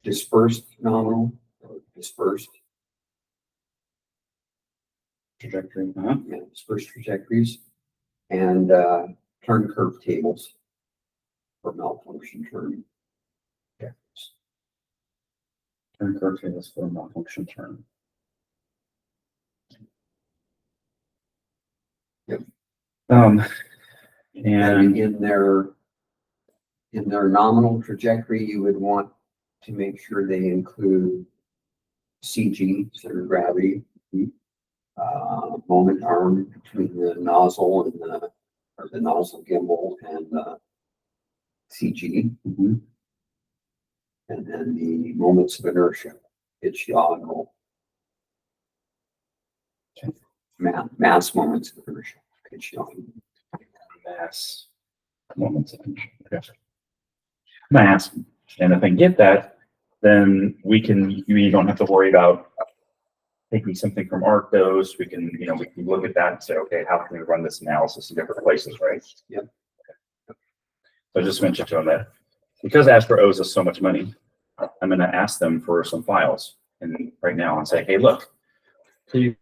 dispersed nominal, or dispersed, Trajectory. yeah, dispersed trajectories, and turn curve tables for malfunction turn. Turn curve tables for malfunction turn. Yep. And And in their nominal trajectory, you would want to make sure they include CG, center of gravity, moment arm between the nozzle and the nozzle gimbal and CG, mhm. and then the moments of inertia, pitch, yaw, and roll. Okay. Mass moments of inertia, pitch, yaw, and roll. Mass moments of inertia. Okay. Mass, and if I get that, then you don't have to worry about taking something from ArcDos. We can look at that and say, okay, how can we run this analysis in different places, right? Yep. Okay. So I just mentioned to them that because Astra owes us so much money, I'm going to ask them for some files and right now and say, hey, look, please